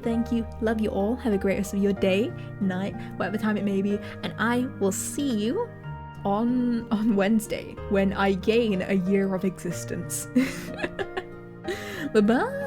love you all, have a great rest of your day, night, whatever time it may be, and I will see you on Wednesday when I gain a year of existence. Bye bye!